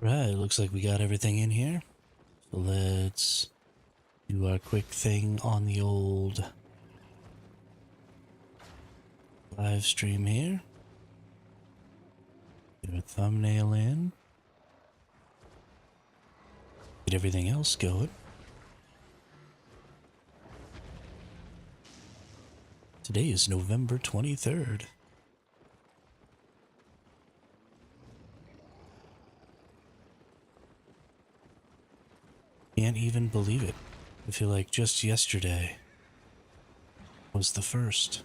Right, looks like we got everything in here. So let's do our quick thing on the old live stream here. Get our thumbnail in. Get everything else going. Today is November 23rd. Can't even believe it. I feel like just yesterday was the first.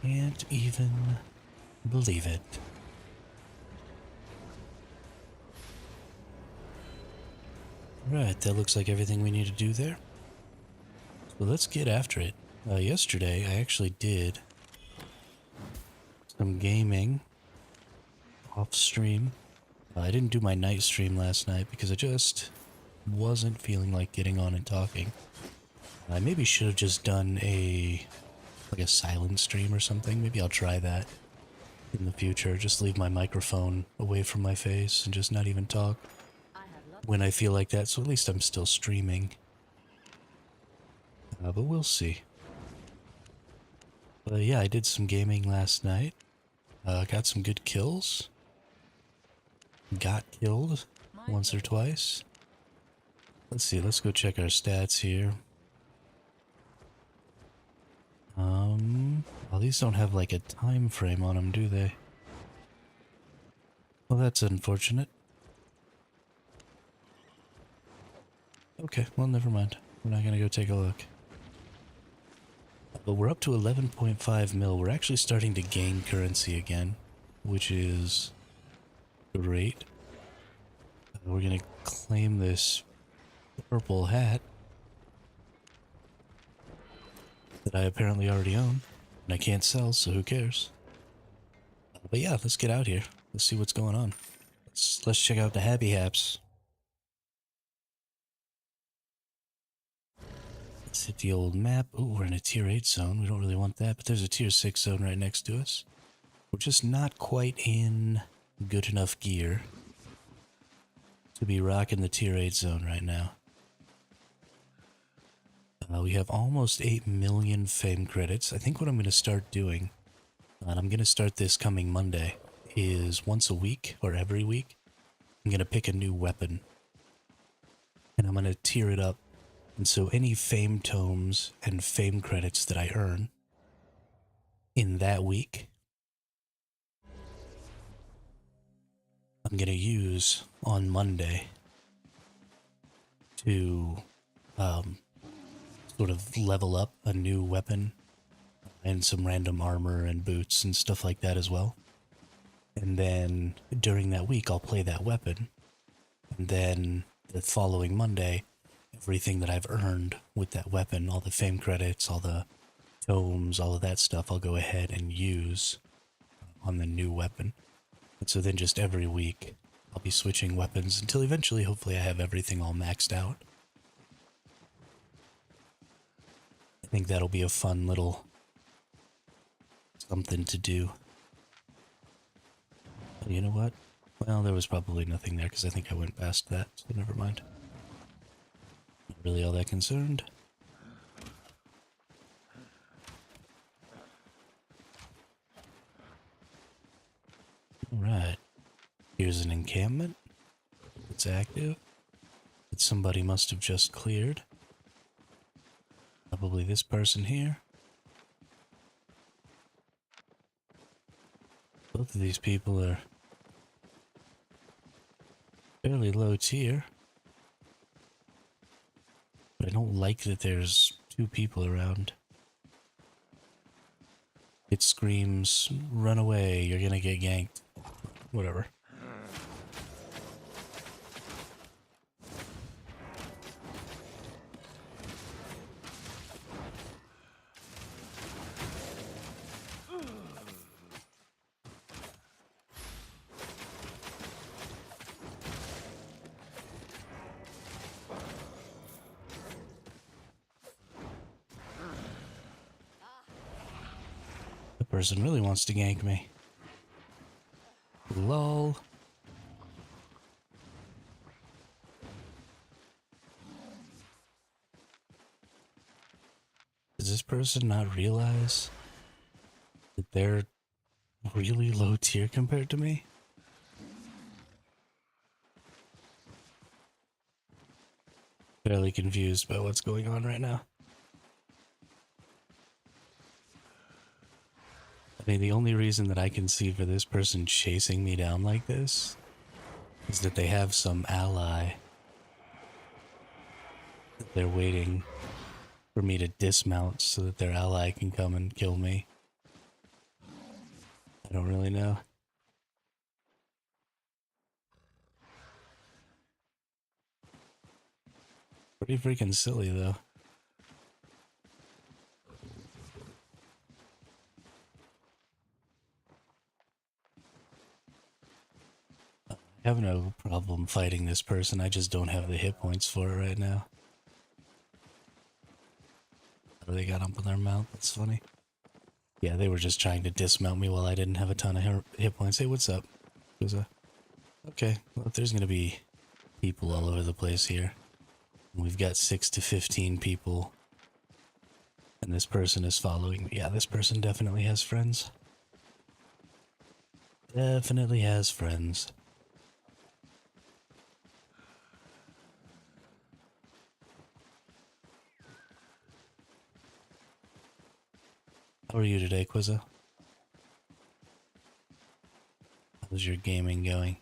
Can't even believe it. Right, that looks like everything we need to do there. So let's get after it. Yesterday, I actually did some gaming off stream. I didn't do my night stream last night because I just wasn't feeling like getting on and talking. I maybe should have just done like a silent stream or something. Maybe I'll try that in the future. Just leave my microphone away from my face and just not even talk when I feel like that. So at least I'm still streaming. But we'll see. But yeah, I did some gaming last night. Got some good kills. Got killed once or twice. Let's see, let's go check our stats here. Well, these don't have like a time frame on them, do they? Well, that's unfortunate. Okay, well, never mind. We're not gonna go take a look. But we're up to 11.5 mil. We're actually starting to gain currency again, which is great. We're gonna claim this purple hat that I apparently already own, and I can't sell, so who cares? But yeah, let's get out here. Let's see what's going on. Let's check out the Happy Haps. Let's hit the old map. Ooh, we're in a tier 8 zone. We don't really want that, but there's a tier 6 zone right next to us. We're just not quite in good enough gear to be rocking the tier 8 zone right now. We have almost 8 million fame credits. I think what I'm going to start doing, and I'm going to start this coming Monday, is once a week or every week, I'm going to pick a new weapon. And I'm going to tier it up. And so any fame tomes and fame credits that I earn in that week, I'm going to use on Monday to sort of level up a new weapon and some random armor and boots and stuff like that as well. And then during that week, I'll play that weapon. And then the following Monday, everything that I've earned with that weapon, all the fame credits, all the tomes, all of that stuff, I'll go ahead and use on the new weapon. And so then just every week, I'll be switching weapons until eventually, hopefully, I have everything all maxed out. I think that'll be a fun little something to do. But you know what? Well, there was probably nothing there because I think I went past that, so never mind. Not really all that concerned. Alright. Here's an encampment. It's active. That somebody must have just cleared. Probably this person here. Both of these people are fairly low tier. But I don't like that there's two people around. It screams, run away, you're gonna get ganked. Whatever. person really wants to gank me. Lol. Does this person not realize that they're really low tier compared to me? Fairly confused by what's going on right now. I mean, the only reason that I can see for this person chasing me down like this is that they have some ally that they're waiting for me to dismount so that their ally can come and kill me. I don't really know. Pretty freaking silly, though. I have no problem fighting this person, I just don't have the hit points for it right now. Oh, they got up on their mount, that's funny. Yeah, they were just trying to dismount me while I didn't have a ton of hit points. Hey, what's up? Okay, well, if there's gonna be people all over the place here, we've got 6 to 15 people, and this person is following me. Yeah, this person definitely has friends. Definitely has friends. How are you today, Quizza? How's your gaming going?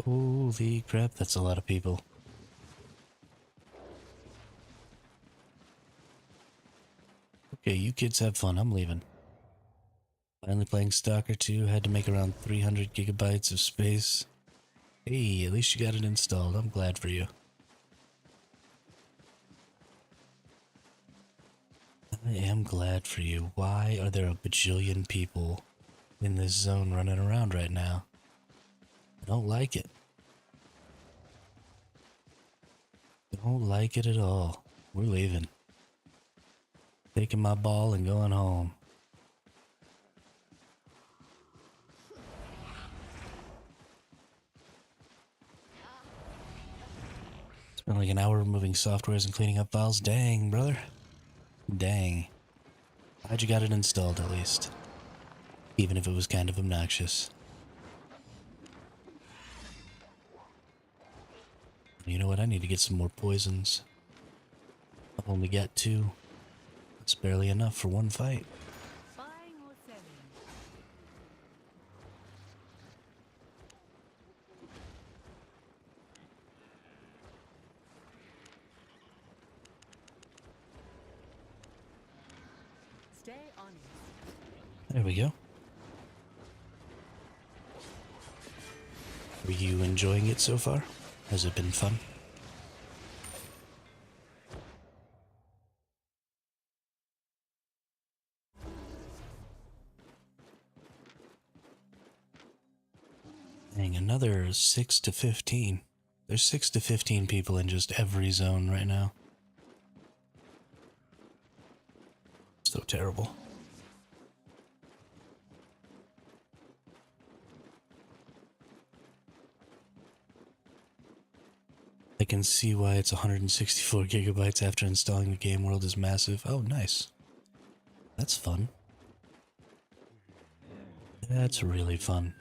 Holy crap, that's a lot of people. Okay, you kids have fun, I'm leaving. Finally playing Stalker 2, had to make around 300 gigabytes of space. Hey, at least you got it installed, I'm glad for you. I am glad for you. Why are there a bajillion people in this zone running around right now? I don't like it. Don't like it at all. We're leaving. Taking my ball and going home. Spent like an hour removing softwares and cleaning up files. Dang, brother. Dang. Glad you got it installed at least. Even if it was kind of obnoxious. You know what? I need to get some more poisons. I've only got 2. It's barely enough for one fight. There we go. Are you enjoying it so far? Has it been fun? Dang, another 6 to 15. There's 6 to 15 people in just every zone right now. So terrible. I can see why it's 164 gigabytes after installing the game world is massive. Oh, nice. That's fun. That's really fun.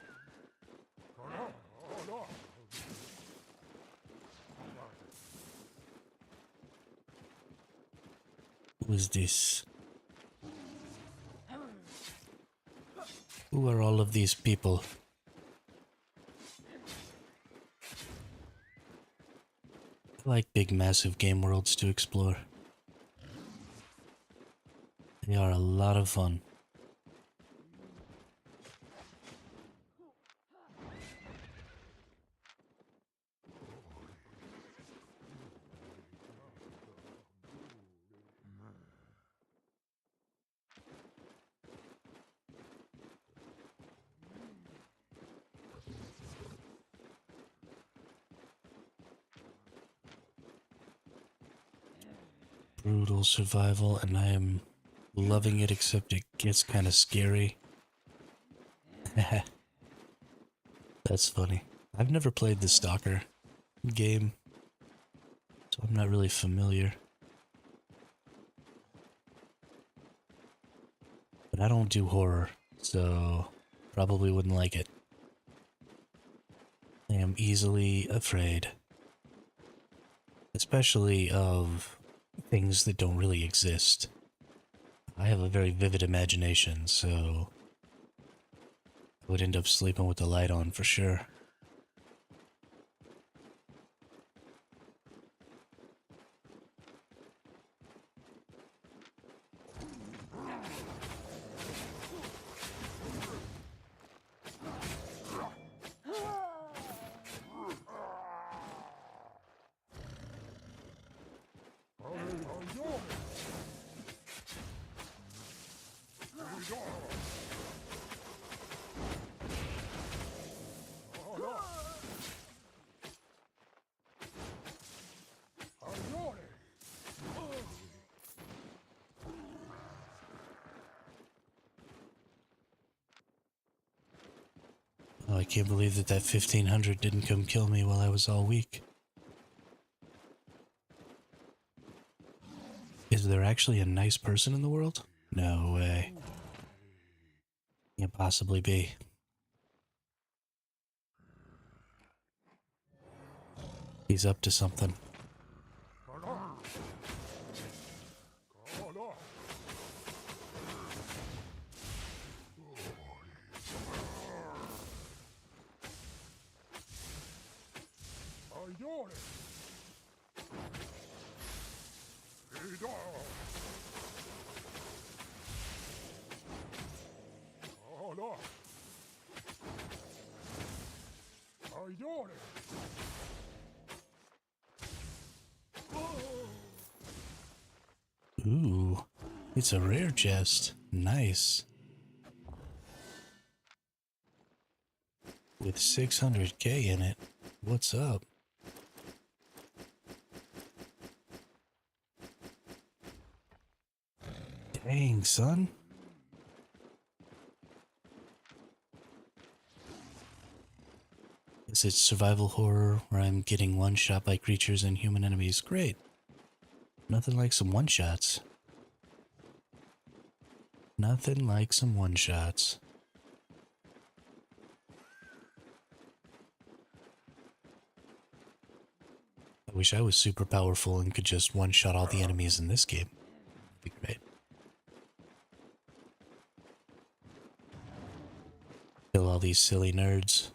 Who is this? Who are all of these people? I like big, massive game worlds to explore. They are a lot of fun. brutal survival, and I am loving it, except it gets kind of scary. That's funny. I've never played the Stalker game, so I'm not really familiar. But I don't do horror, so probably wouldn't like it. I am easily afraid. Especially of things that don't really exist. I have a very vivid imagination, so I would end up sleeping with the light on for sure. Oh, I can't believe that 1500 didn't come kill me while I was all weak. Is there actually a nice person in the world? No way. Can't possibly be. He's up to something. Ooh, it's a rare chest. Nice. With 600k in it. What's up? Dang, son. Is it survival horror where I'm getting one shot by creatures and human enemies? Great. Nothing like some one-shots. Nothing like some one-shots. I wish I was super powerful and could just one-shot all the enemies in this game. That'd be great. Kill all these silly nerds.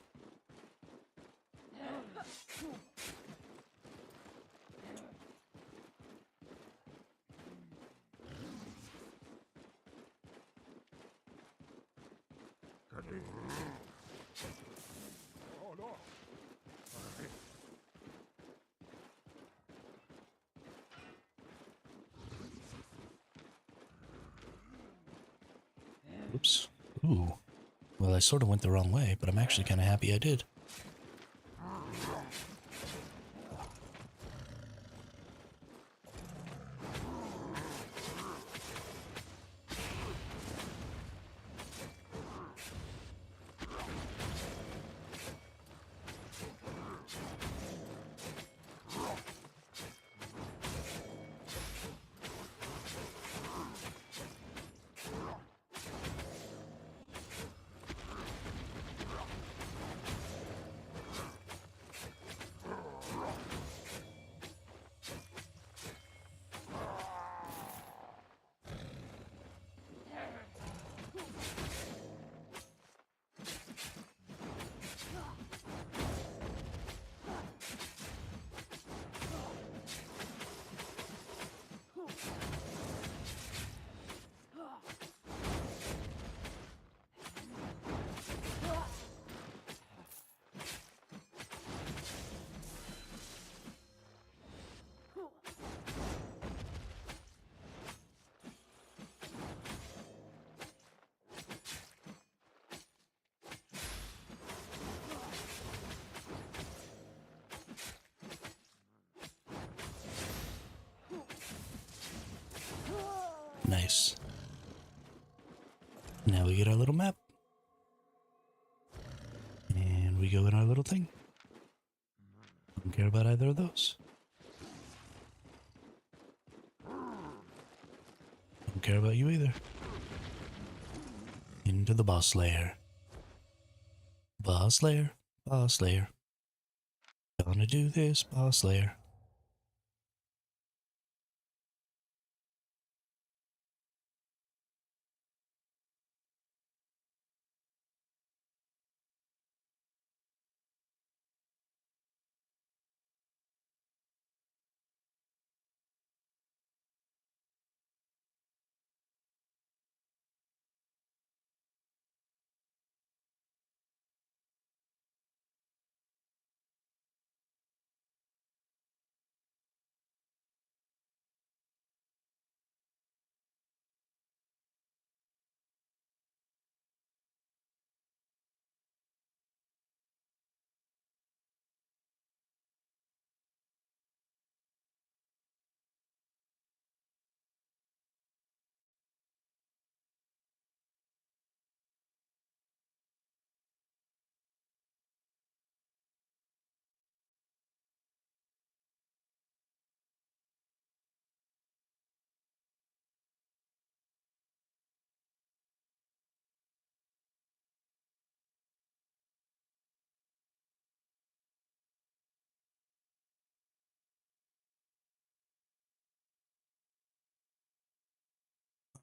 Oops. Ooh. Well, I sort of went the wrong way, but I'm actually kind of happy I did. Nice. Now we get our little map. And we go in our little thing. Don't care about either of those. Don't care about you either. Into the boss lair. Boss lair. Boss lair. Gonna do this, boss lair.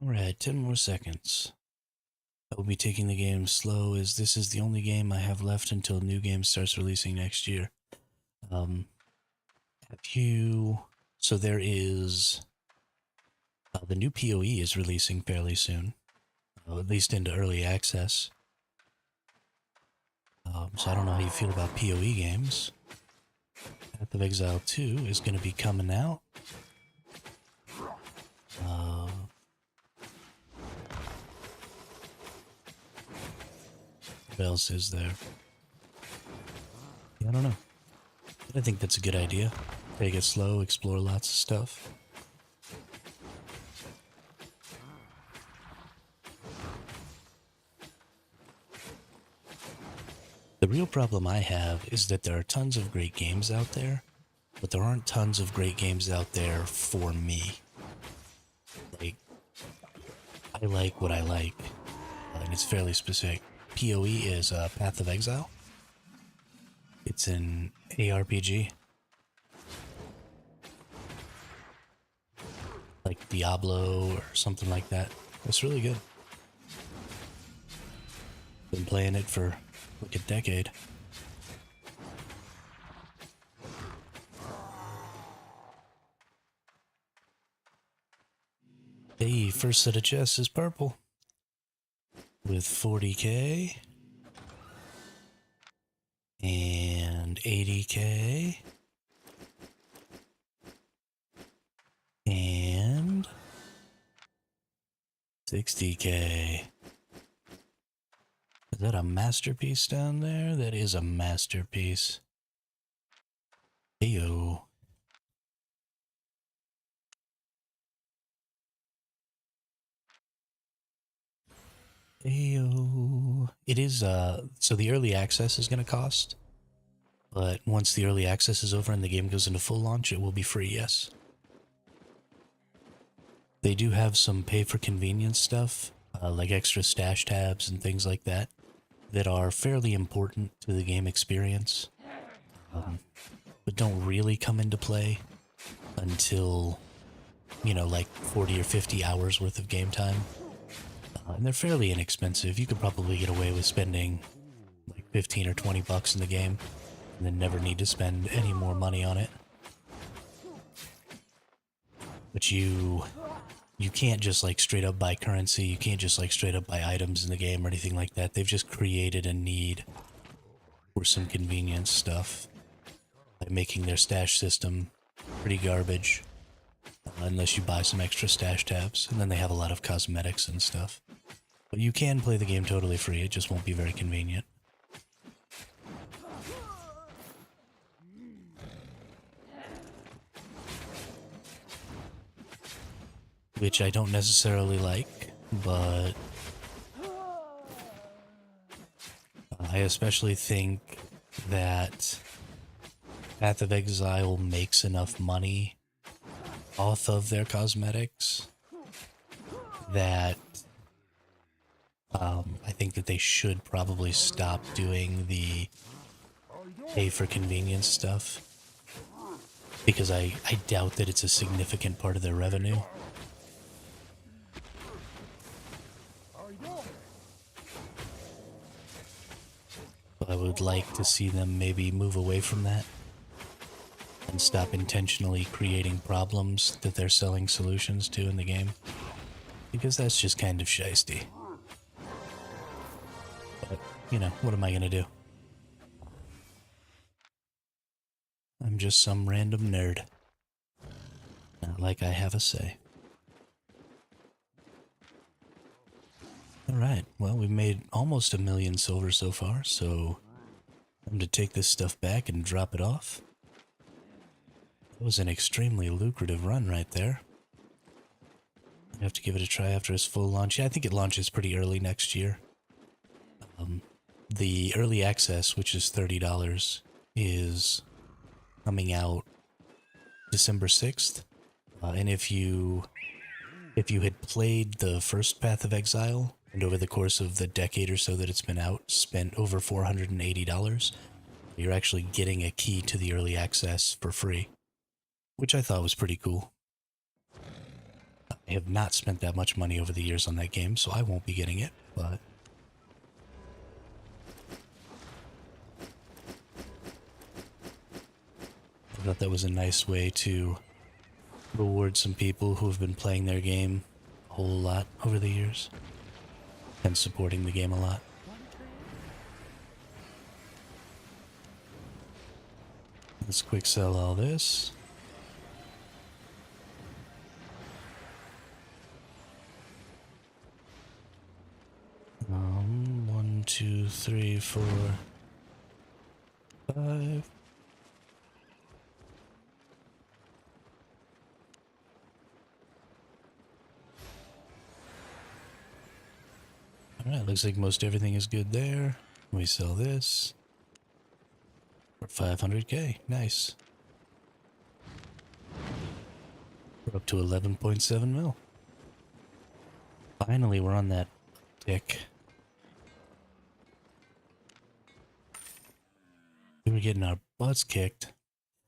Alright, 10 more seconds. I will be taking the game slow as this is the only game I have left until new game starts releasing next year. So there is... the new PoE is releasing fairly soon. At least into early access. So I don't know how you feel about PoE games. Path of Exile 2 is going to be coming out. What else is there? Yeah, I don't know. I think that's a good idea. Take it slow, explore lots of stuff. The real problem I have is that there are tons of great games out there, but there aren't tons of great games out there for me. Like, I like what I like, and it's fairly specific. PoE is Path of Exile. It's an ARPG. Like Diablo or something like that. It's really good. Been playing it for like a decade. Hey, first set of chests is purple. With 40k. And 80k. And 60k. Is that a masterpiece down there? That is a masterpiece. Heyo. Heyo. It is, so the early access is going to cost. But once the early access is over and the game goes into full launch, it will be free, yes. They do have some pay-for-convenience stuff, like extra stash tabs and things like that, that are fairly important to the game experience, but don't really come into play until, you know, like 40 or 50 hours worth of game time. And they're fairly inexpensive. You could probably get away with spending like 15 or 20 bucks in the game and then never need to spend any more money on it. But you can't just like straight up buy currency, you can't just like straight up buy items in the game or anything like that. They've just created a need for some convenience stuff by making their stash system pretty garbage, unless you buy some extra stash tabs, and then they have a lot of cosmetics and stuff. But you can play the game totally free, it just won't be very convenient. which I don't necessarily like, but I especially think that Path of Exile makes enough money off of their cosmetics that I think that they should probably stop doing the pay for convenience stuff, because I doubt that it's a significant part of their revenue. But I would like to see them maybe move away from that and stop intentionally creating problems that they're selling solutions to in the game, because that's just kind of shisty. But, you know, what am I gonna do? I'm just some random nerd. Not like I have a say. Alright, well, we've made almost 1,000,000 silver so far, so I'm to take this stuff back and drop it off. That was an extremely lucrative run right there. I have to give it a try after its full launch. Yeah, I think it launches pretty early next year. The early access, which is $30, is coming out December 6th. And if you had played the first Path of Exile, and over the course of the decade or so that it's been out, spent over $480, you're actually getting a key to the early access for free, which I thought was pretty cool. I have not spent that much money over the years on that game, so I won't be getting it, but I thought that was a nice way to reward some people who have been playing their game a whole lot over the years and supporting the game a lot. Let's quick sell all this. One, two, three, 4, 5. Alright, looks like most everything is good there. We sell this for 500k. Nice. We're up to 11.7 mil. Finally, we're on that tick. We were getting our butts kicked.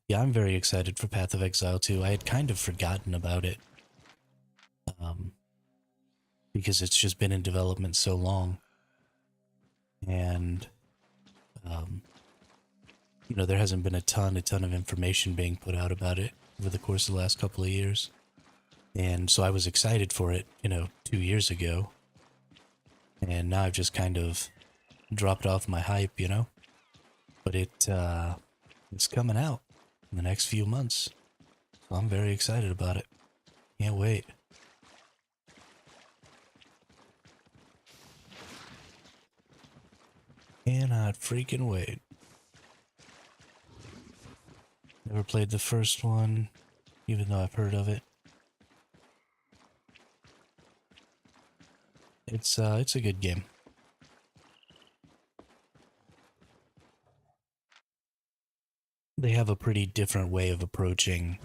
Yeah, I'm very excited for Path of Exile 2. I had kind of forgotten about it. Because it's just been in development so long. And, you know, there hasn't been a ton of information being put out about it over the course of the last couple of years. And so I was excited for it, 2 years ago. And now I've just kind of dropped off my hype, But it's coming out in the next few months. So I'm very excited about it. Can't wait. Cannot freaking wait. Never played the first one, even though I've heard of it. It's a good game. They have a pretty different way of approaching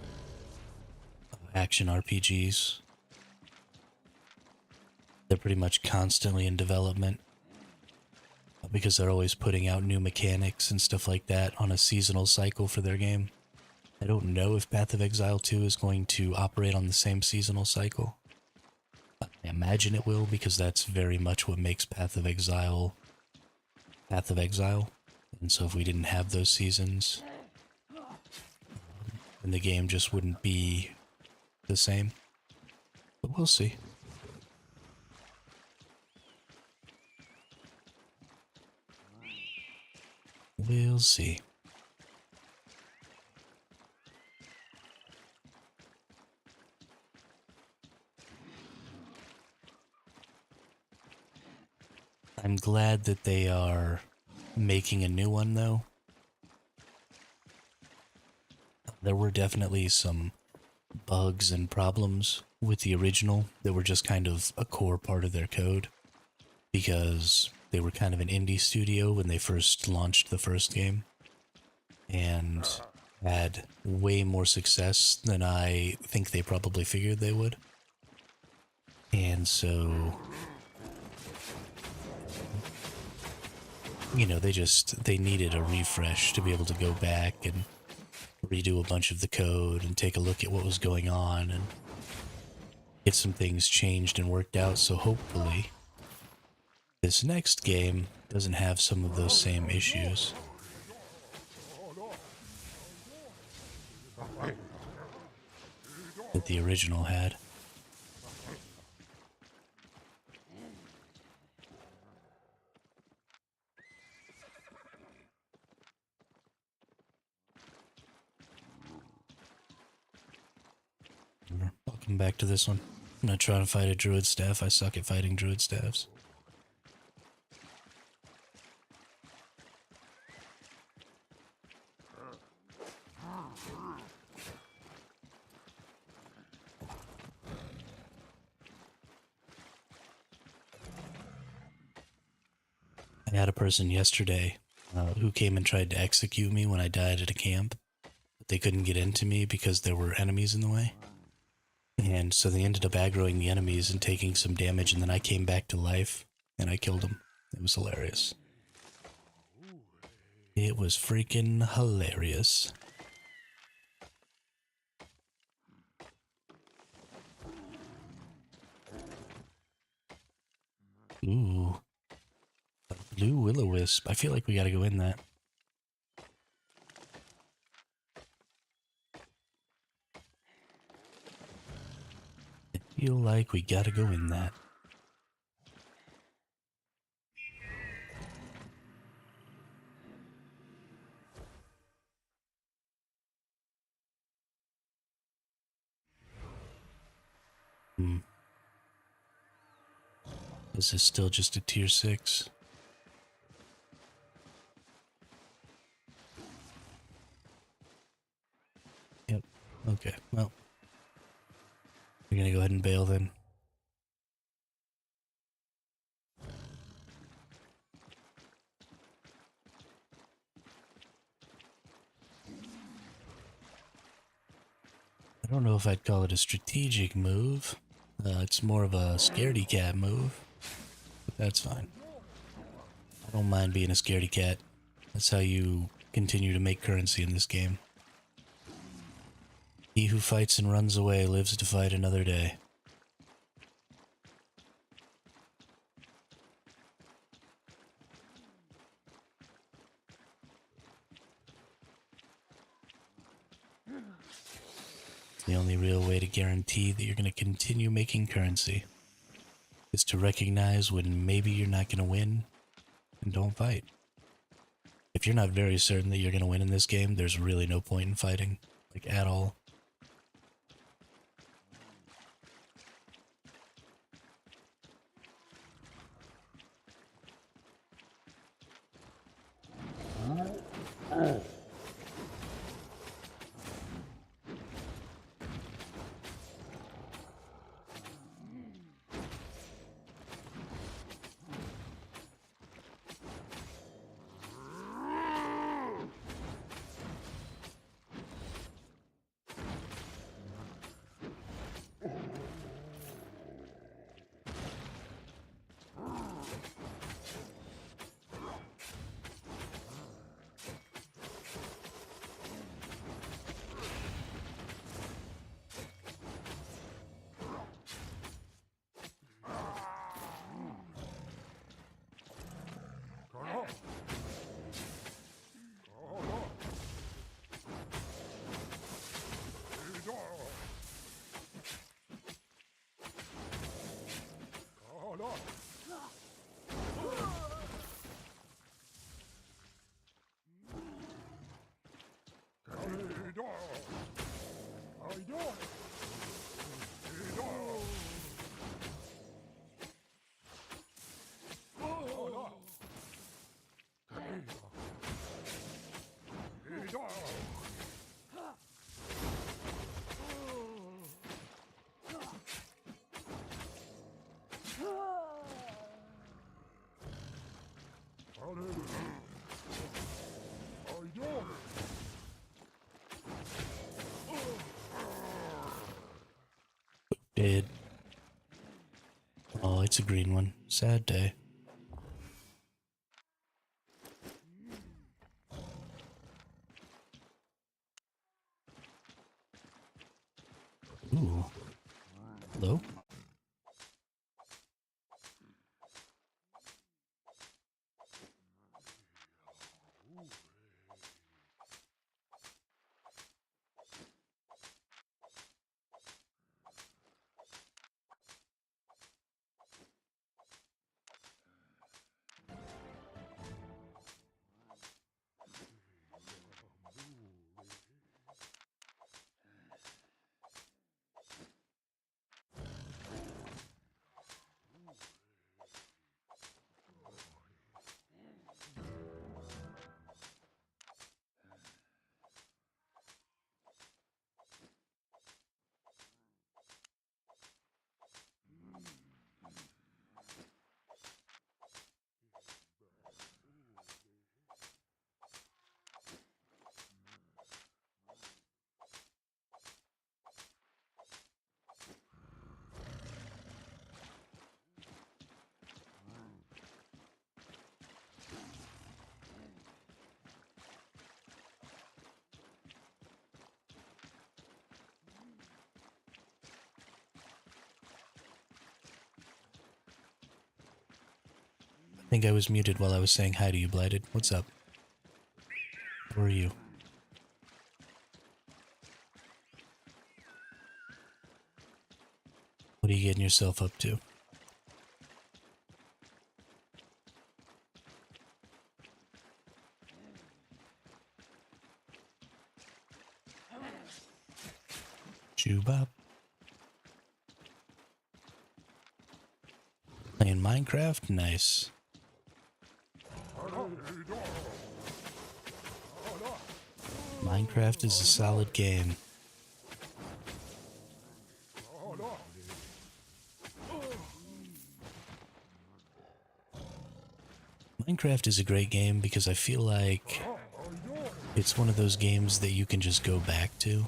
action RPGs. They're pretty much constantly in development because they're always putting out new mechanics and stuff like that on a seasonal cycle for their game. I don't know if Path of Exile 2 is going to operate on the same seasonal cycle. I imagine it will, because that's very much what makes Path of Exile Path of Exile. And so if we didn't have those seasons, then the game just wouldn't be the same. But we'll see. We'll see. I'm glad that they are making a new one, though. There were definitely some bugs and problems with the original that were just kind of a core part of their code because they were kind of an indie studio when they first launched the first game and had way more success than I think they probably figured they would. And so, you know, they needed a refresh to be able to go back and redo a bunch of the code and take a look at what was going on and get some things changed and worked out. So hopefully this next game doesn't have some of those same issues that the original had. I'll come back to this one. I'm not trying to fight a druid staff. I suck at fighting druid staffs. I had a person yesterday who came and tried to execute me when I died at a camp, but they couldn't get into me because there were enemies in the way. And so they ended up aggroing the enemies and taking some damage, and then I came back to life and I killed them. It was hilarious. It was freaking hilarious. Ooh. A blue will-o-wisp. I feel like we gotta go in that. I feel like we gotta go in that. This is still just a tier 6. Yep. Okay, well. We're gonna go ahead and bail then. I don't know if I'd call it a strategic move. It's more of a scaredy cat move. But that's fine. I don't mind being a scaredy cat. That's how you continue to make currency in this game. He who fights and runs away lives to fight another day. The only real way to guarantee that you're going to continue making currency is to recognize when maybe you're not going to win and don't fight. If you're not very certain that you're going to win in this game, there's really no point in fighting, like at all. Did. Oh, it's a green one. Sad day. Ooh. Hello? I think I was muted while I was saying hi to you, Blighted. What's up? How are you? What are you getting yourself up to? Shoebop. Playing Minecraft? Nice. Minecraft is a solid game. Minecraft is a great game because I feel like it's one of those games that you can just go back to.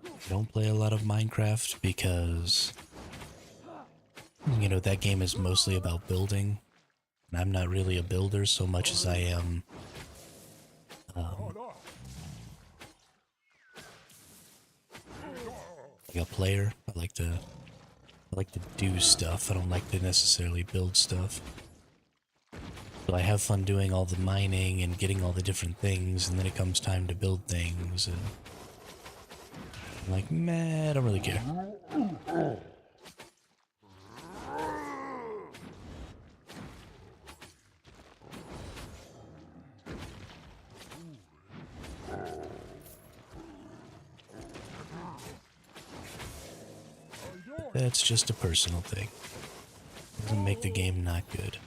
I don't play a lot of Minecraft because, you know, that game is mostly about building. And I'm not really a builder so much as I am like a player. I like to do stuff. I don't like to necessarily build stuff. So I have fun doing all the mining and getting all the different things, and then it comes time to build things, and I'm like, meh, I don't really care. That's just a personal thing. Doesn't make the game not good.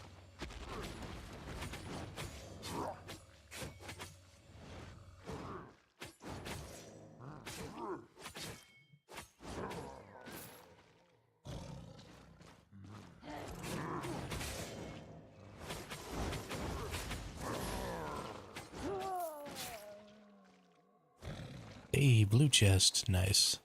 Hey, blue chest, nice.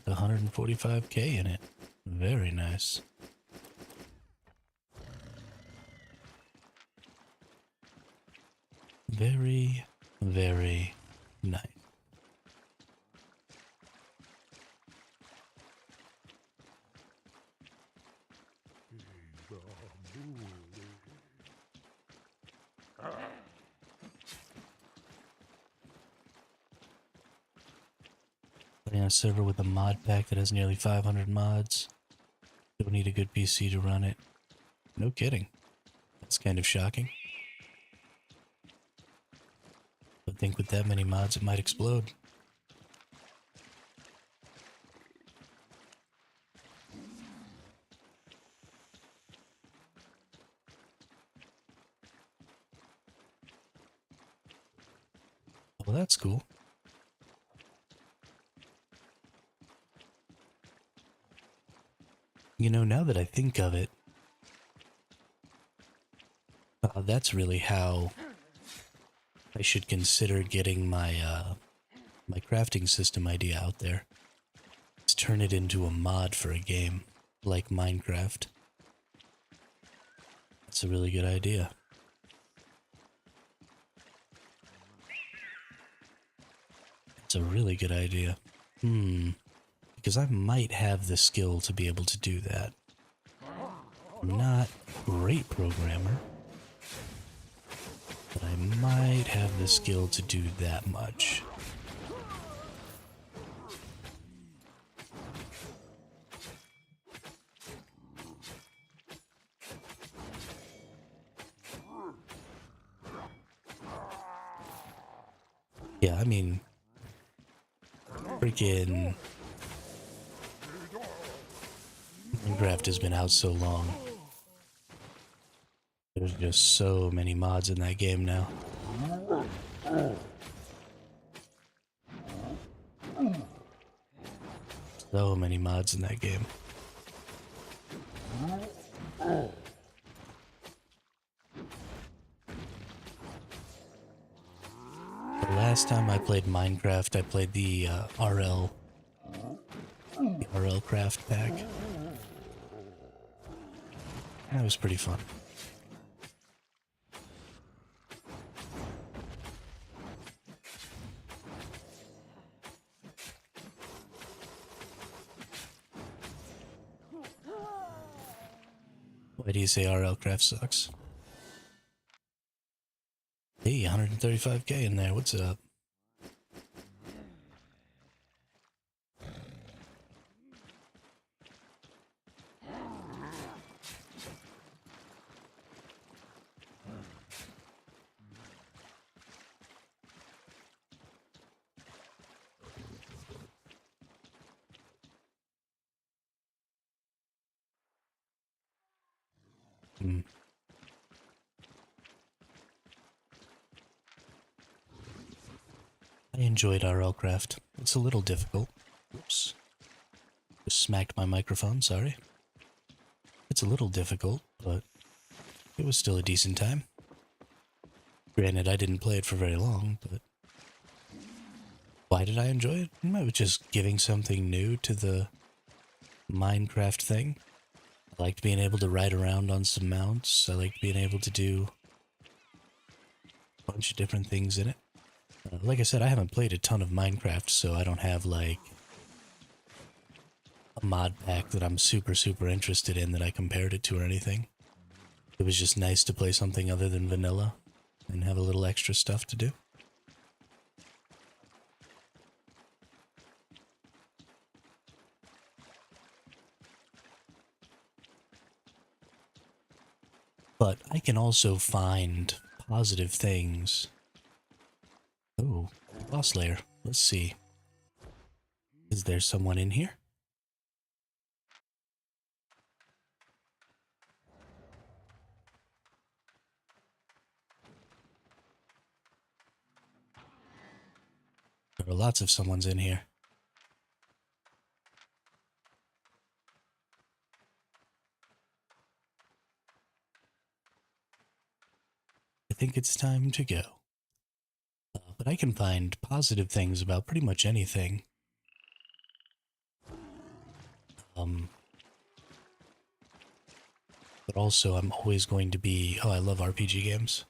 With 145k in it. Very nice. Very, very nice. Playing on a server with a mod pack that has nearly 500 mods. Don't need a good PC to run it. No kidding. That's kind of shocking. I think with that many mods it might explode. Well, that's cool. You know, now that I think of it, That's really how I should consider getting my crafting system idea out there. Let's turn it into a mod for a game, like Minecraft. That's a really good idea. It's a really good idea. Because I might have the skill to be able to do that. I'm not a great programmer, but I might have the skill to do that much. Yeah, I mean, freaking Minecraft has been out so long. There's just so many mods in that game now. So many mods in that game. The last time I played Minecraft, I played the RL Craft pack. That was pretty fun. Why do you say RL Craft sucks? Hey, 135k in there, what's up? I enjoyed RL Craft. It's a little difficult. Oops. Just smacked my microphone, sorry. It's a little difficult, but it was still a decent time. Granted, I didn't play it for very long, but why did I enjoy it? I was just giving something new to the Minecraft thing. I liked being able to ride around on some mounts. I liked being able to do a bunch of different things in it. Like I said, I haven't played a ton of Minecraft, so I don't have, like, a mod pack that I'm super interested in that I compared it to or anything. It was just nice to play something other than vanilla and have a little extra stuff to do. But I can also find positive things. Oh, boss lair. Let's see. Is there someone in here? There are lots of someone's in here. I think it's time to go. But I can find positive things about pretty much anything. But also I'm always going to be... Oh, I love RPG games.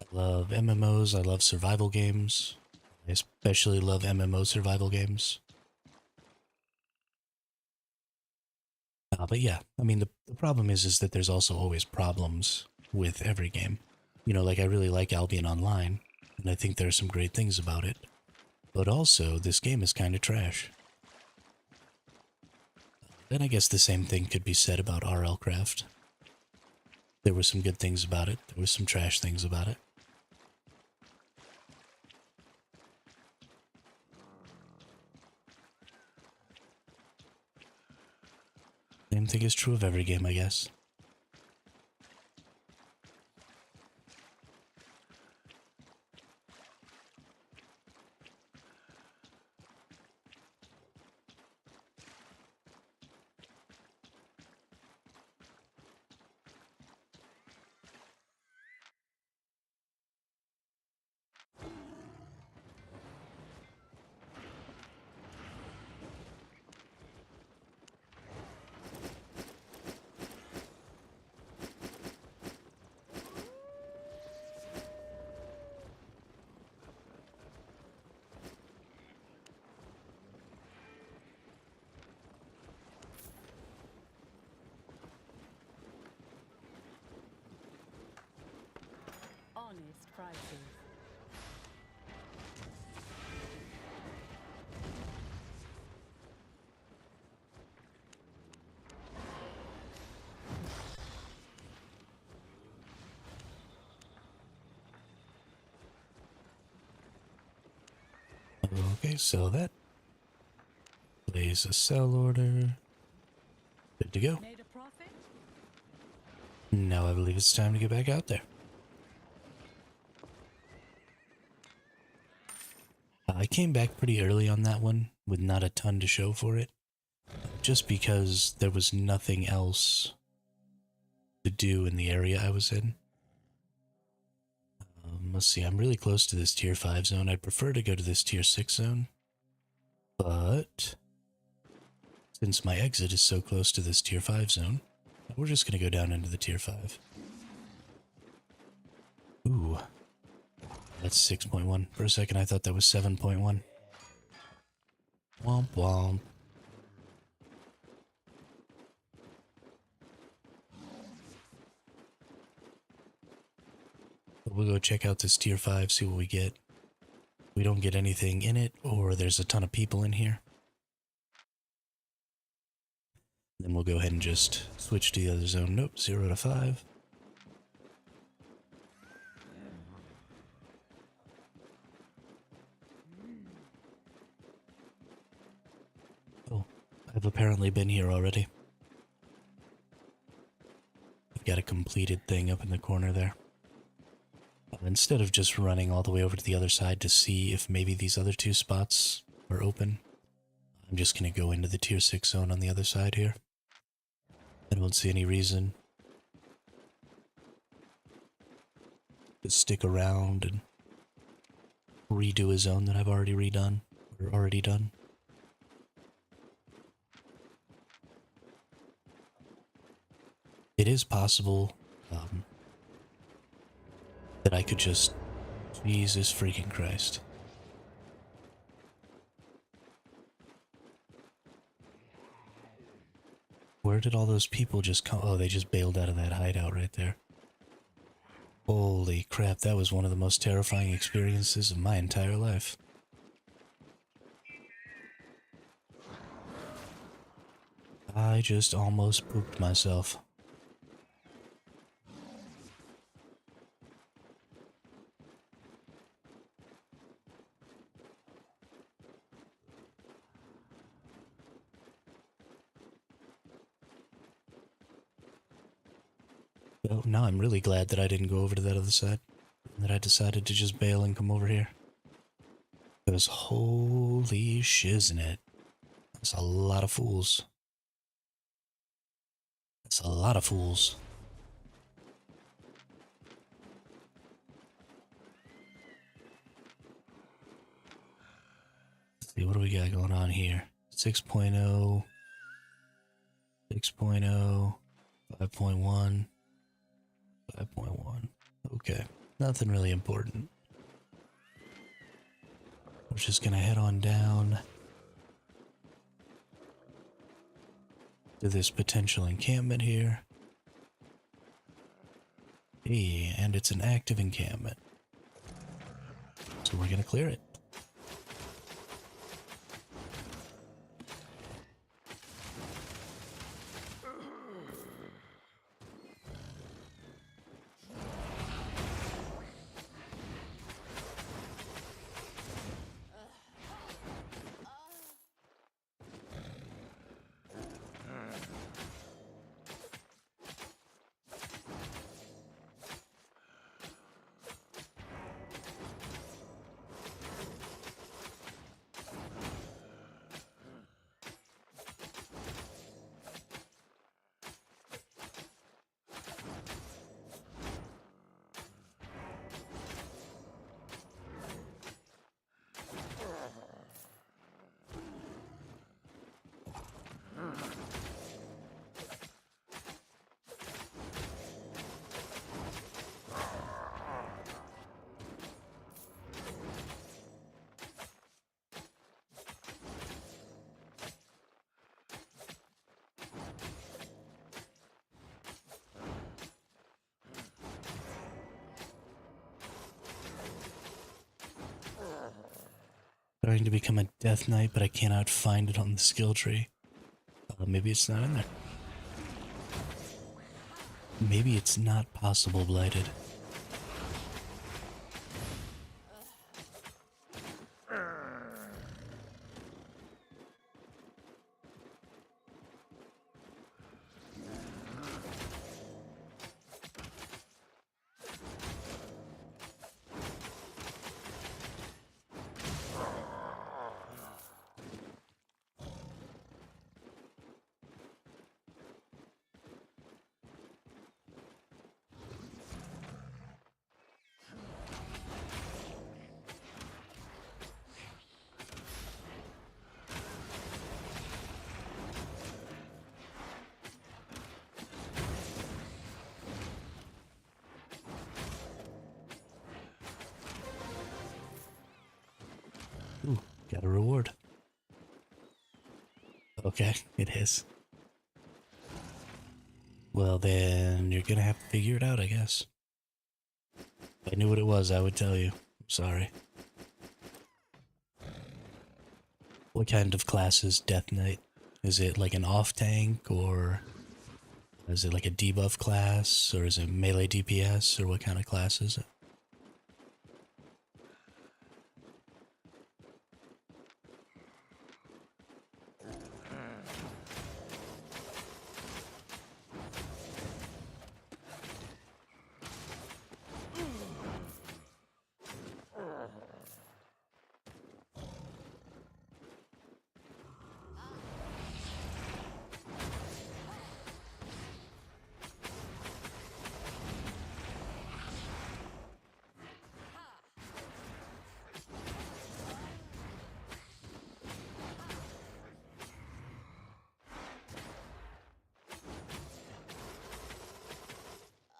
I love MMOs, I love survival games. I especially love MMO survival games. But yeah, I mean, the problem is that there's also always problems with every game. You know, like I really like Albion Online, and I think there are some great things about it. But also, this game is kind of trash. And I guess the same thing could be said about RL Craft. There were some good things about it, there were some trash things about it. Same thing is true of every game, I guess. prices. Okay, so that plays a sell order. Good to go. Made a profit? Now I believe it's time to get back out there. I came back pretty early on that one with not a ton to show for it, just because there was nothing else to do in the area I was in. Let's see, I'm really close to this tier 5 zone. I'd prefer to go to this tier 6 zone, but since my exit is so close to this tier 5 zone, we're just going to go down into the tier 5. Ooh, that's 6.1. For a second I thought that was 7.1. Womp womp. We'll go check out this tier 5, see what we get. We don't get anything in it, or there's a ton of people in here. Then we'll go ahead and just switch to the other zone. Nope, 0 to 5. Oh, I've apparently been here already. I've got a completed thing up in the corner there. Instead of just running all the way over to the other side to see if maybe these other two spots are open, I'm just going to go into the tier 6 zone on the other side here. I don't see any reason to stick around and redo a zone that I've already redone, or already done. It is possible that I could just... Jesus freaking Christ. Where did all those people just come? Oh, they just bailed out of that hideout right there. Holy crap, that was one of the most terrifying experiences of my entire life. I just almost pooped myself. Well, now I'm really glad that I didn't go over to that other side. That I decided to just bail and come over here. Because holy shiznit. That's a lot of fools. That's a lot of fools. Let's see, what do we got going on here? 6.0, 6.0, 5.1, 5.1. Okay, nothing really important. We're just gonna head on down to this potential encampment here. Hey, and it's an active encampment. So we're gonna clear it. Trying to become a Death Knight, but I cannot find it on the skill tree. Maybe it's not in there. Maybe it's not possible blighted. Ooh, got a reward. Okay, it is. Well, then you're gonna have to figure it out, I guess. If I knew what it was, I would tell you. I'm sorry. What kind of class is Death Knight? Is it like an off tank, or is it like a debuff class, or is it melee DPS, or what kind of class is it?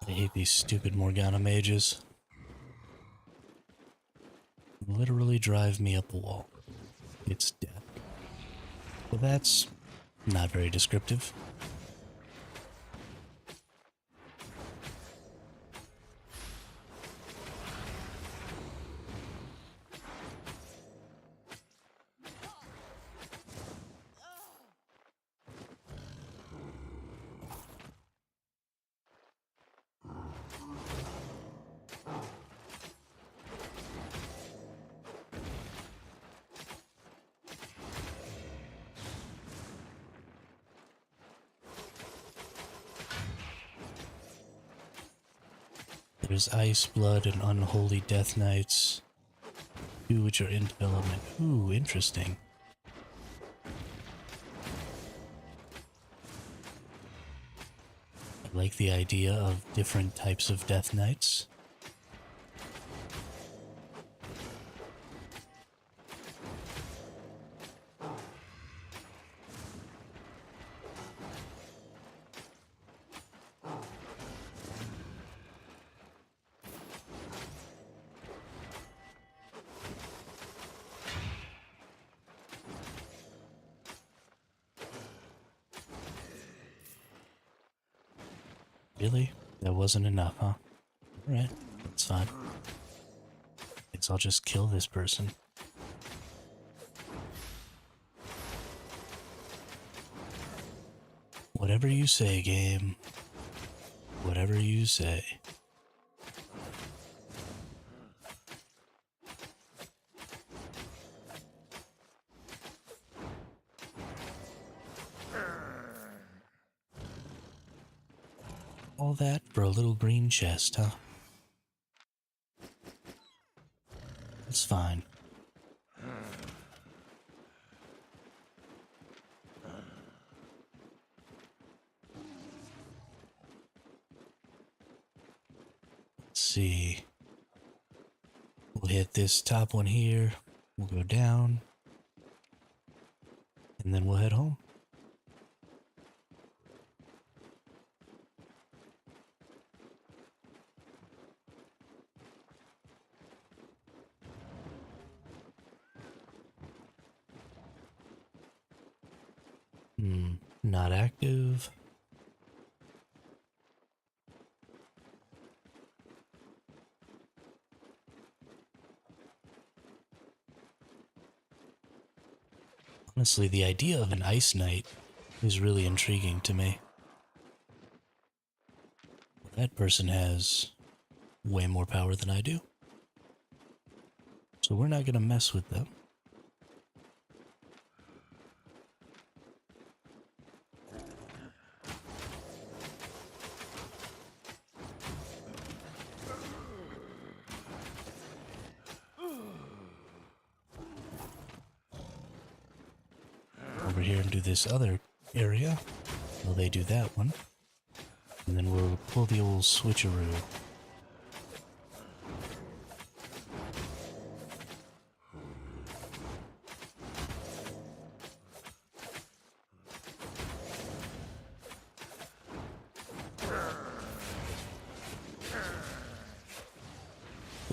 I hate these stupid Morgana mages. Literally drive me up a wall. It's death. Well, that's not very descriptive. There's Ice Blood and Unholy Death Knights, two which are in development. Ooh, interesting. I like the idea of different types of Death Knights. Really? That wasn't enough, huh? Alright, that's fine. Guess I'll just kill this person. Whatever you say, game. Whatever you say. All that for a little green chest, huh? It's fine. Let's see. We'll hit this top one here. We'll go down. And then we'll head home. Not active. Honestly, the idea of an ice knight is really intriguing to me. That person has way more power than I do. So we're not going to mess with them. Over here and do this other area while they do that one. And then we'll pull the old switcheroo.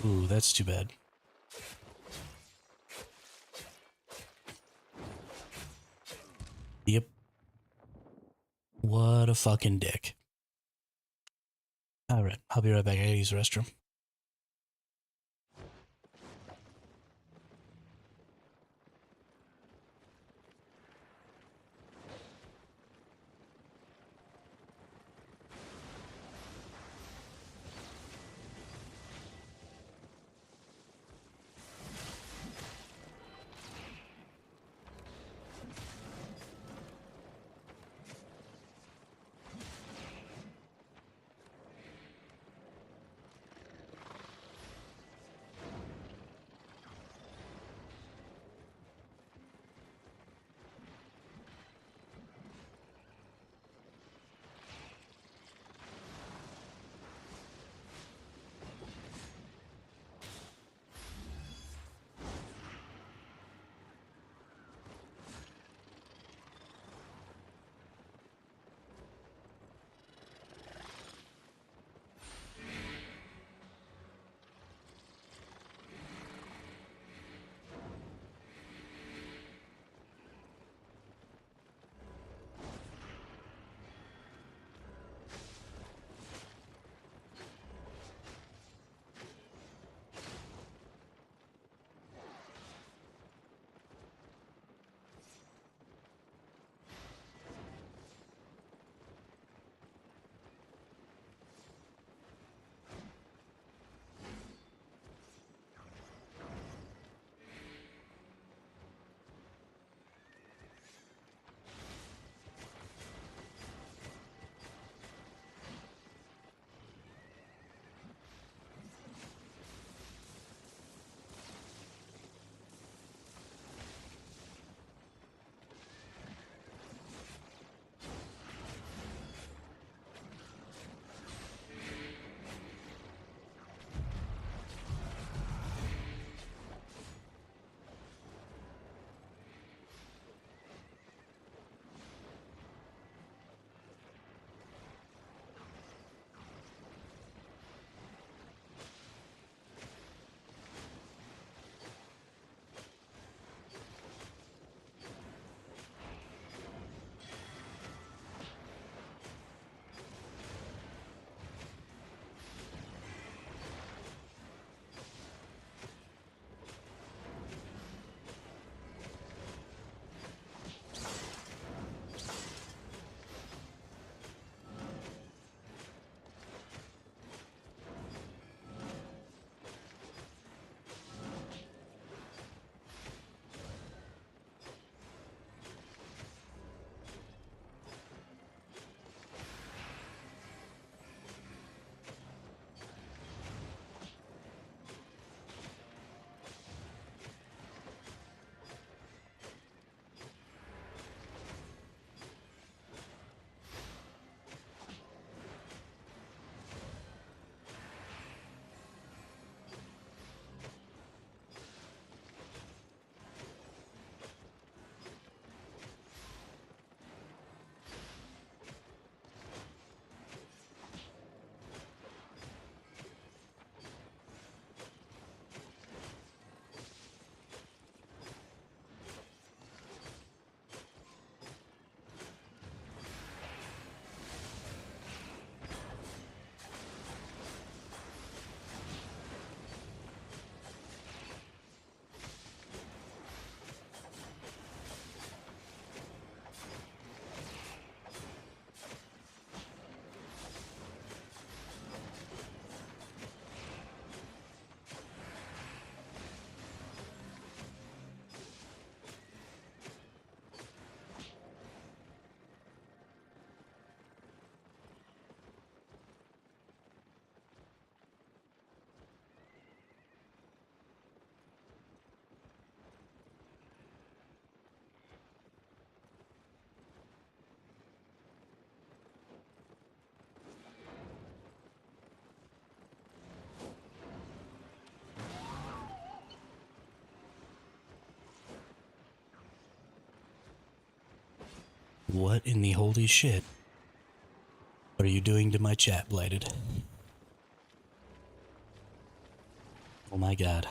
Ooh, that's too bad. Yep. What a fucking dick. Alright, I'll be right back. I gotta use the restroom. What in the holy shit are you doing to my chat, Blighted? Oh my god.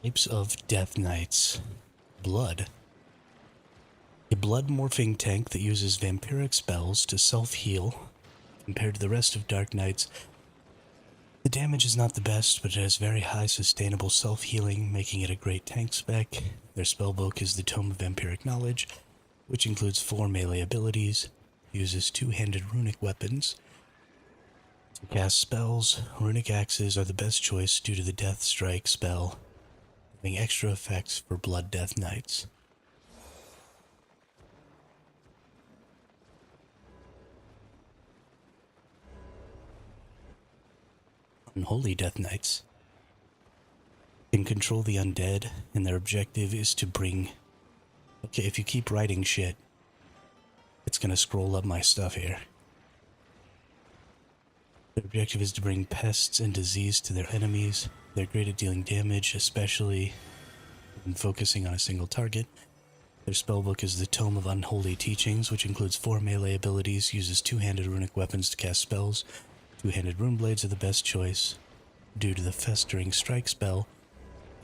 Types of Death Knights. Blood. A blood morphing tank that uses vampiric spells to self-heal. Compared to the rest of Dark Knights, the damage is not the best, but it has very high sustainable self-healing, making it a great tank spec. Their spellbook is the Tome of Vampiric Knowledge, which includes 4 melee abilities, uses 2-handed runic weapons. To cast spells, runic axes are the best choice due to the Death Strike spell, having extra effects for Blood Death Knights. Unholy Death Knights can control the undead, and their objective is to bring... Okay, if you keep writing shit, it's gonna scroll up my stuff here. Their objective is to bring pests and disease to their enemies. They're great at dealing damage, especially when focusing on a single target. Their spellbook is the Tome of Unholy Teachings, which includes 4 melee abilities, uses 2-handed runic weapons to cast spells. 2-handed rune blades are the best choice due to the Festering Strike spell,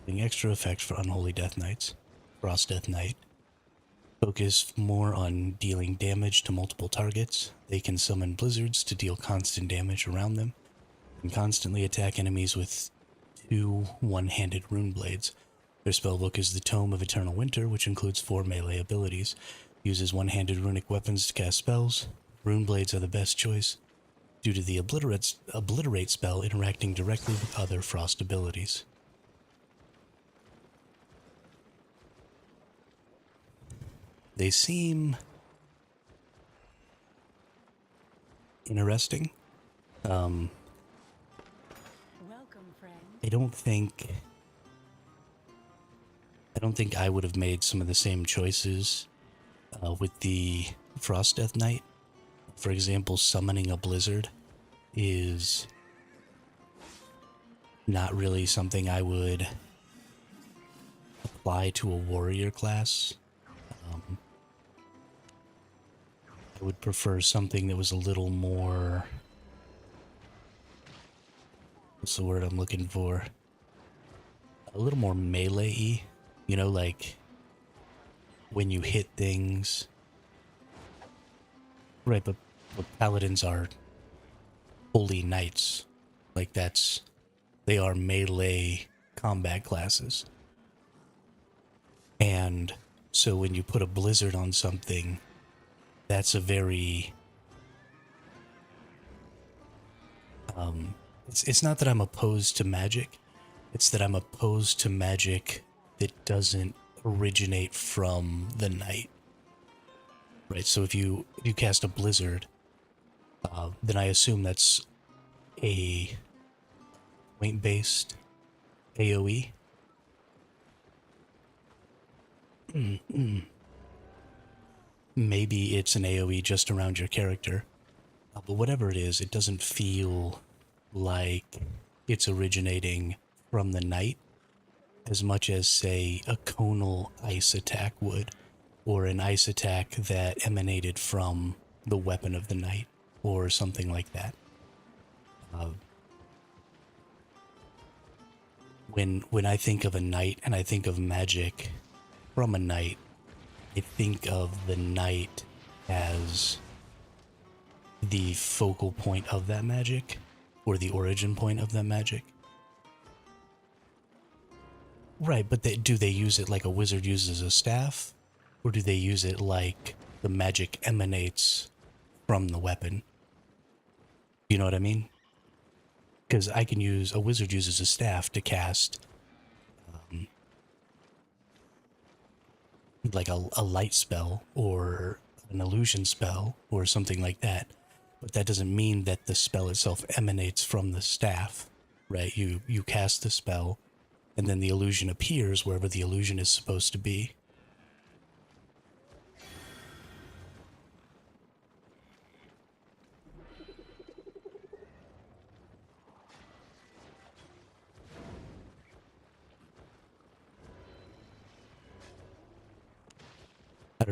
having extra effects for Unholy Death Knights. Frost Death Knight. Focus more on dealing damage to multiple targets. They can summon blizzards to deal constant damage around them, and constantly attack enemies with 2 one-handed rune blades. Their spellbook is the Tome of Eternal Winter, which includes 4 melee abilities. Uses one-handed runic weapons to cast spells. Rune blades are the best choice due to the Obliterate spell interacting directly with other frost abilities. They seem interesting. Welcome, friend. I don't think I would have made some of the same choices with the Frost Death Knight. For example, summoning a blizzard is not really something I would apply to a warrior class. I would prefer something that was a little more... What's the word I'm looking for? A little more melee-y. You know, like when you hit things. Right, but paladins are holy knights. Like they are melee combat classes. And so when you put a blizzard on something, that's a very... It's not that I'm opposed to magic. It's that I'm opposed to magic that doesn't originate from the knight. Right, so if you cast a blizzard, then I assume that's a point-based AoE. Maybe it's an AoE just around your character. But whatever it is, it doesn't feel like it's originating from the knight as much as, say, a conal ice attack would, or an ice attack that emanated from the weapon of the knight, or something like that. When I think of a knight and I think of magic from a knight, I think of the knight as the focal point of that magic, or the origin point of that magic. Right, but do they use it like a wizard uses a staff? Or do they use it like the magic emanates from the weapon? You know what I mean? Because a wizard uses a staff to cast like a light spell or an illusion spell or something like that. But that doesn't mean that the spell itself emanates from the staff, right? You cast the spell, and then the illusion appears wherever the illusion is supposed to be.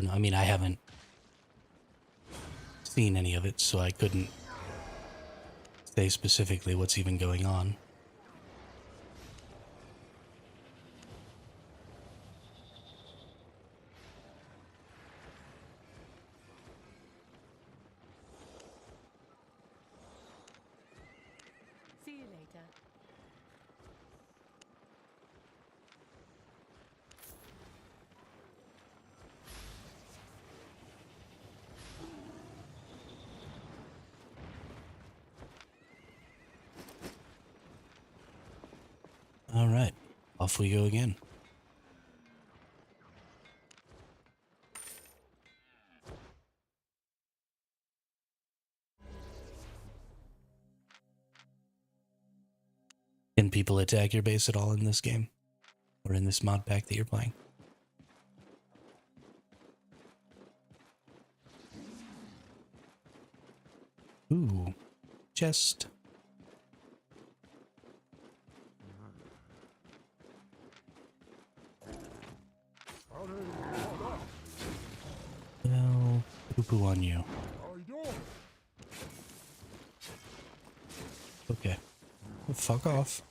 Or no, I mean, I haven't seen any of it, so I couldn't say specifically what's even going on. See you later. All right, off we go again. Can people attack your base at all in this game? Or in this mod pack that you're playing? Ooh, chest. Well, poo-poo on you. Okay. Well, fuck off.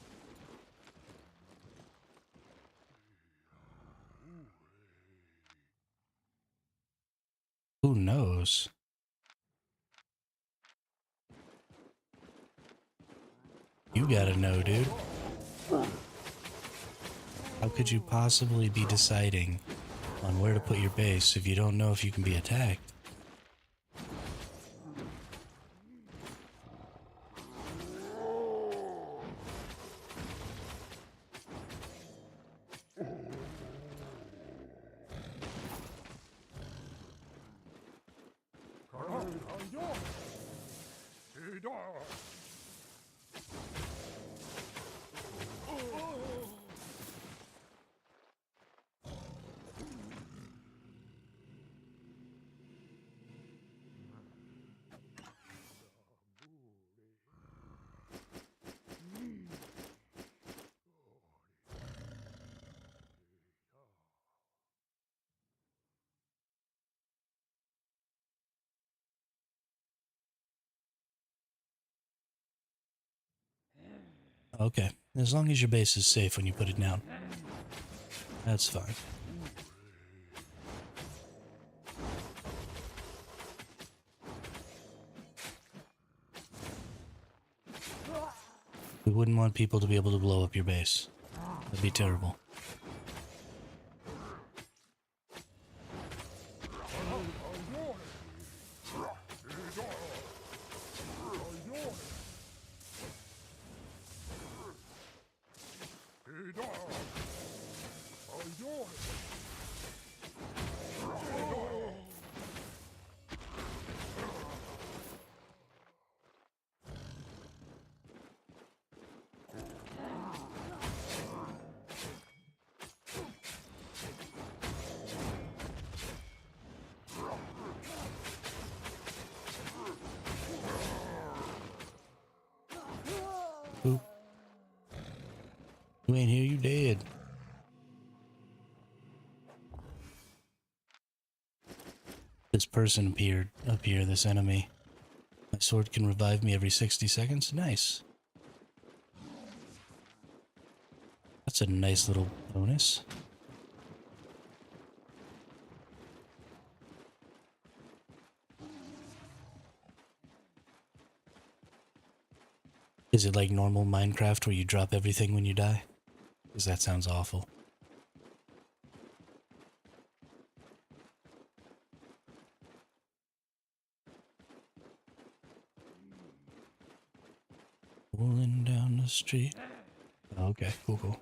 Who knows? You gotta know, dude. How could you possibly be deciding on where to put your base if you don't know if you can be attacked? Okay, as long as your base is safe when you put it down. That's fine. We wouldn't want people to be able to blow up your base. That'd be terrible. Oop. You ain't here, you dead. This person appeared up here, this enemy. My sword can revive me every 60 seconds. Nice. That's a nice little bonus. Is it like normal Minecraft where you drop everything when you die? Because that sounds awful. Rolling down the street. Okay, cool.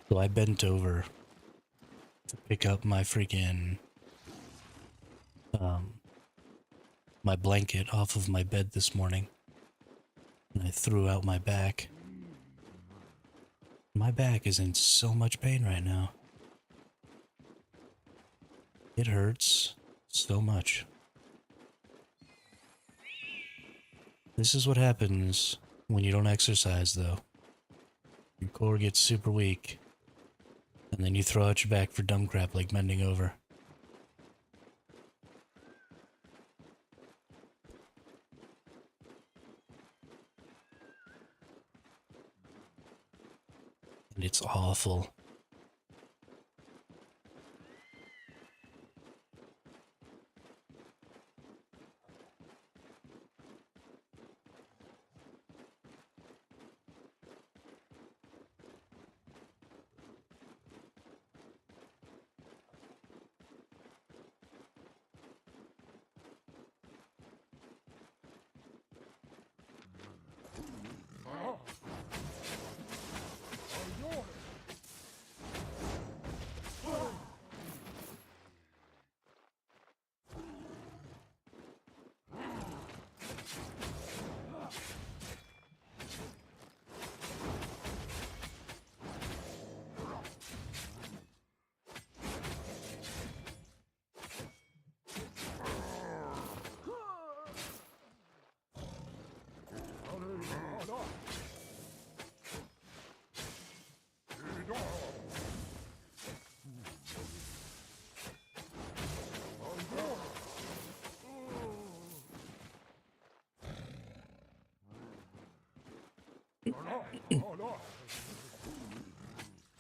So I bent over to pick up my freaking, my blanket off of my bed this morning. And I threw out my back. My back is in so much pain right now. It hurts so much. This is what happens when you don't exercise, though. Your core gets super weak, and then you throw out your back for dumb crap like bending over. And it's awful.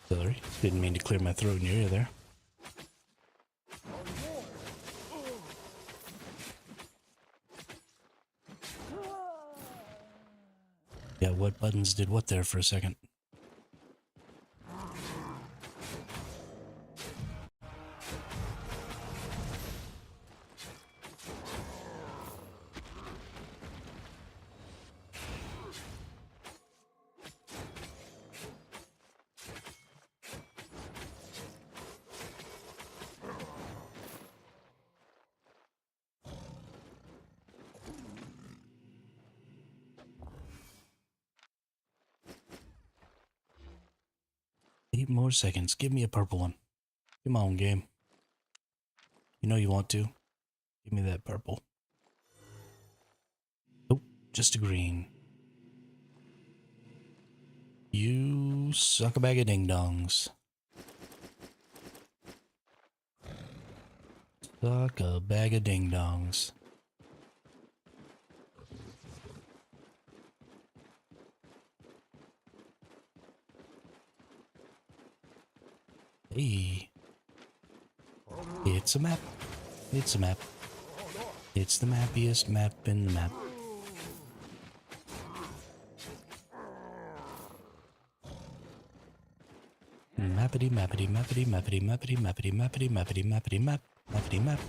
Sorry, didn't mean to clear my throat in your ear there. Yeah, what buttons did what there for a second? Eight more seconds. Give me a purple one. Come on, game. You know you want to. Give me that purple. Nope, just a green. You suck a bag of ding-dongs. Suck a bag of ding-dongs. Hey. It's a map. It's a map. It's the mappiest map in the map. Mappity mappity mappity mappity mappity mappity mappity mappity mappity map. Mappity map.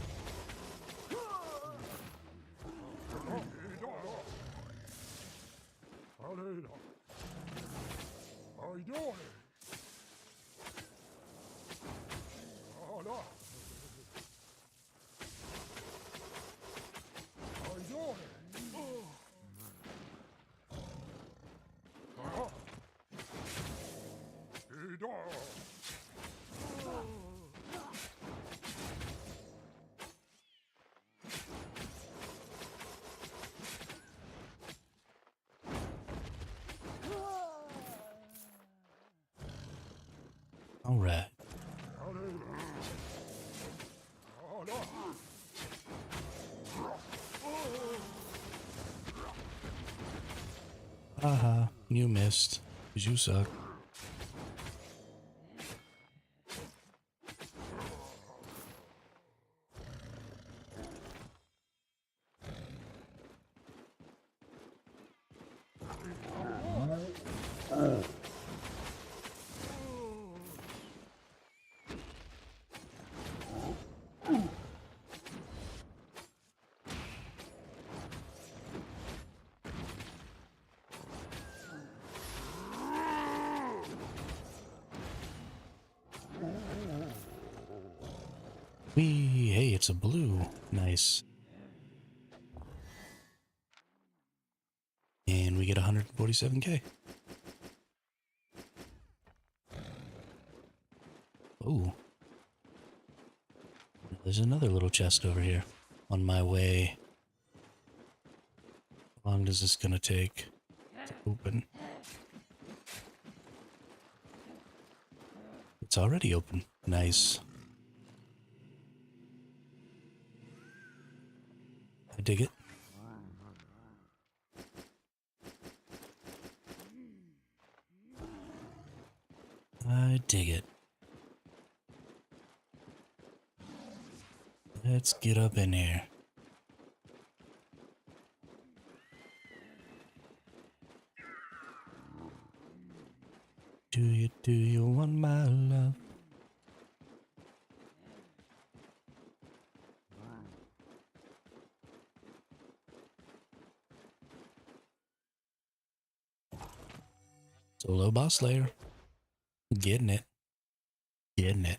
All right. Haha, you missed. 'Cause you suck. Wee, hey, it's a blue. Nice. And we get 147k. Oh. There's another little chest over here. On my way. How long is this gonna take to open? It's already open. Nice. I dig it. I dig it. Let's get up in here. Do you want my love? Solo boss slayer. Getting it. Getting it.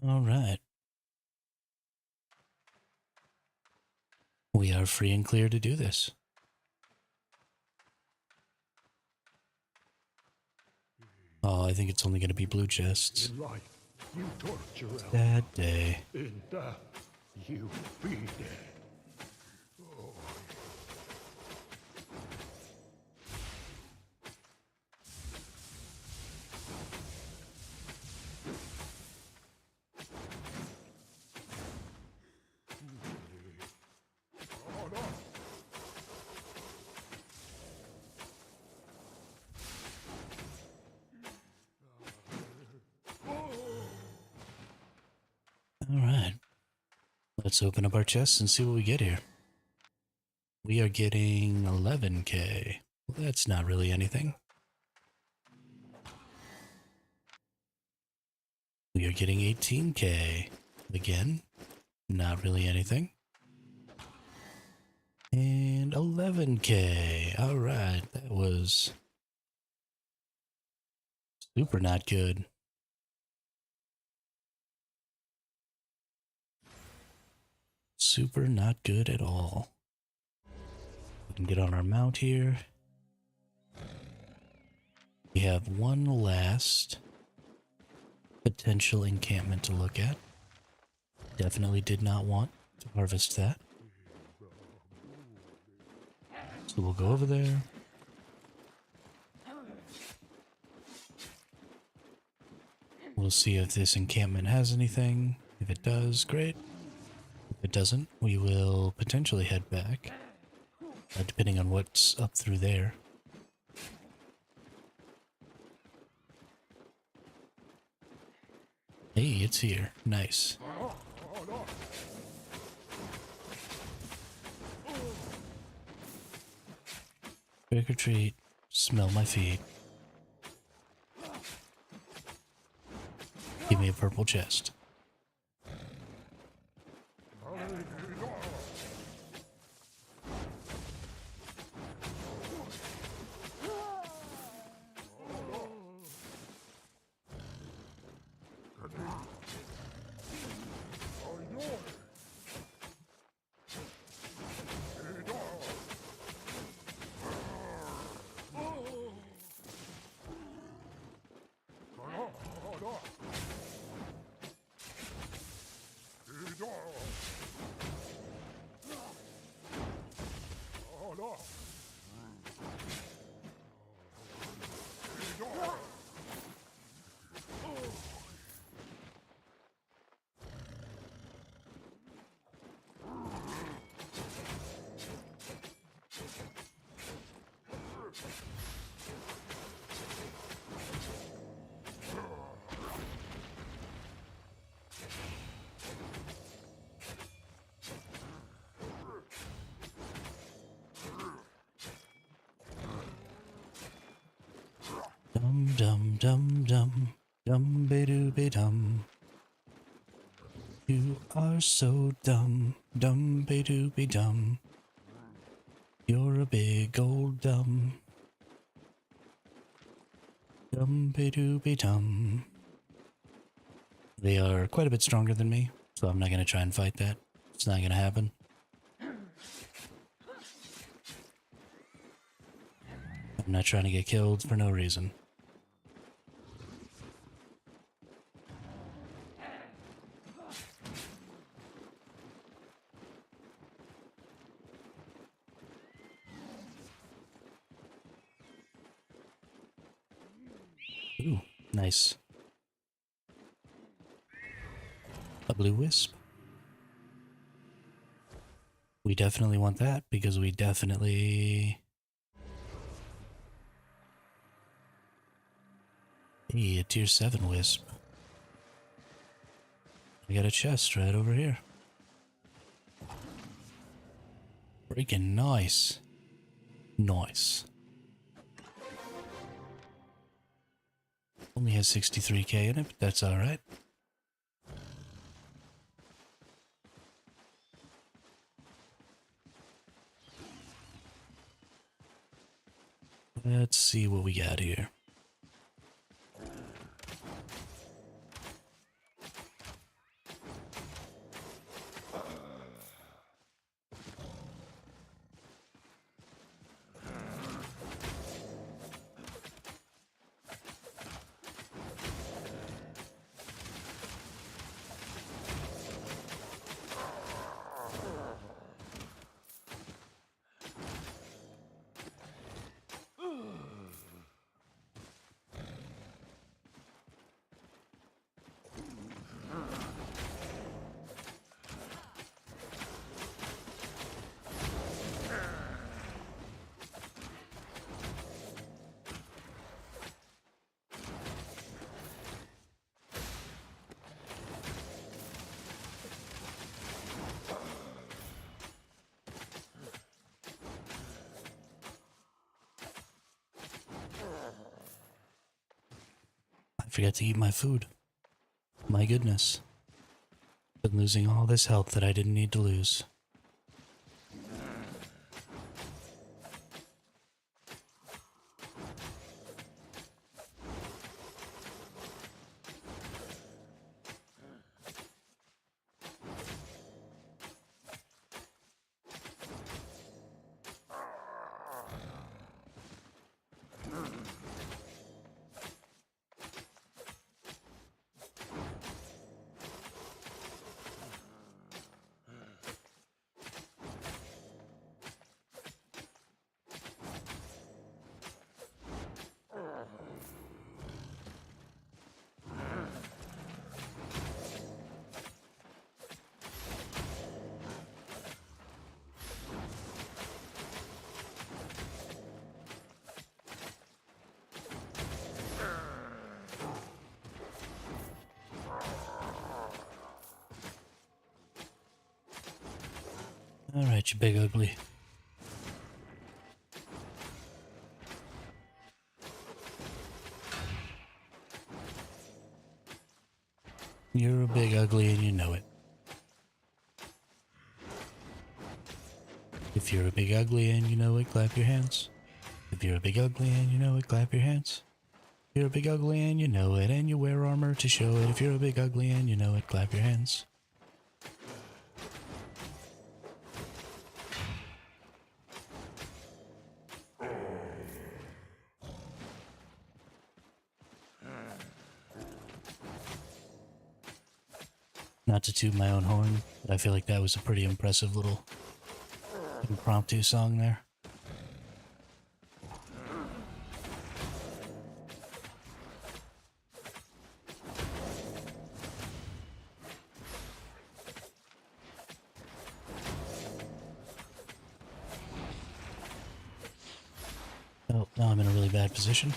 All right. We are free and clear to do this. Oh, I think it's only going to be blue chests. In life, you torture That day. In death, you feed it. All right. Let's open up our chests and see what we get here. We are getting 11k. Well, that's not really anything. We are getting 18k. Again, not really anything. And 11k. All right, that was super not good. Super not good at all. We can get on our mount here. We have one last potential encampment to look at. Definitely did not want to harvest that. So we'll go over there. We'll see if this encampment has anything. If it does, great. If it doesn't, we will potentially head back, depending on what's up through there. Hey, it's here. Nice. Trick or treat. Smell my feet. Give me a purple chest. Dum dum dum dum dum be doo be dum. You are so dumb, dum be doo be dum. You're a big old dumb, dum be doo be dum. They are quite a bit stronger than me, so I'm not gonna try and fight that. It's not gonna happen. I'm not trying to get killed for no reason. Ooh, nice. A blue wisp. We definitely want that because we definitely... Hey, a tier 7 wisp. I got a chest right over here. Freaking nice. Nice. Only has 63k in it, but that's alright. Let's see what we got here. I forgot to eat my food. My goodness. Been losing all this health that I didn't need to lose. Alright, you big ugly. You're a big ugly and you know it. If you're a big ugly and you know it, clap your hands. If you're a big ugly and you know it, clap your hands. If you're a big ugly and you know it, and you wear armor to show it. If you're a big ugly and you know it, clap your hands. Not to toot my own horn, but I feel like that was a pretty impressive little impromptu song there. Oh, now I'm in a really bad position.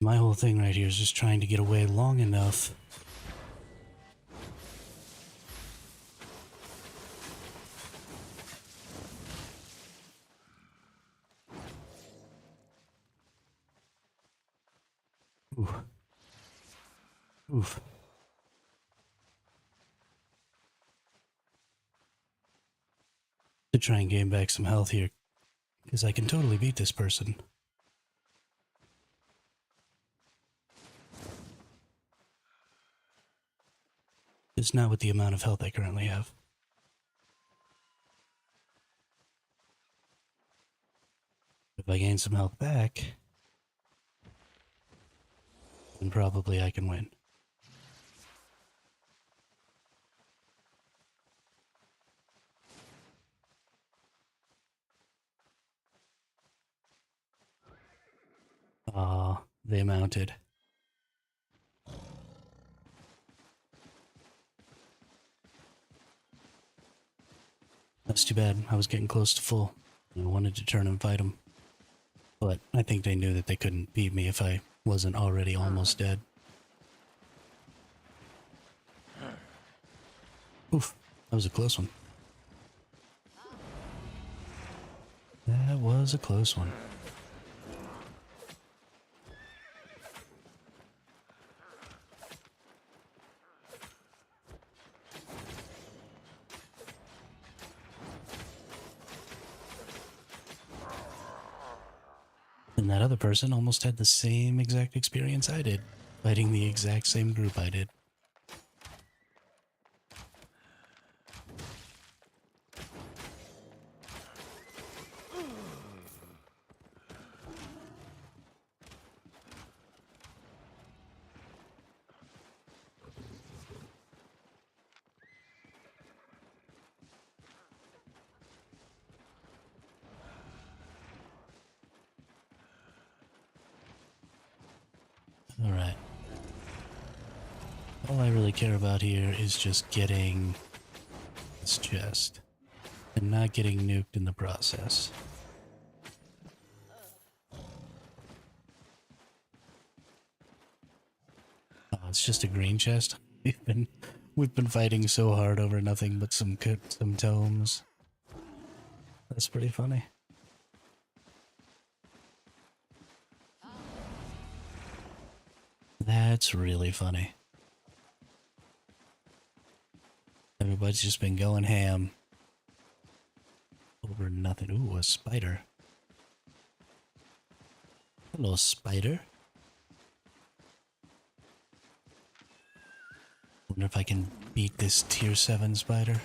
My whole thing right here is just trying to get away long enough. Oof. Oof. To try and gain back some health here, because I can totally beat this person. It's not with the amount of health I currently have. If I gain some health back, then probably I can win. Ah, they mounted. That's too bad. I was getting close to full. I wanted to turn and fight them. But I think they knew that they couldn't beat me if I wasn't already almost dead. Oof, that was a close one. That was a close one. And that other person almost had the same exact experience I did, fighting the exact same group I did. Alright. All I really care about here is just getting this chest and not getting nuked in the process. Oh, it's just a green chest. We've been fighting so hard over nothing but some tomes. That's pretty funny. That's really funny. Everybody's just been going ham over nothing. Ooh, a spider. Hello, spider. Wonder if I can beat this tier 7 spider.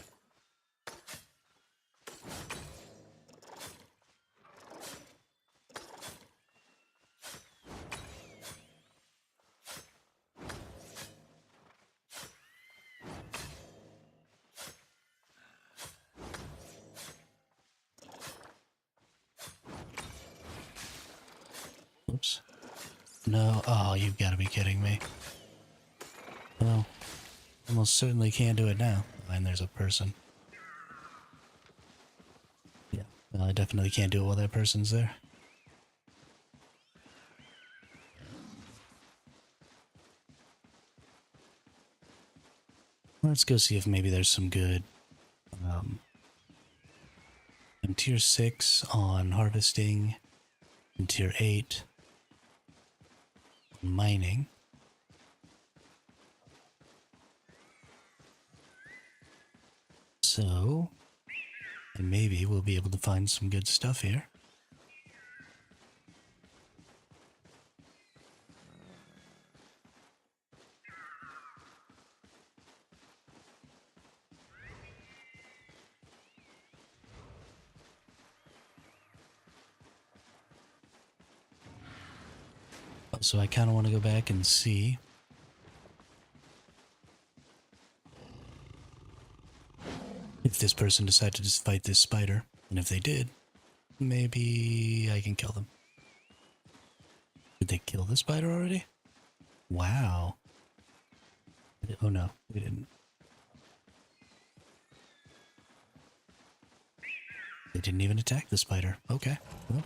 Oops. No. Oh, you've got to be kidding me. Well, almost certainly can't do it now. And there's a person. Yeah. No, I definitely can't do it while that person's there. Let's go see if maybe there's some good. I'm tier 6 on harvesting, and tier 8 on mining. So, and maybe we'll be able to find some good stuff here. So I kind of want to go back and see if this person decided to just fight this spider. And if they did, maybe I can kill them. Did they kill the spider already? Wow. Oh no, they didn't. They didn't even attack the spider. Okay. Well.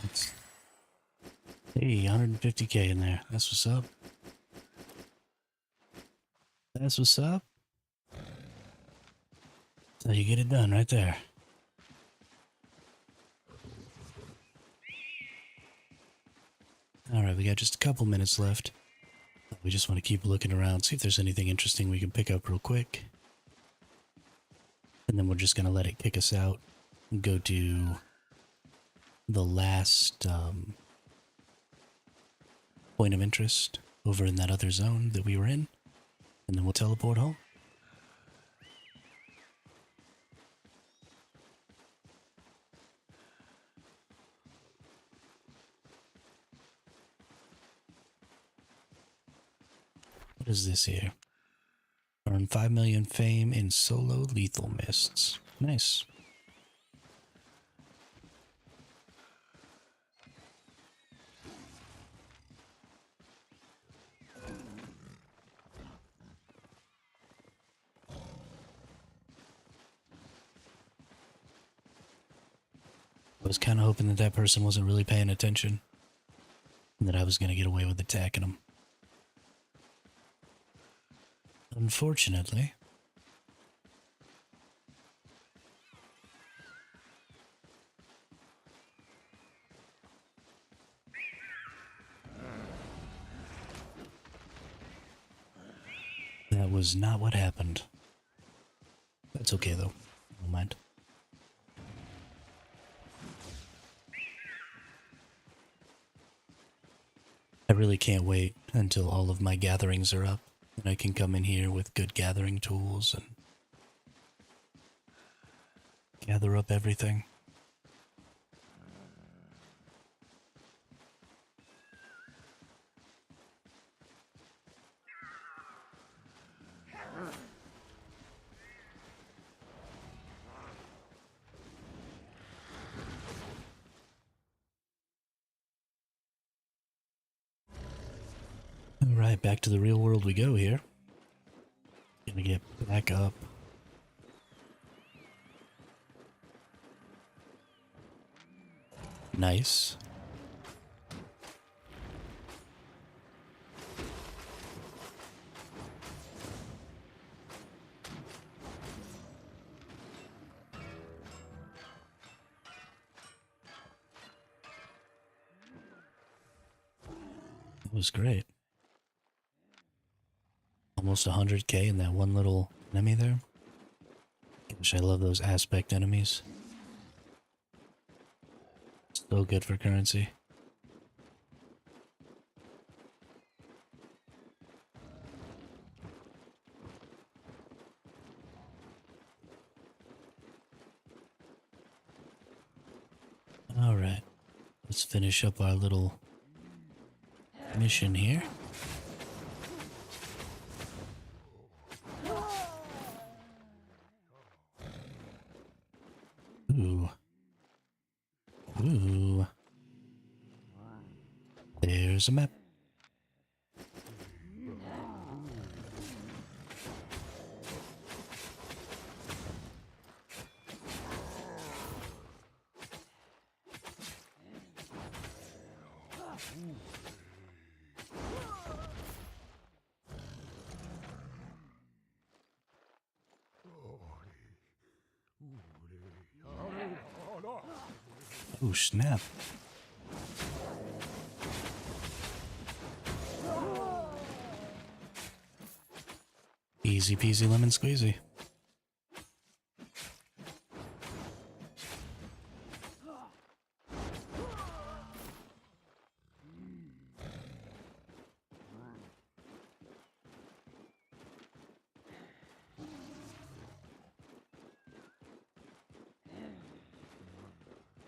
That's, hey, 150k in there. That's what's up. That's what's up. So you get it done right there. Alright, we got just a couple minutes left. We just want to keep looking around, see if there's anything interesting we can pick up real quick. And then we're just going to let it kick us out and go to the last point of interest over in that other zone that we were in. And then we'll teleport home. What is this here? Earn 5 million fame in solo lethal mists. Nice. I was kind of hoping that that person wasn't really paying attention. And that I was going to get away with attacking them. Unfortunately. That was not what happened. That's okay though. Don't mind. I really can't wait until all of my gatherings are up and I can come in here with good gathering tools and gather up everything. Alright, back to the real world we go here. Gonna get back up. Nice. It was great. Almost 100k in that one little enemy there. Gosh, I love those aspect enemies. So good for currency. Alright, let's finish up our little mission here. Ooh. Ooh. There's a map. Oh, snap. Easy peasy lemon squeezy.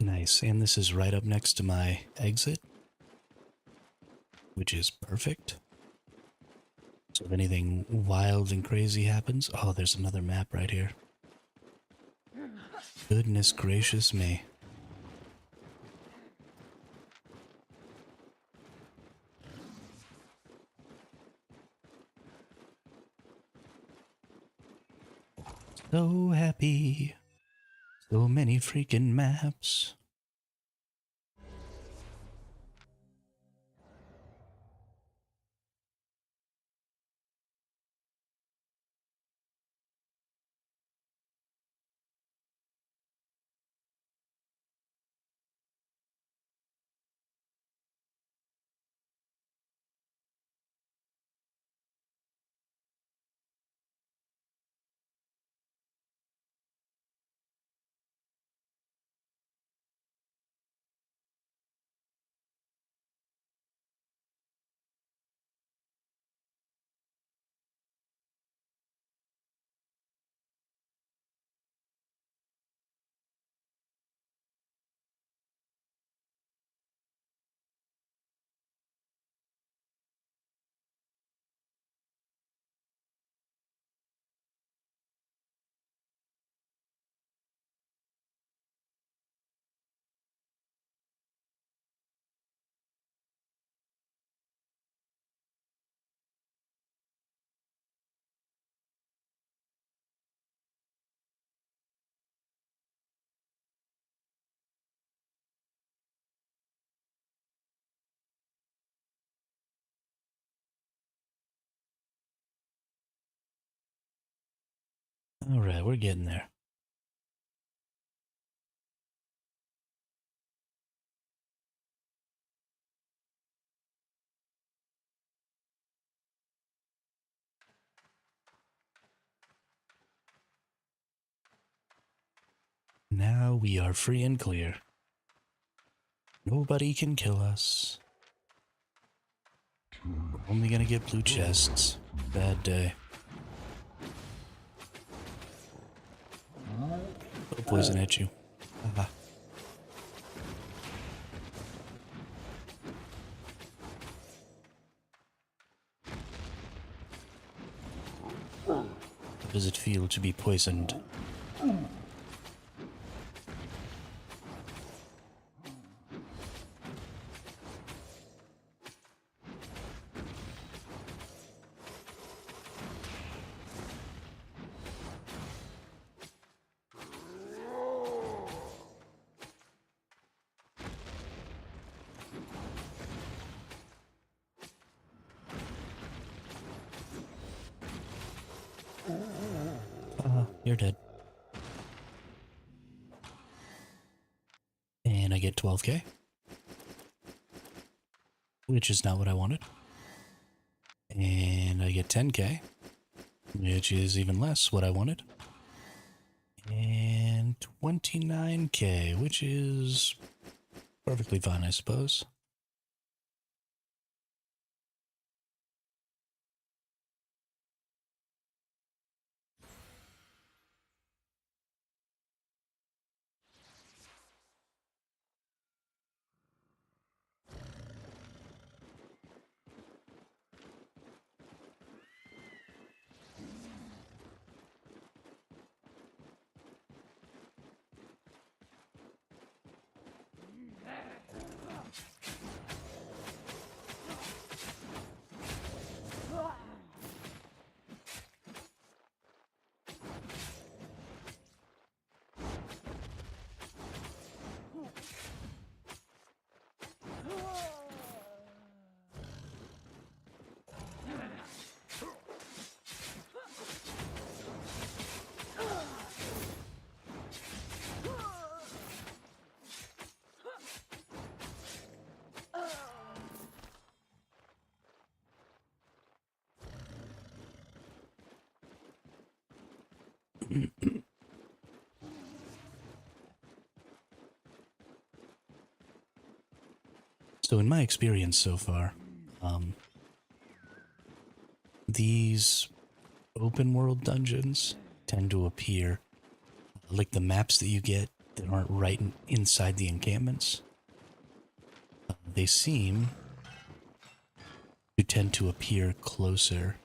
Nice, and this is right up next to my exit, which is perfect. So if anything wild and crazy happens... Oh, there's another map right here. Goodness gracious me. So happy. So many freaking maps. Alright, we're getting there. Now we are free and clear. Nobody can kill us. We're only gonna get blue chests. Bad day. Throw poison at you. Haha. How does it feel to be poisoned? You're dead. And I get 12k. Which is not what I wanted. And I get 10k. Which is even less what I wanted. And 29k, which is perfectly fine, I suppose. So in my experience so far, these open world dungeons tend to appear like the maps that you get that aren't right inside the encampments. They seem to tend to appear closer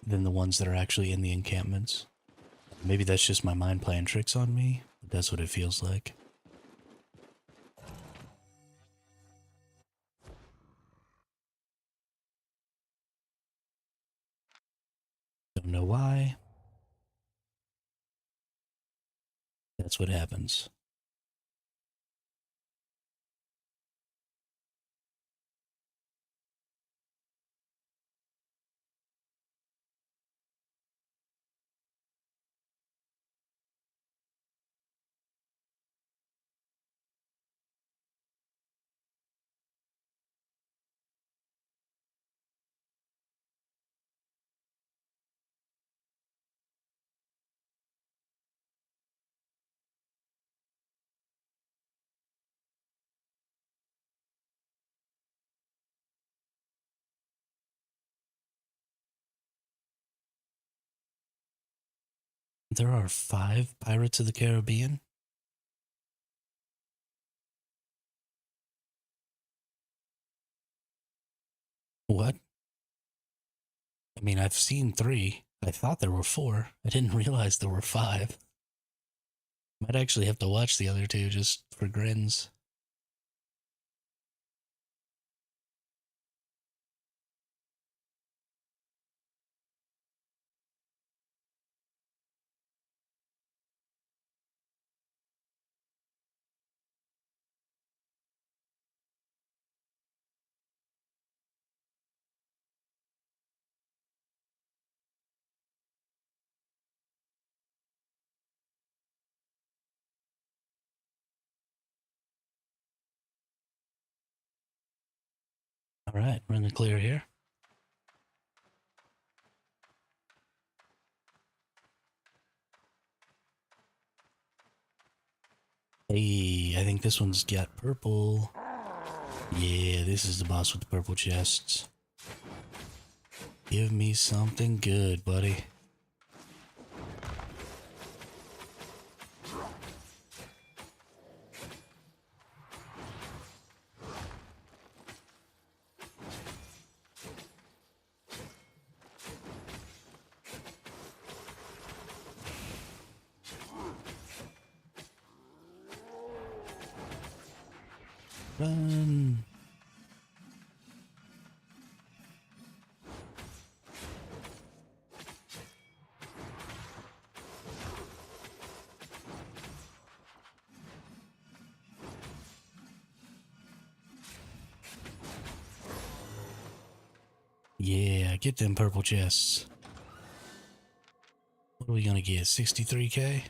than the ones that are actually in the encampments. Maybe that's just my mind playing tricks on me, but that's what it feels like. Don't know why. That's what happens. There are 5 Pirates of the Caribbean? What? I mean, I've seen 3. I thought there were 4. I didn't realize there were 5. Might actually have to watch the other 2 just for grins. Alright, we're in the clear here. Hey, I think this one's got purple. Yeah, this is the boss with the purple chests. Give me something good, buddy. Run. Yeah, get them purple chests. What are we gonna get? 63k?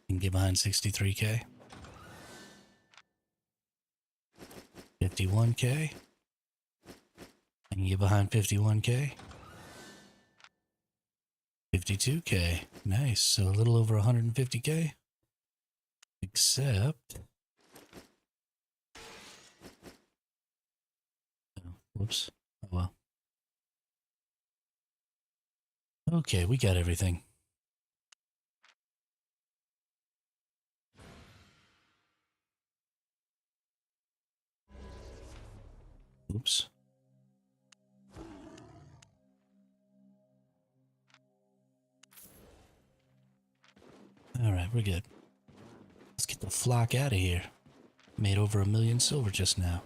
Can get behind 63k. 51k. I can get behind 51k. 52k. Nice. So a little over 150k. Except. Oh, whoops. Oh well. Okay, we got everything. Oops. Alright, we're good. Let's get the flock out of here. Made over 1 million silver just now.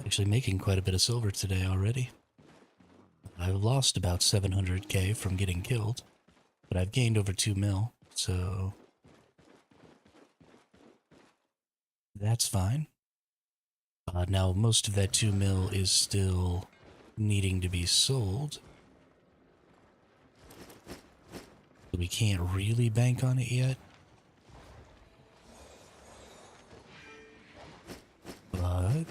Actually making quite a bit of silver today already. I've lost about 700k from getting killed, but I've gained over 2 mil, so that's fine. Now most of that 2 mil is still needing to be sold. So we can't really bank on it yet. But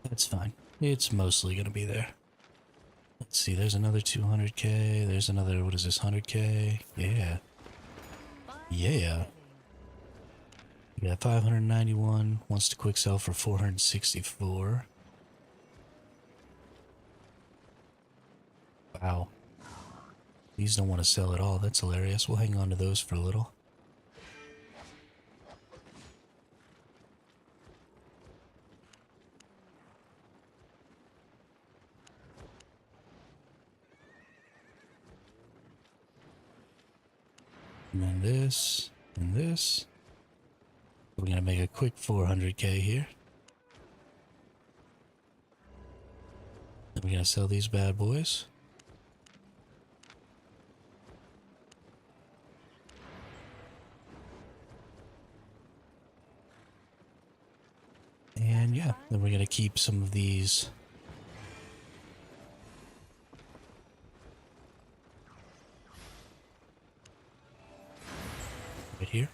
that's fine. It's mostly going to be there. Let's see, there's another 200k. There's another, what is this, 100k? Yeah. Yeah. We got 591. Wants to quick sell for 464. Wow. These don't want to sell at all. That's hilarious. We'll hang on to those for a little. And then this, and this. We're going to make a quick 400k here. Then we're going to sell these bad boys. And yeah, then we're going to keep some of these. Right here.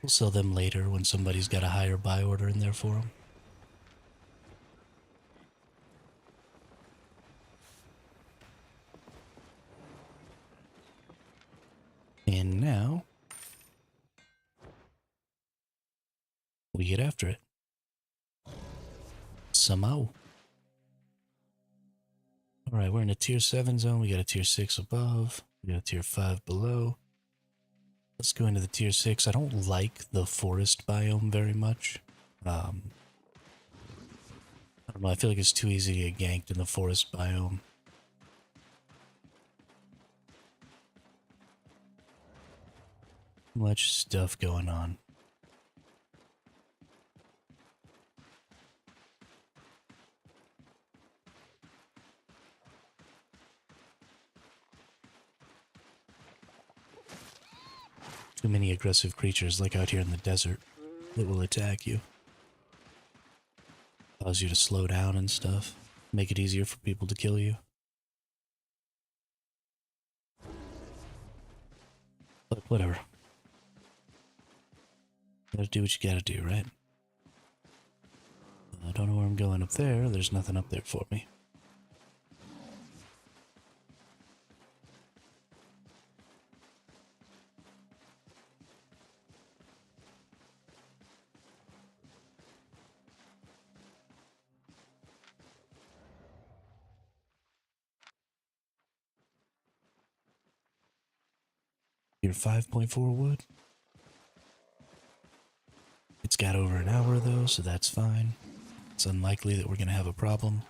We'll sell them later when somebody's got a higher buy order in there for them. And now we get after it. Somehow. Alright, we're in a tier 7 zone. We got a tier 6 above. We got a tier 5 below. Let's go into the tier 6. I don't like the forest biome very much. I don't know, I feel like it's too easy to get ganked in the forest biome. Much stuff going on. Too many aggressive creatures like out here in the desert that will attack you. Cause you to slow down and stuff. Make it easier for people to kill you. But whatever. Gotta do what you gotta do, right? I don't know where I'm going up there. There's nothing up there for me. You're 5.4 wood. It's got over an hour though, so that's fine. It's unlikely that we're gonna have a problem.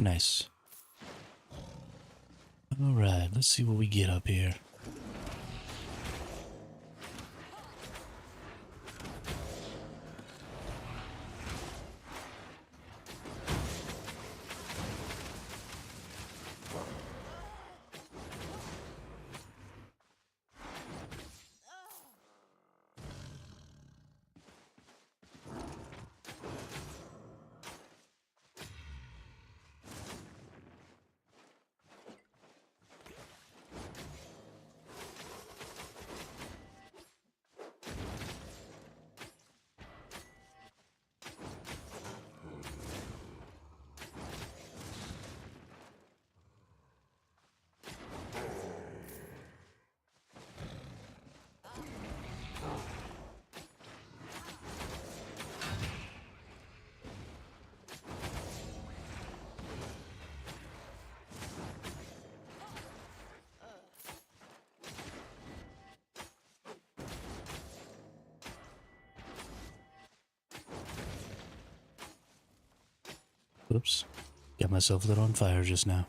Nice. Alright, let's see what we get up here. Whoops. Got myself lit on fire just now.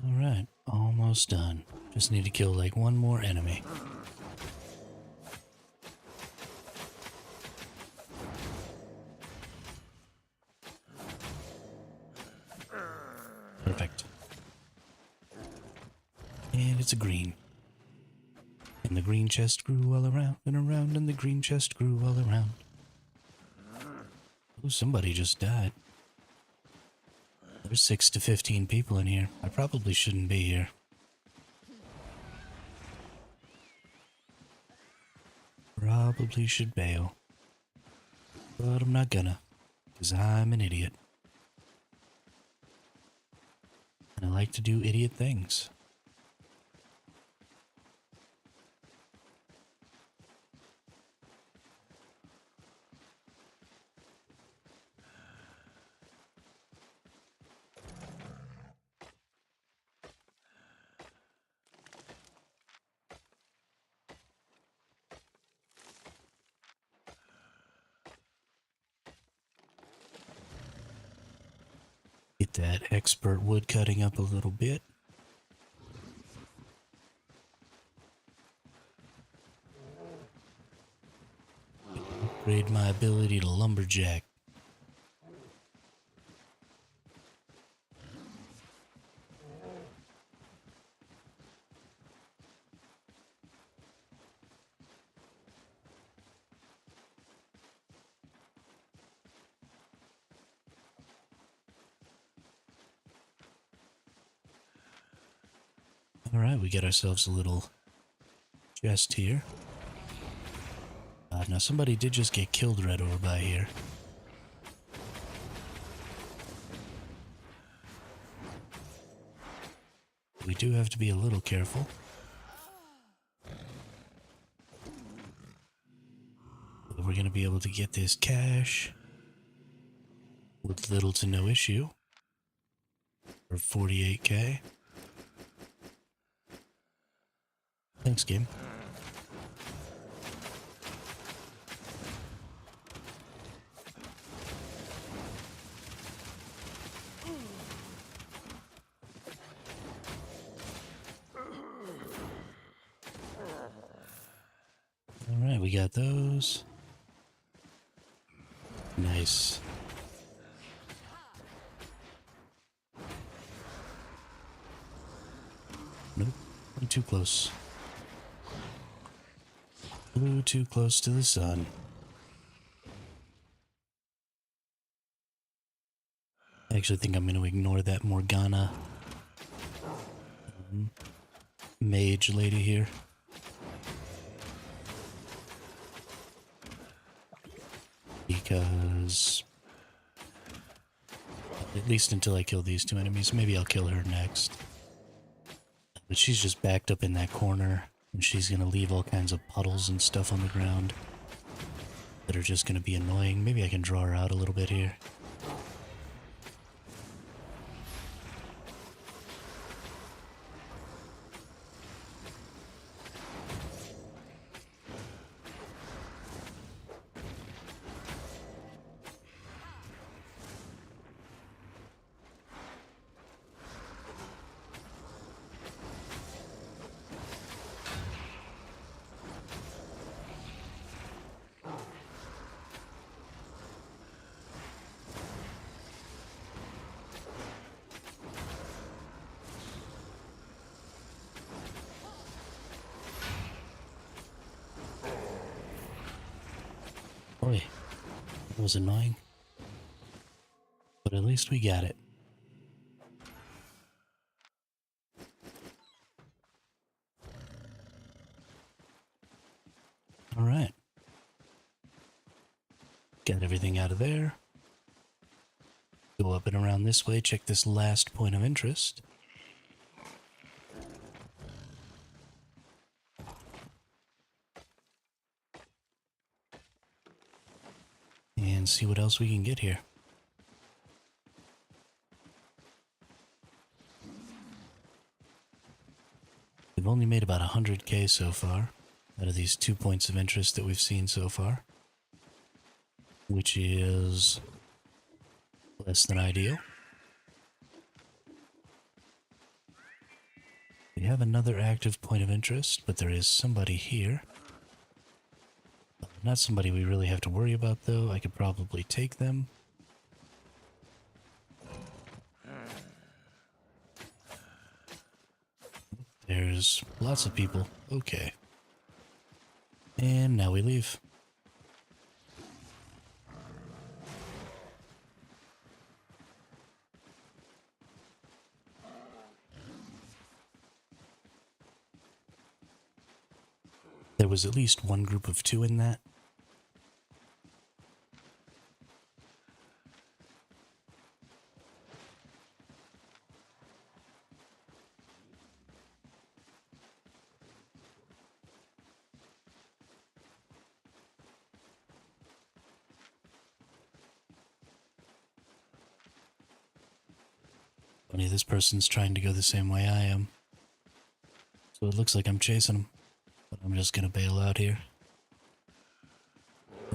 Alright, almost done. Just need to kill like one more enemy. Perfect. And it's a green. And the green chest grew all around and around, and the green chest grew all around. Oh, somebody just died. There's 6 to 15 people in here. I probably shouldn't be here. Probably should bail. But I'm not gonna, because I'm an idiot. And I like to do idiot things. Get that expert wood cutting up a little bit. Upgrade my ability to lumberjack. Alright, we got ourselves a little chest here. Now somebody did just get killed right over by here. We do have to be a little careful. But we're going to be able to get this cash with little to no issue for 48k. Thanks, game. Alright, we got those. Nice. Nope, I'm too close. Flew too close to the sun. I actually think I'm going to ignore that Morgana mage lady here. Because, at least until I kill these two enemies, maybe I'll kill her next. But she's just backed up in that corner, and she's going to leave all kinds of puddles and stuff on the ground that are just going to be annoying. Maybe I can draw her out a little bit here. Boy, that was annoying. But at least we got it. Alright. Got everything out of there. Go up and around this way, check this last point of interest. And see what else we can get here. We've only made about 100k so far out of these 2 points of interest that we've seen so far, which is less than ideal. We have another active point of interest, but there is somebody here. Not somebody we really have to worry about, though. I could probably take them. There's lots of people. Okay. And now we leave. There was at least one group of 2 in that. Funny, this person's trying to go the same way I am. So it looks like I'm chasing him. But I'm just gonna bail out here.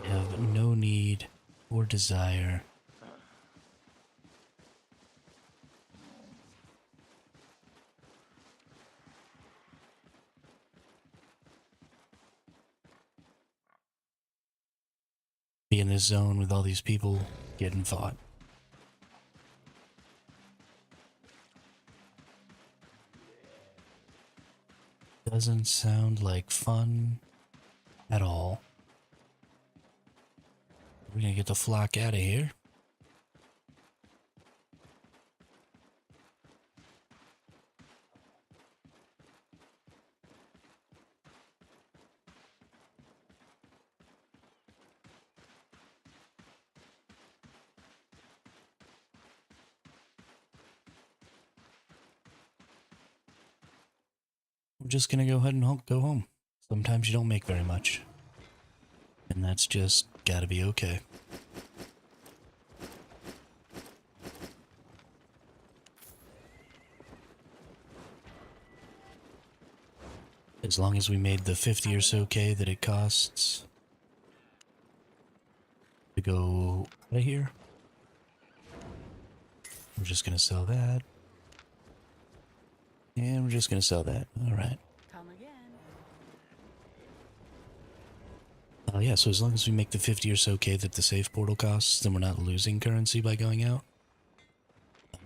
I have no need or desire be in this zone with all these people getting fought. Doesn't sound like fun at all. We're gonna get the flock out of here. We're just gonna go ahead and go home. Sometimes you don't make very much. And that's just gotta be okay. As long as we made the 50 or so K that it costs to go out of here, we're just gonna sell that. And we're just gonna sell that. Alright. Come again. Oh yeah, so as long as we make the 50 or so K that the save portal costs, then we're not losing currency by going out.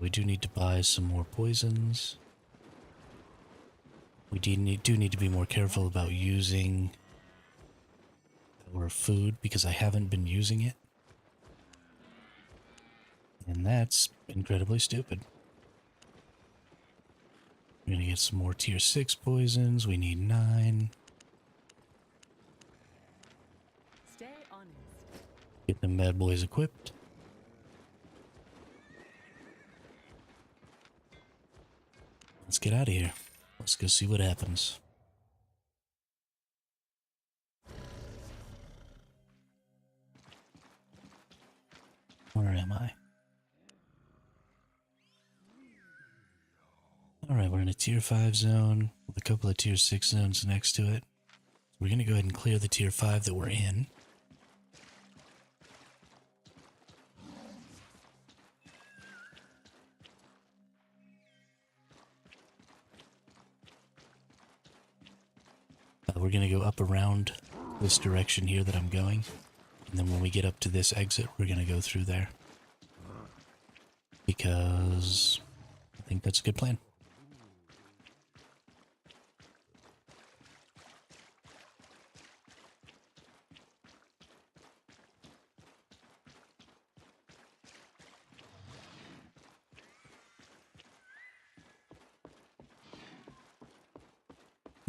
We do need to buy some more poisons. We do need to be more careful about using our food because I haven't been using it. And that's incredibly stupid. We're gonna get some more tier 6 poisons. We need 9. Stay honest. Get them bad boys equipped. Let's get out of here. Let's go see what happens. Where am I? Alright, we're in a tier 5 zone with a couple of tier 6 zones next to it. We're going to go ahead and clear the tier 5 that we're in. We're going to go up around this direction here that I'm going. And then when we get up to this exit, we're going to go through there. Because I think that's a good plan.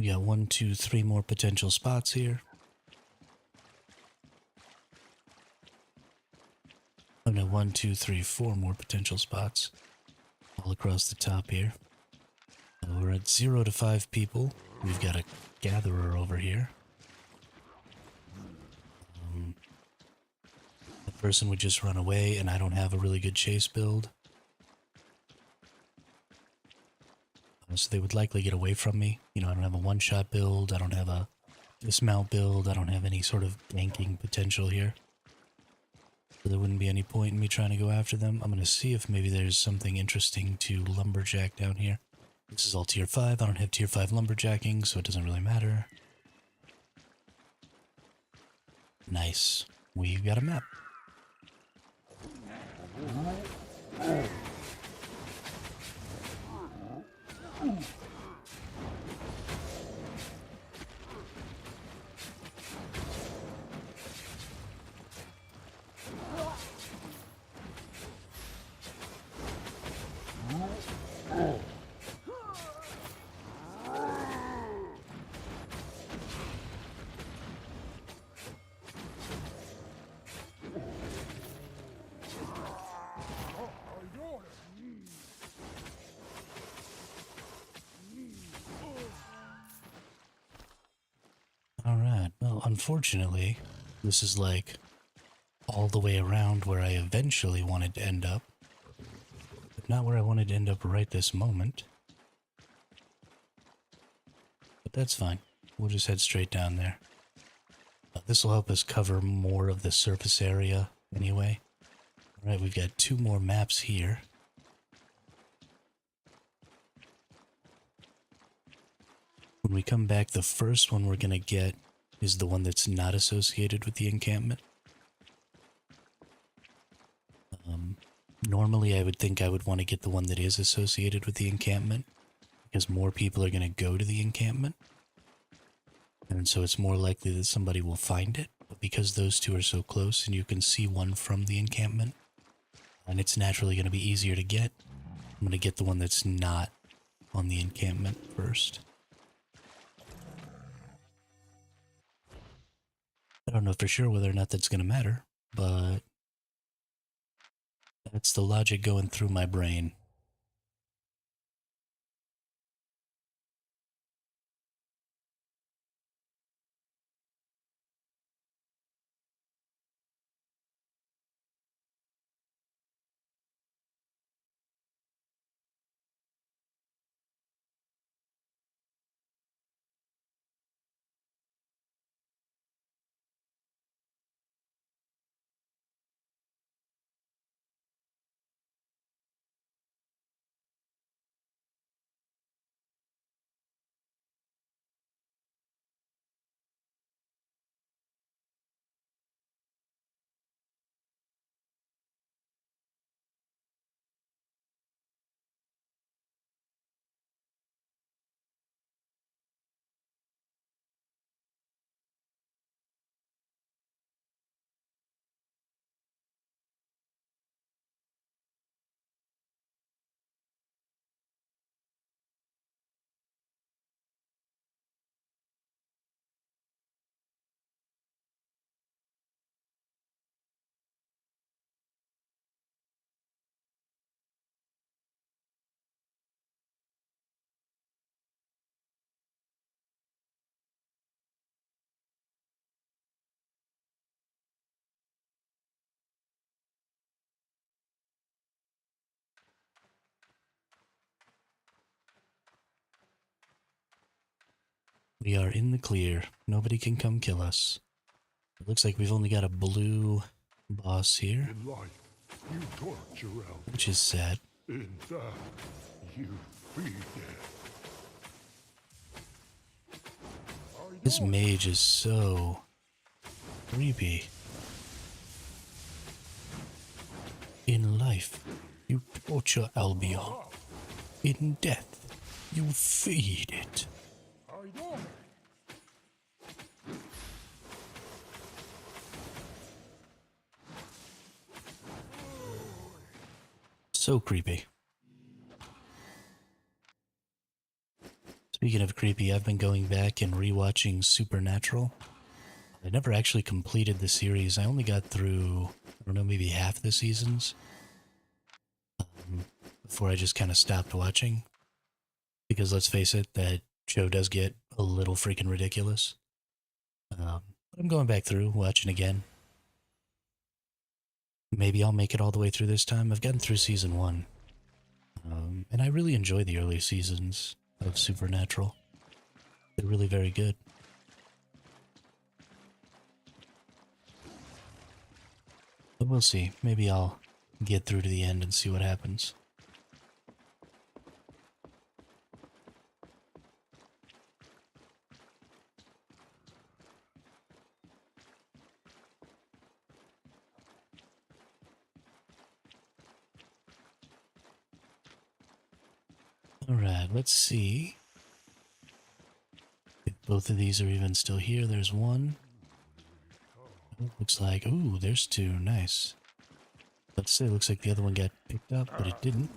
We got 1, 2, 3 more potential spots here. Oh no, 1, 2, 3, 4 more potential spots all across the top here. We're at 0 to 5 people. We've got a gatherer over here. The person would just run away, and I don't have a really good chase build. So they would likely get away from me. You know, I don't have a one-shot build. I don't have a dismount build. I don't have any sort of ganking potential here. So there wouldn't be any point in me trying to go after them. I'm going to see if maybe there's something interesting to lumberjack down here. This is all tier 5. I don't have tier 5 lumberjacking, so it doesn't really matter. Nice. We've got a map. Alright, well, unfortunately, this is like all the way around where I eventually wanted to end up, but not where I wanted to end up right this moment. But that's fine. We'll just head straight down there. This will help us cover more of the surface area anyway. Alright, we've got 2 more maps here. When we come back, the first one we're going to get is the one that's not associated with the encampment. Normally, I would think I would want to get the one that is associated with the encampment, because more people are going to go to the encampment. And so it's more likely that somebody will find it. But because those two are so close and you can see one from the encampment, and it's naturally going to be easier to get, I'm going to get the one that's not on the encampment first. I don't know for sure whether or not that's going to matter, but that's the logic going through my brain. We are in the clear. Nobody can come kill us. It looks like we've only got a blue boss here, In life, you torture others. which is sad. In death, you feed it. This mage is so creepy. In life, you torture Albion. In death, you feed it. So creepy. Speaking of creepy, I've been going back and rewatching Supernatural. I never actually completed the series. I only got through, I don't know, maybe half the seasons before I just kind of stopped watching. Because let's face it, that show does get a little freaking ridiculous. But I'm going back through, watching again. Maybe I'll make it all the way through this time. I've gotten through season 1. And I really enjoy the early seasons of Supernatural. They're really very good. But we'll see. Maybe I'll get through to the end and see what happens. Alright, let's see if both of these are even still here. There's one. Looks like, ooh, there's two. Nice. Let's say it looks like the other one got picked up, but it didn't.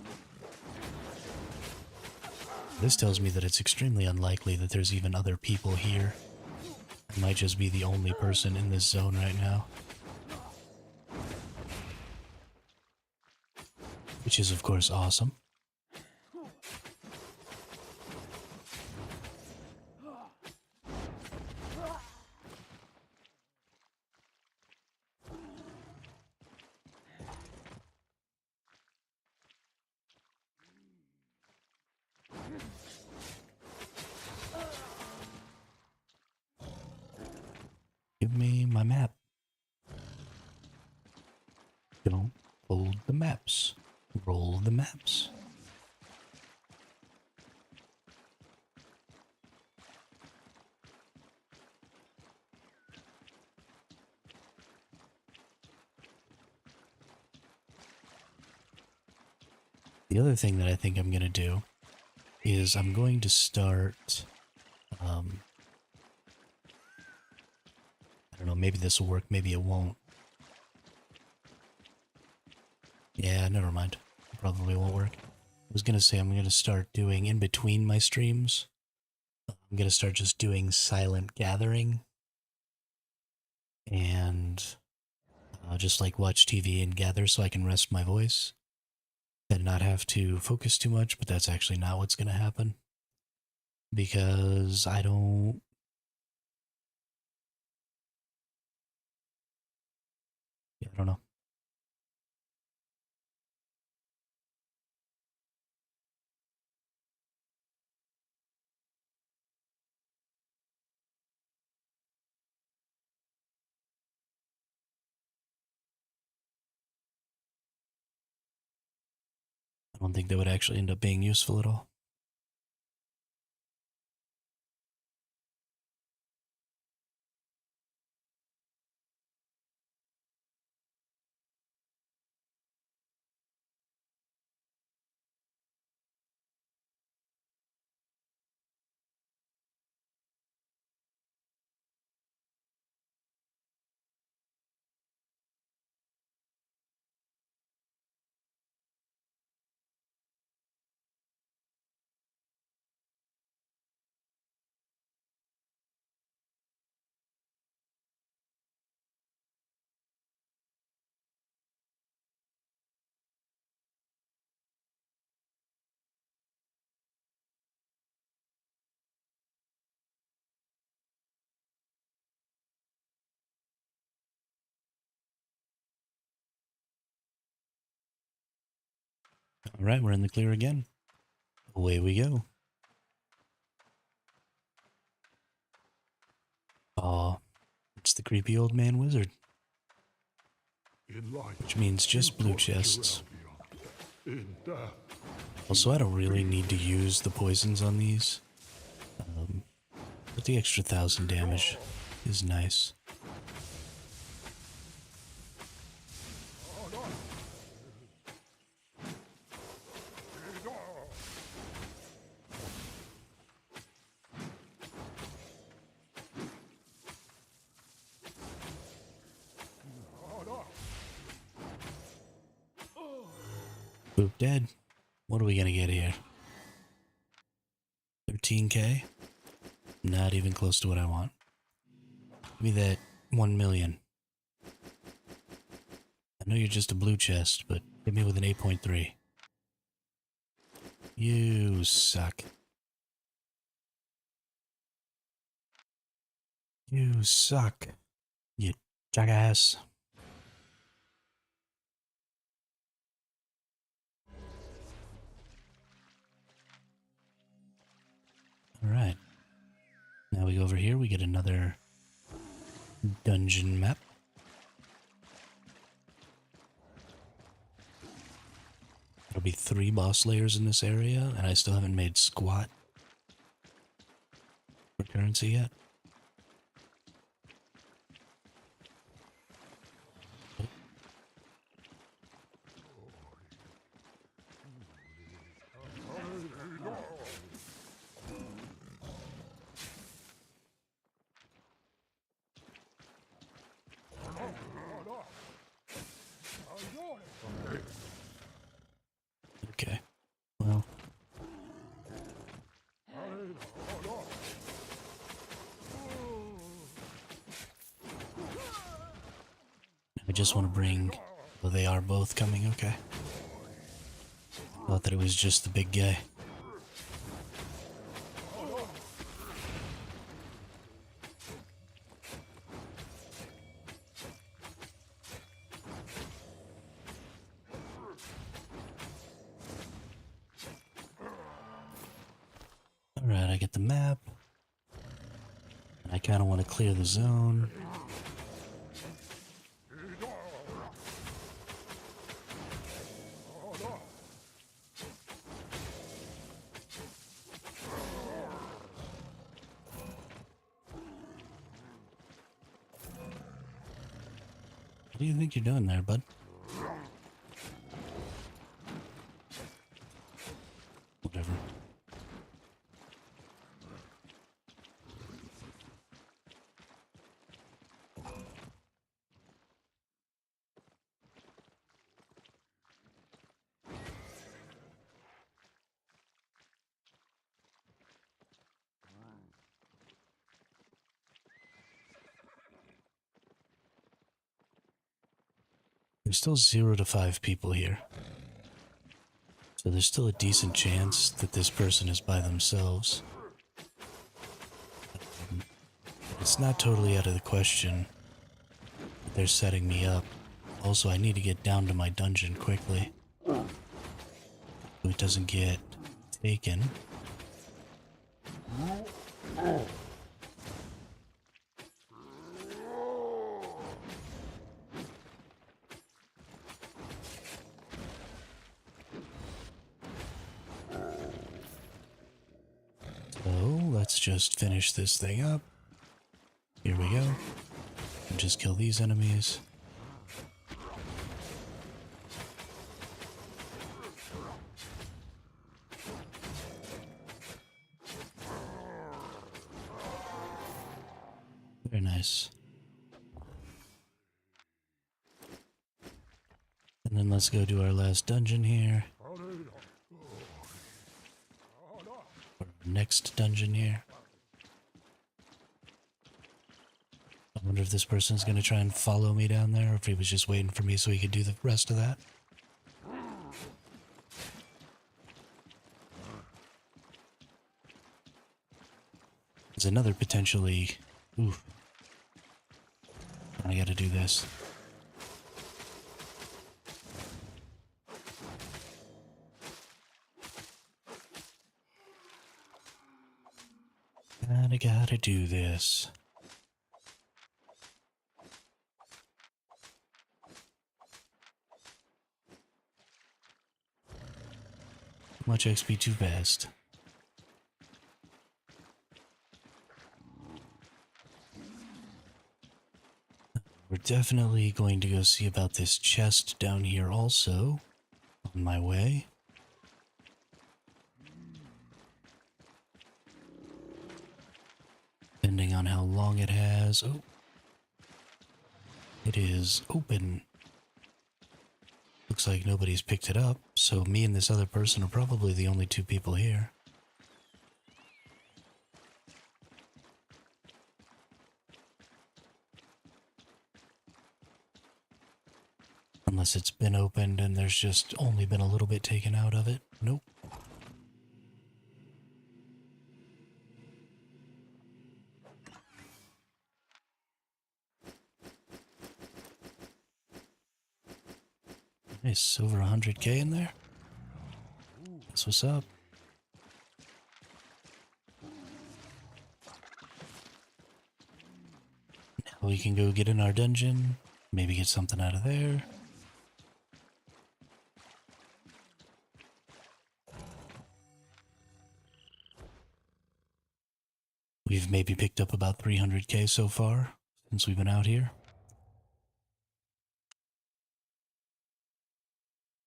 This tells me that it's extremely unlikely that there's even other people here. I might just be the only person in this zone right now. Which is, of course, awesome. Give me my map. Don't hold the maps. Roll the maps. The other thing that I think I'm going to do is I'm going to start, I don't know, maybe this will work, maybe it won't. Yeah, never mind. Probably won't work. I was going to say I'm going to start doing, in between my streams, I'm going to start just doing silent gathering. And just like watch TV and gather so I can rest my voice. And not have to focus too much, but that's actually not what's going to happen. Because I don't... Yeah, I don't know. I don't think that would actually end up being useful at all. Alright, we're in the clear again. Away we go. Aw, it's the creepy old man wizard. Which means just blue chests. Also, I don't really need to use the poisons on these. But the extra 1,000 damage is nice. Boop dead. What are we gonna get here? 13K? Not even close to what I want. Give me that 1 million. I know you're just a blue chest, but hit me with an 8.3. You suck. You suck. You jackass. Alright. Now we go over here, we get another dungeon map. There'll be 3 boss layers in this area, and I still haven't made squat for currency yet. Okay. Well. I just want to bring... Well, they are both coming, okay. Thought that it was just the big guy. Alright, I get the map. And I kind of want to clear the zone. What do you think you're doing there, bud? Whatever. There's still 0 to 5 people here. So there's still a decent chance that this person is by themselves. It's not totally out of the question that they're setting me up. Also, I need to get down to my dungeon quickly so it doesn't get taken. So let's just finish this thing up. Here we go. And just kill these enemies. Very nice. And then let's go do our last dungeon here. Or next dungeon here. I wonder if this person's gonna try and follow me down there, or if he was just waiting for me so he could do the rest of that. There's another potentially... Ooh. I gotta do this. Gotta do this. Much XP too fast. We're definitely going to go see about this chest down here also. On my way. Depending on how long it has. Oh. It is open. Looks like nobody's picked it up, so me and this other person are probably the only 2 people here. Unless it's been opened and there's just only been a little bit taken out of it. Nope. Nice, over 100K in there. That's what's up. Now we can go get in our dungeon, maybe get something out of there. We've maybe picked up about 300K so far since we've been out here.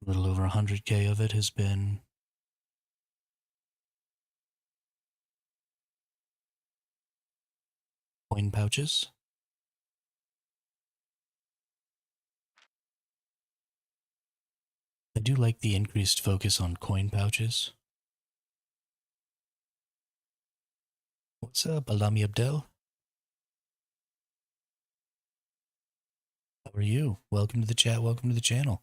A little over 100K of it has been coin pouches. I do like the increased focus on coin pouches. What's up, Alami Abdel? How are you? Welcome to the chat, welcome to the channel.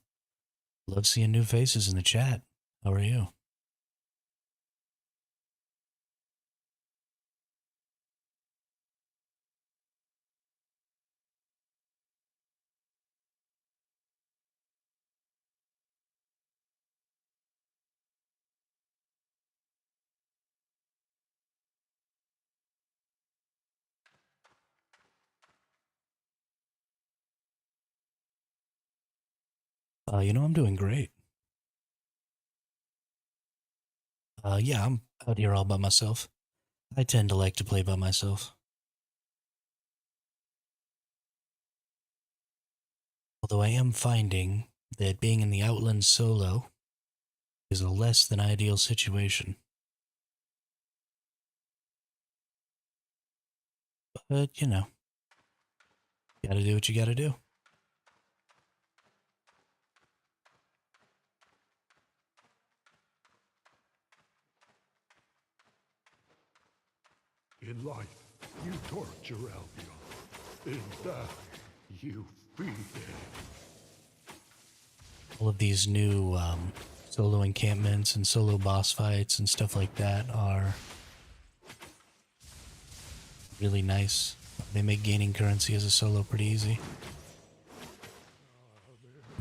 Love seeing new faces in the chat. How are you? I'm doing great. Yeah, I'm out here all by myself. I tend to like to play by myself. Although I am finding that being in the Outlands solo is a less than ideal situation. But, gotta do what you gotta do. In life, you torture Albion. In death, you feed it. All of these new solo encampments and solo boss fights and stuff like that are really nice. They make gaining currency as a solo pretty easy.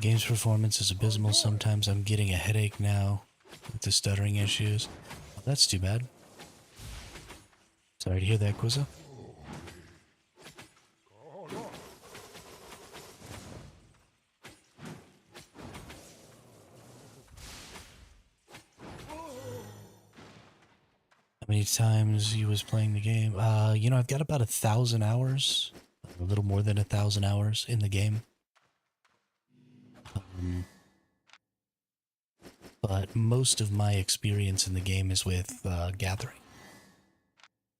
Game's performance is abysmal. Sometimes I'm getting a headache now with the stuttering issues. Oh, that's too bad. Sorry to hear that, Quizza. How many times you was playing the game? I've got about 1,000 hours, a little more than 1,000 hours in the game. But most of my experience in the game is with Gathering.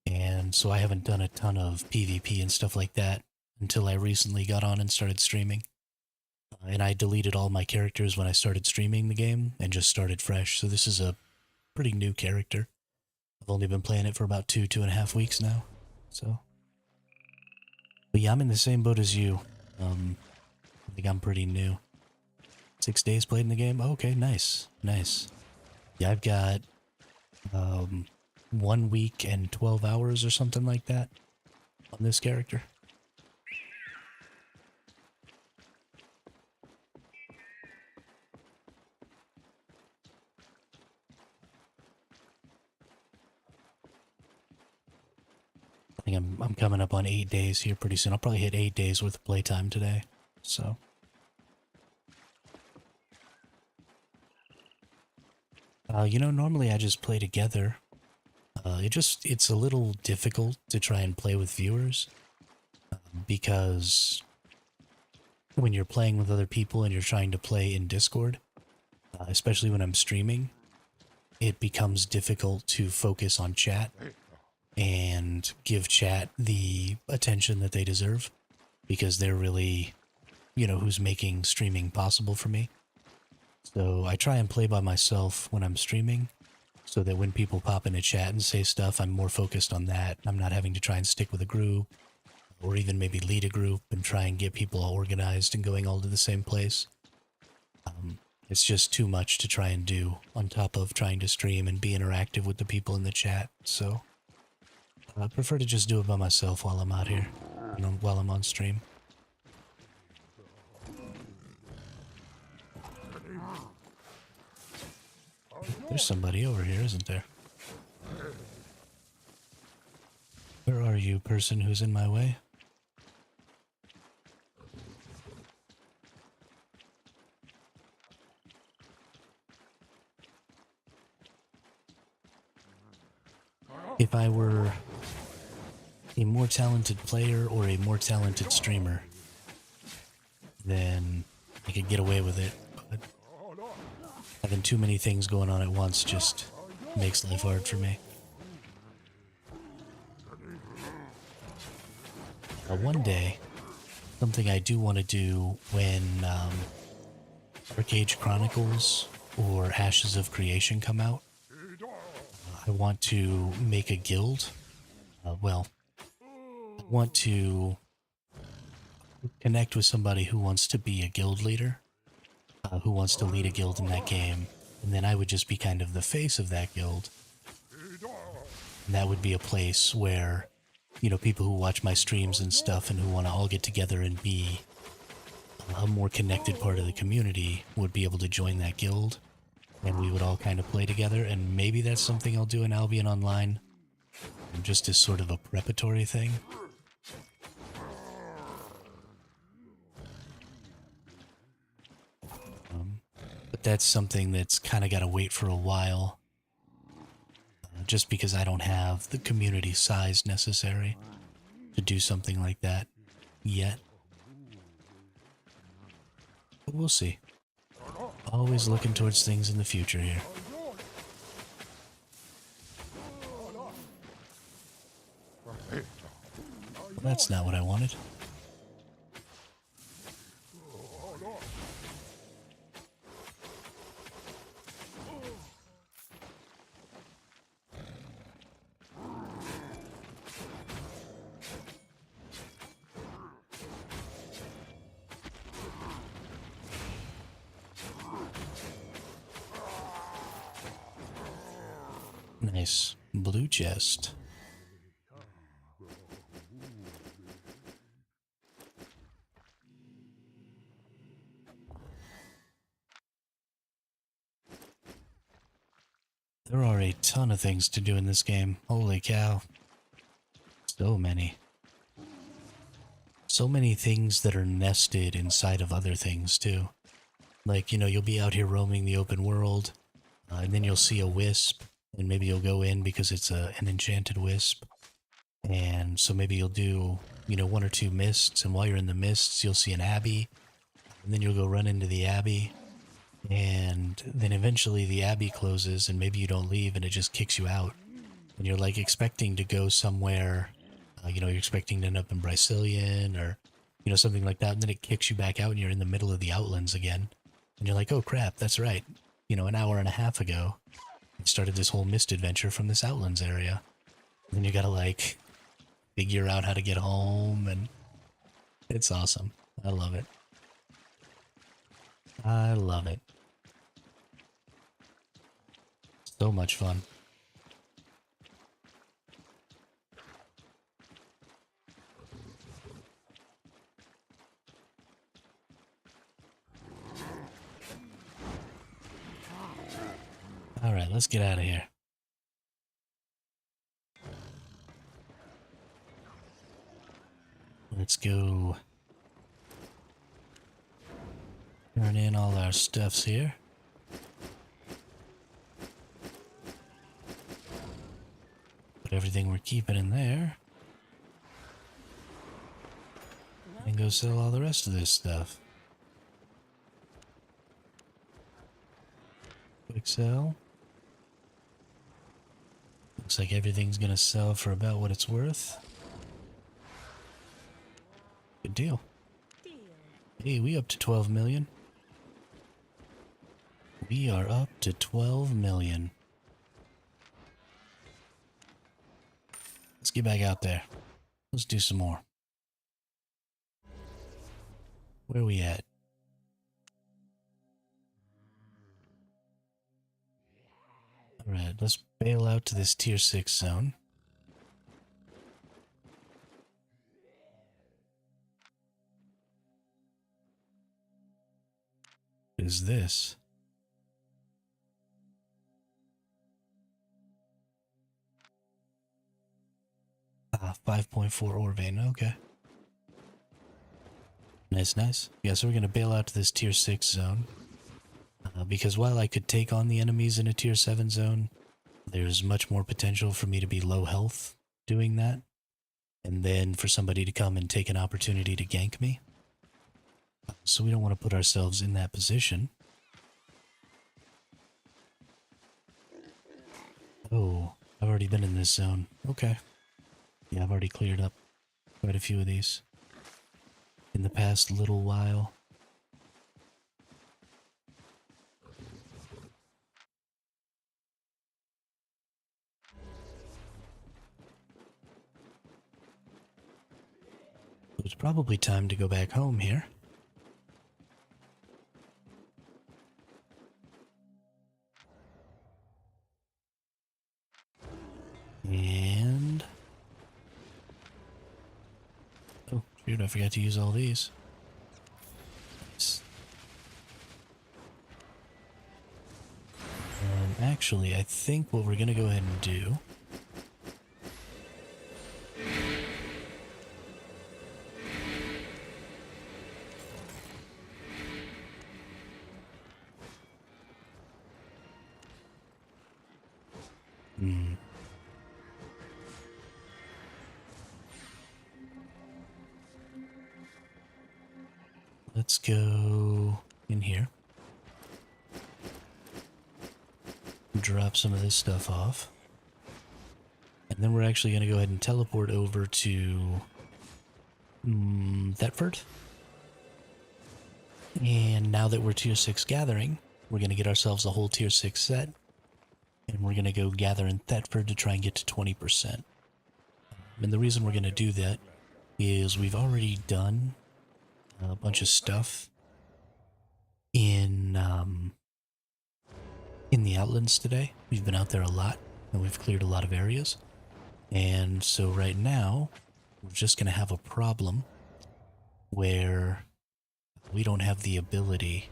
And so I haven't done a ton of PvP and stuff like that until I recently got on and started streaming. And I deleted all my characters when I started streaming the game and just started fresh. So this is a pretty new character. I've only been playing it for about 2.5 weeks now. So, but yeah, I'm in the same boat as you. I think I'm pretty new. 6 days played in the game. Oh, okay, nice, nice. Yeah, I've got 1 week and 12 hours or something like that on this character. I think I'm coming up on 8 days here pretty soon. I'll probably hit 8 days worth of playtime today. So. Normally I just play together. It's a little difficult to try and play with viewers because when you're playing with other people and you're trying to play in Discord, especially when I'm streaming, it becomes difficult to focus on chat and give chat the attention that they deserve because they're really, who's making streaming possible for me. So I try and play by myself when I'm streaming so that when people pop into chat and say stuff, I'm more focused on that. I'm not having to try and stick with a group or even maybe lead a group and try and get people all organized and going all to the same place. It's just too much to try and do on top of trying to stream and be interactive with the people in the chat. So I prefer to just do it by myself while I'm out here, while I'm on stream. There's somebody over here, isn't there? Where are you, person who's in my way? If I were a more talented player or a more talented streamer, then I could get away with it, but having too many things going on at once just makes life hard for me. One day, something I do want to do when Dark Age Chronicles or Ashes of Creation come out, I want to make a guild. I want to connect with somebody who wants to be a guild leader, who wants to lead a guild in that game, and then I would just be kind of the face of that guild. And that would be a place where, you know, people who watch my streams and stuff and who want to all get together and be a more connected part of the community would be able to join that guild, and we would all kind of play together. And maybe that's something I'll do in Albion Online, just as sort of a preparatory thing. But that's something that's kind of got to wait for a while, just because I don't have the community size necessary to do something like that yet. But we'll see. Always looking towards things in the future here. That's not what I wanted. Nice. Blue chest. There are a ton of things to do in this game. Holy cow. So many. So many things that are nested inside of other things, too. Like, you know, you'll be out here roaming the open world, and then you'll see a wisp, and maybe you'll go in because it's an enchanted wisp. And so maybe you'll do, you know, 1 or 2 mists, and while you're in the mists, you'll see an abbey, and then you'll go run into the abbey, and then eventually the abbey closes, and maybe you don't leave, and it just kicks you out. And you're like expecting to go somewhere, you know, you're expecting to end up in Bricilion or, you know, something like that, and then it kicks you back out, and you're in the middle of the Outlands again. And you're like, oh crap, that's right. You know, an hour and a half ago, I started this whole mist adventure from this Outlands area. And then you gotta, like, figure out how to get home, and it's awesome. I love it. I love it. So much fun. Alright, let's get out of here. Let's go turn in all our stuffs here. Put everything we're keeping in there. And go sell all the rest of this stuff. Quick sell. Looks like everything's gonna sell for about what it's worth. Good deal. Hey, we up to 12 million. We are up to 12 million. Let's get back out there. Let's do some more. Where are we at? Alright, let's bail out to this tier 6 zone. What is this? Ah, 5.4 ore vein, okay. Nice, nice. Yeah, so we're gonna bail out to this tier 6 zone. Because while I could take on the enemies in a tier 7 zone, there's much more potential for me to be low health doing that. And then for somebody to come and take an opportunity to gank me. So we don't want to put ourselves in that position. Oh, I've already been in this zone. Okay. Yeah, I've already cleared up quite a few of these in the past little while. It's probably time to go back home here. And... oh, shoot, I forgot to use all these. Nice. Actually, I think what we're gonna go ahead and do... let's go in here. Drop some of this stuff off. And then we're actually going to go ahead and teleport over to Thetford. And now that we're tier 6 gathering, we're going to get ourselves a whole tier 6 set. And we're going to go gather in Thetford to try and get to 20%. And the reason we're going to do that is we've already done a bunch of stuff in the Outlands today. We've been out there a lot, and we've cleared a lot of areas. And so right now, we're just going to have a problem where we don't have the ability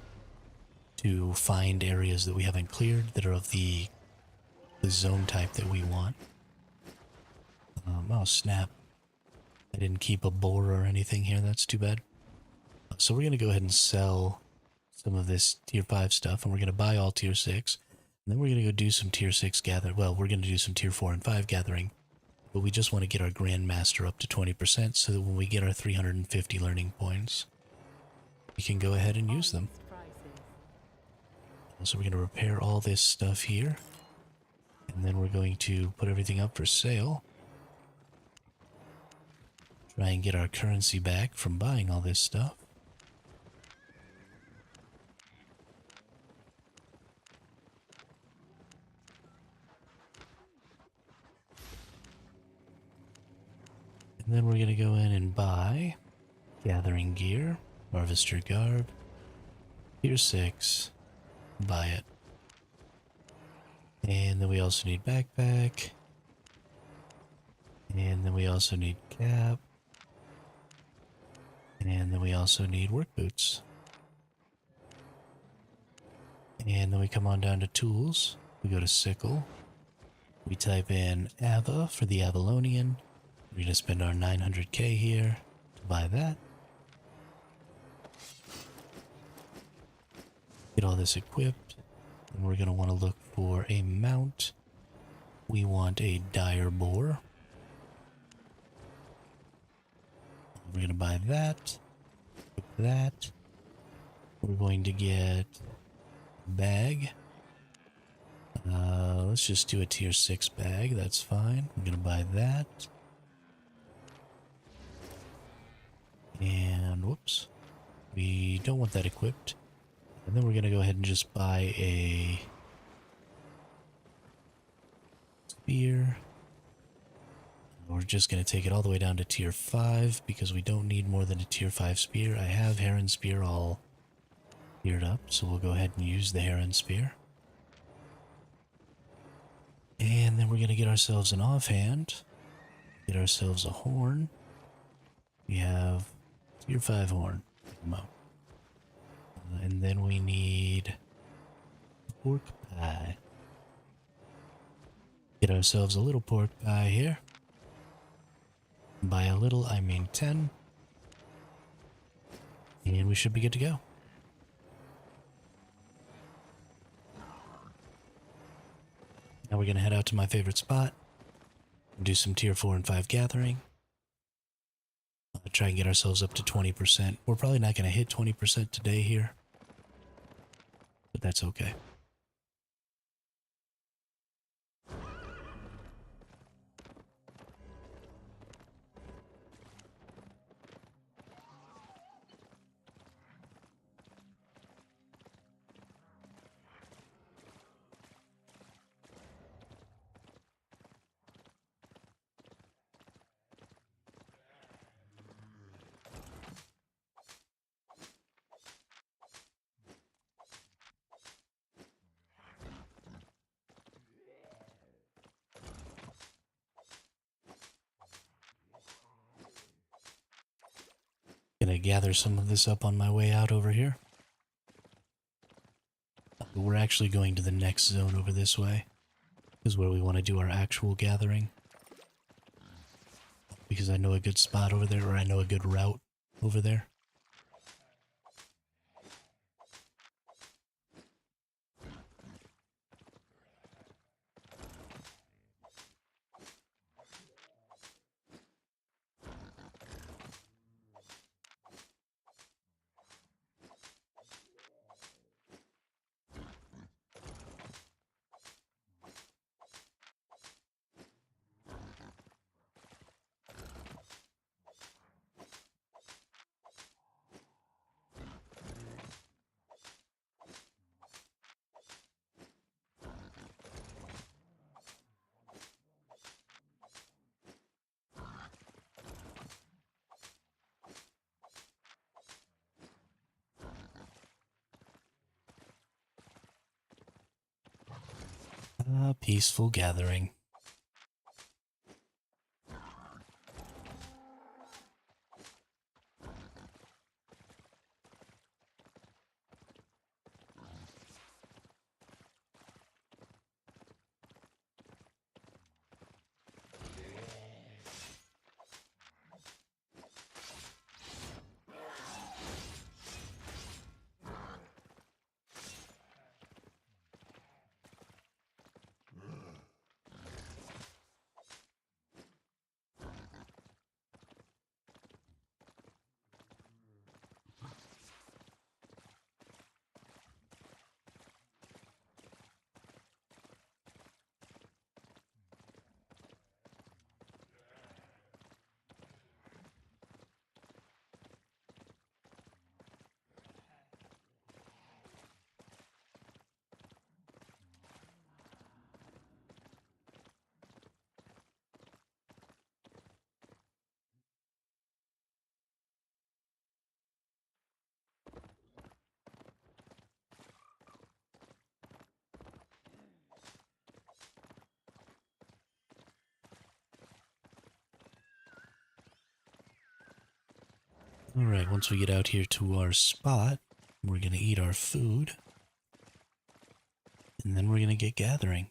to find areas that we haven't cleared that are of the zone type that we want. Oh snap. I didn't keep a boar or anything here, that's too bad. So we're going to go ahead and sell some of this tier 5 stuff, and we're going to buy all tier 6. And then we're going to go do some tier 6 gather. Well, we're going to do some tier 4 and 5 gathering. But we just want to get our Grandmaster up to 20% so that when we get our 350 learning points, we can go ahead and use them. So we're going to repair all this stuff here. And then we're going to put everything up for sale. Try and get our currency back from buying all this stuff. And then we're going to go in and buy gathering gear, harvester garb, tier 6, buy it. And then we also need backpack. And then we also need cap. And then we also need work boots. And then we come on down to tools. We go to sickle. We type in Ava for the Avalonian. We're going to spend our 900k here to buy that. Get all this equipped. And we're going to want to look for a mount. We want a dire boar. We're going to buy that. Equip that. We're going to get a bag. Let's just do a tier 6 bag. That's fine. We're going to buy that. And whoops, we don't want that equipped. And then we're going to go ahead and just buy a spear. We're just going to take it all the way down to tier 5 because we don't need more than a tier 5 spear. I have Heron Spear all geared up, so we'll go ahead and use the Heron Spear. And then we're going to get ourselves an offhand. Get ourselves a horn. We have tier 5 horn. And then we need pork pie. Get ourselves a little pork pie here. By a little, I mean 10. And we should be good to go. Now we're going to head out to my favorite spot. Do some tier 4 and 5 gathering. Try and get ourselves up to 20%. We're probably not going to hit 20% today here. But that's okay. Gonna gather some of this up on my way out over here. We're actually going to the next zone over this way. This is where we want to do our actual gathering. Because I know a good spot over there, or I know a good route over there. A peaceful gathering. Alright, once we get out here to our spot, we're going to eat our food. And then we're going to get gathering.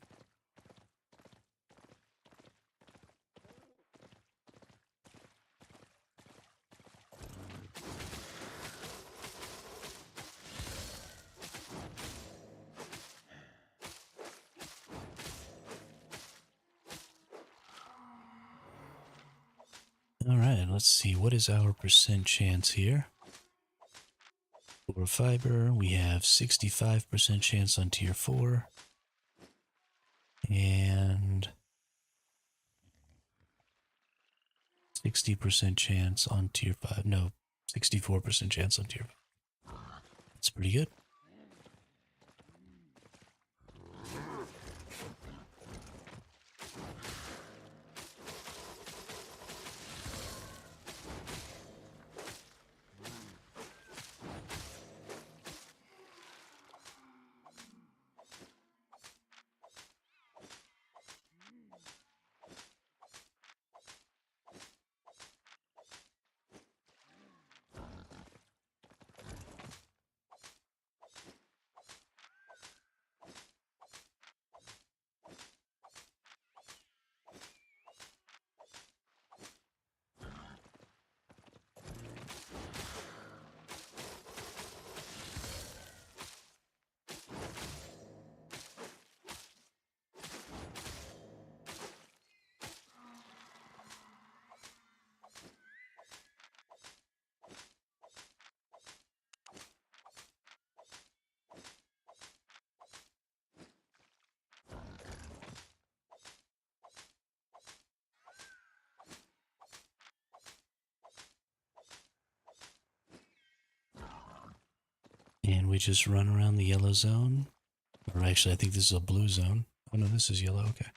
Alright, let's see. What is our percent chance here? For fiber, we have 65% chance on tier 4. And 60% chance on tier 5. No, 64% chance on tier 5. That's pretty good. And we just run around the yellow zone. Or actually, I think this is a blue zone. Oh no, this is yellow, okay.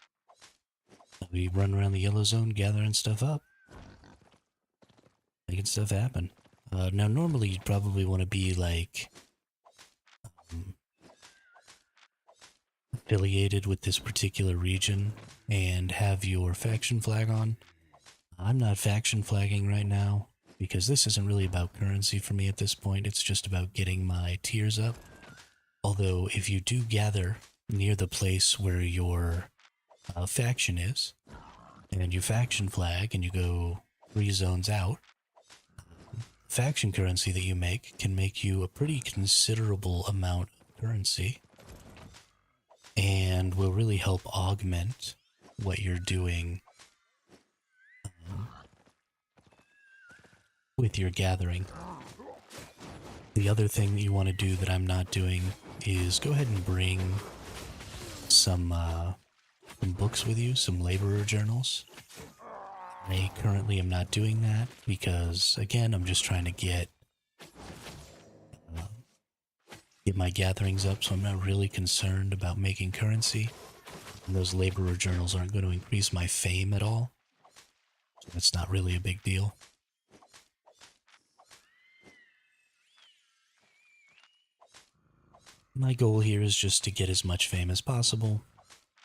We run around the yellow zone, gathering stuff up. Making stuff happen. Now, normally you'd probably want to be, like, affiliated with this particular region and have your faction flag on. I'm not faction flagging right now because this isn't really about currency for me at this point. It's just about getting my tiers up. Although, if you do gather near the place where your faction is, and you faction flag and you go 3 zones out, faction currency that you make can make you a pretty considerable amount of currency and will really help augment what you're doing with your gathering. The other thing that you want to do that I'm not doing is go ahead and bring some books with you, some laborer journals. I currently am not doing that because, again, I'm just trying to get my gatherings up, so I'm not really concerned about making currency. And those laborer journals aren't going to increase my fame at all, so that's not really a big deal. My goal here is just to get as much fame as possible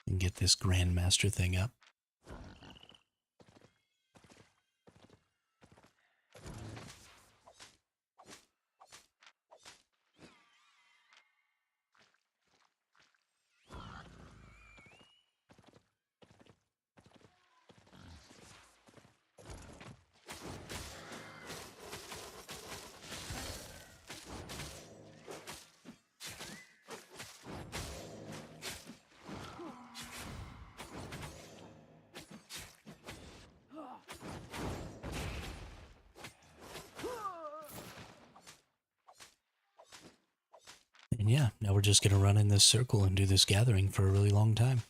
and get this Grandmaster thing up. And yeah, now we're just going to run in this circle and do this gathering for a really long time.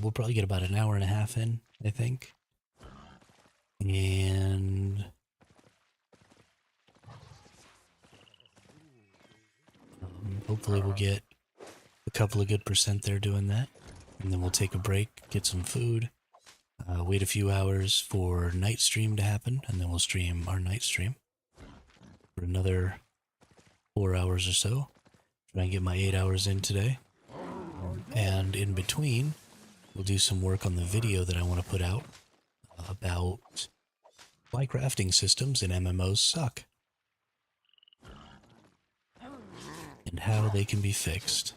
We'll probably get about an hour and a half in, I think. And hopefully we'll get a couple of good percent there doing that. And then we'll take a break, get some food, wait a few hours for night stream to happen, and then we'll stream our night stream for another 4 hours or so. Try and get my 8 hours in today. And in between, we'll do some work on the video that I want to put out about why crafting systems in MMOs suck and how they can be fixed.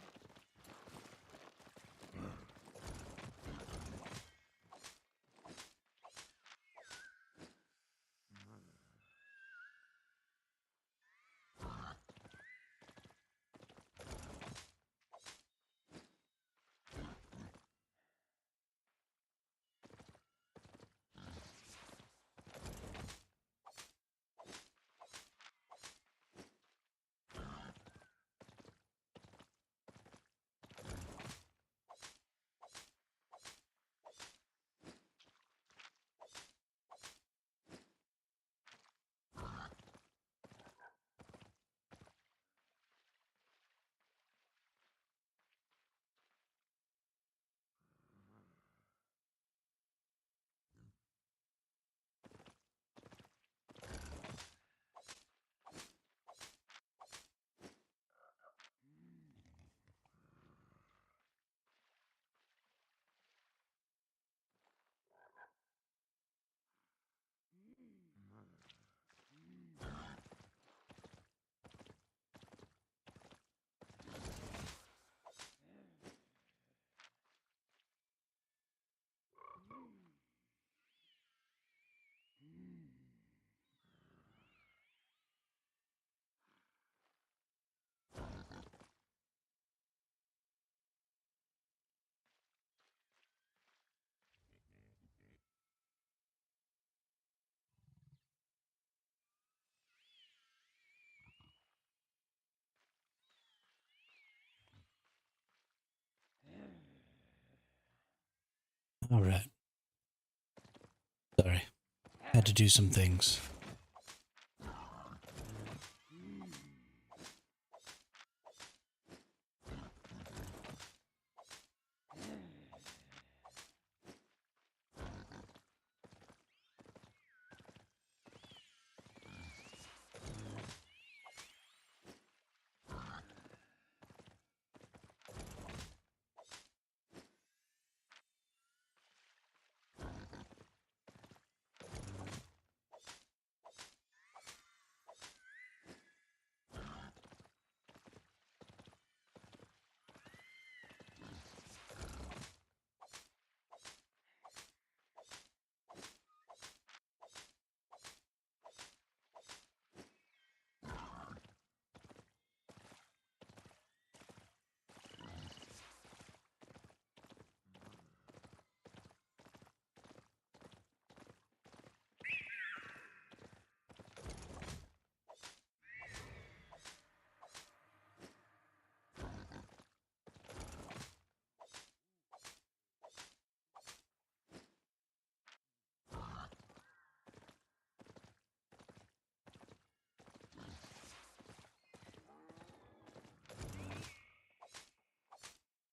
Alright. Sorry. Had to do some things.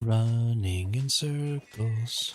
Running in circles.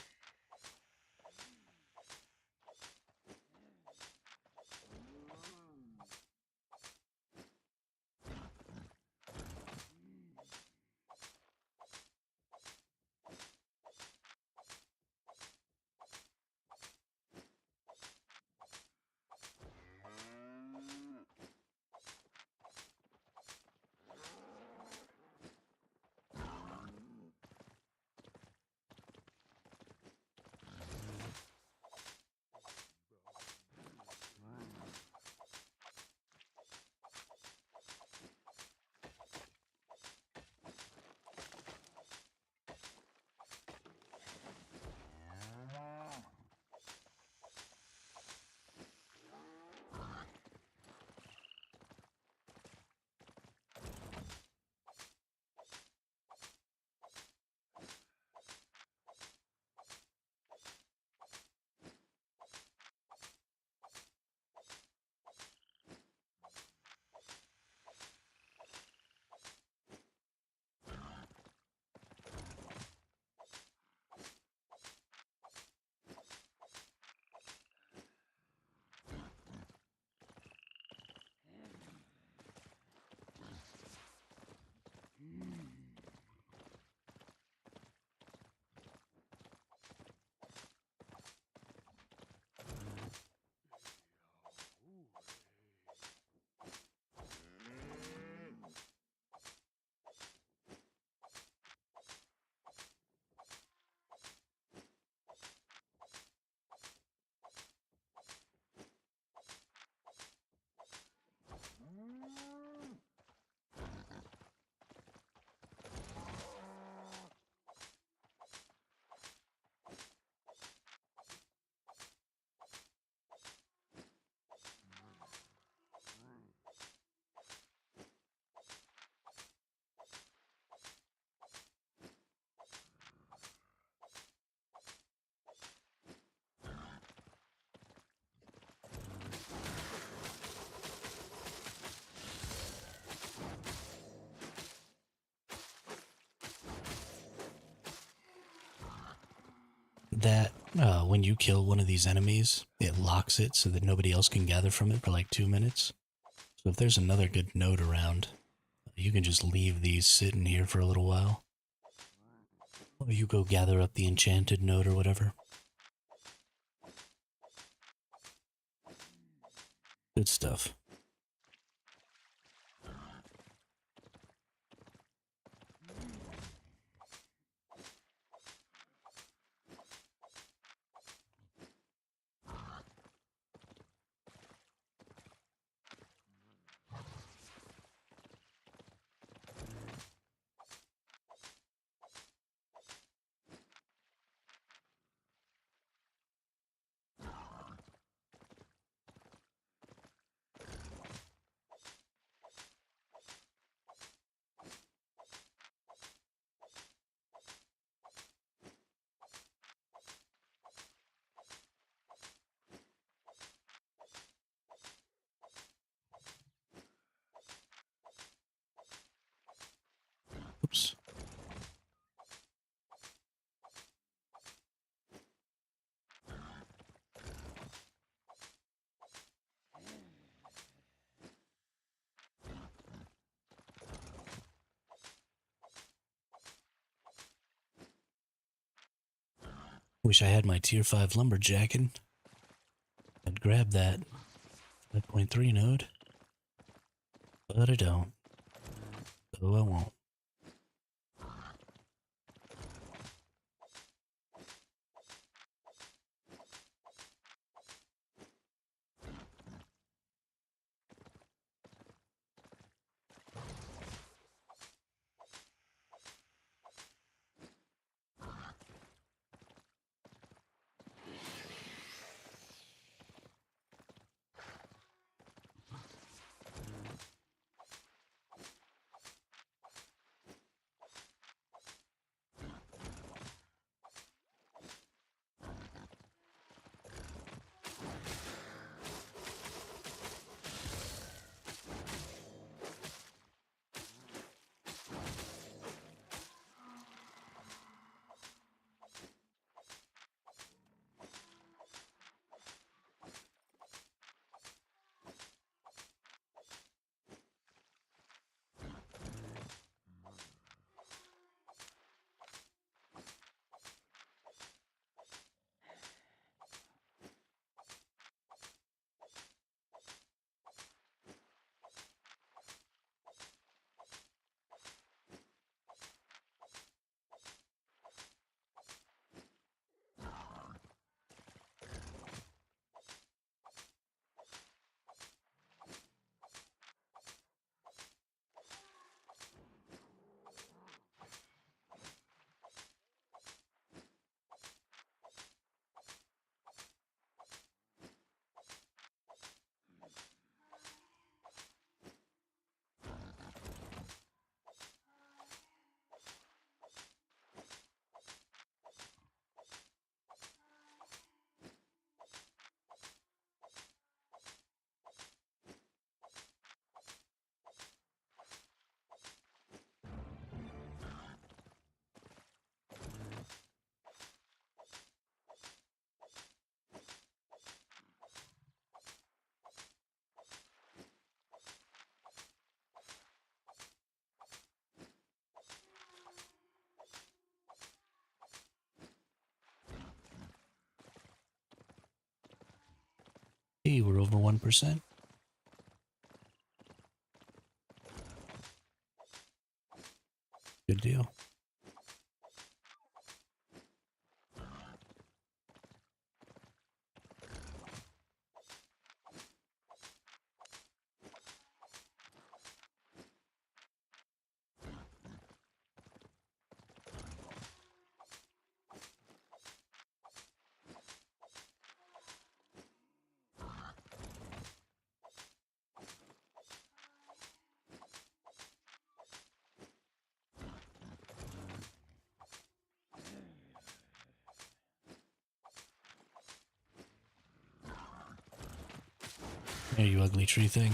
That when you kill one of these enemies, it locks it so that nobody else can gather from it for like 2 minutes. So if there's another good node around, you can just leave these sitting here for a little while. Or you go gather up the enchanted node or whatever. Good stuff. Oops. Wish I had my tier 5 lumberjacking. I'd grab that 5.3 node. But I don't. So I won't. Hey, we're over 1%. Good deal. There, you ugly tree thing.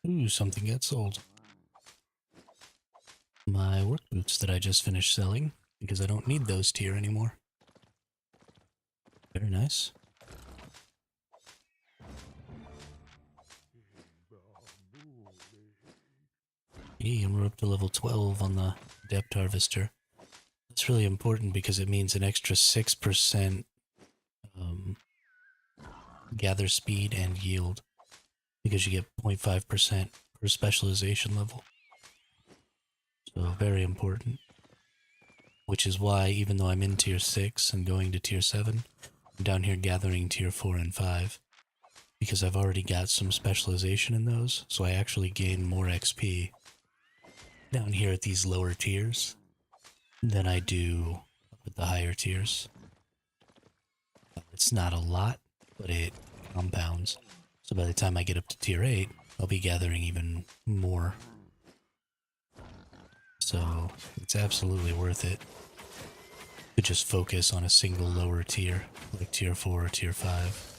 Ooh, something got sold. My work boots that I just finished selling, because I don't need those tier anymore. Very nice. Hey, and we're up to level 12 on the Depth Harvester. That's really important because it means an extra 6% gather speed and yield, because you get 0.5% per specialization level. So very important. Which is why, even though I'm in tier 6 and going to tier 7, I'm down here gathering tier 4 and 5. Because I've already got some specialization in those, so I actually gain more XP down here at these lower tiers than I do up at the higher tiers. It's not a lot, but it compounds. So by the time I get up to tier 8, I'll be gathering even more. So it's absolutely worth it to just focus on a single lower tier, like tier 4 or tier 5.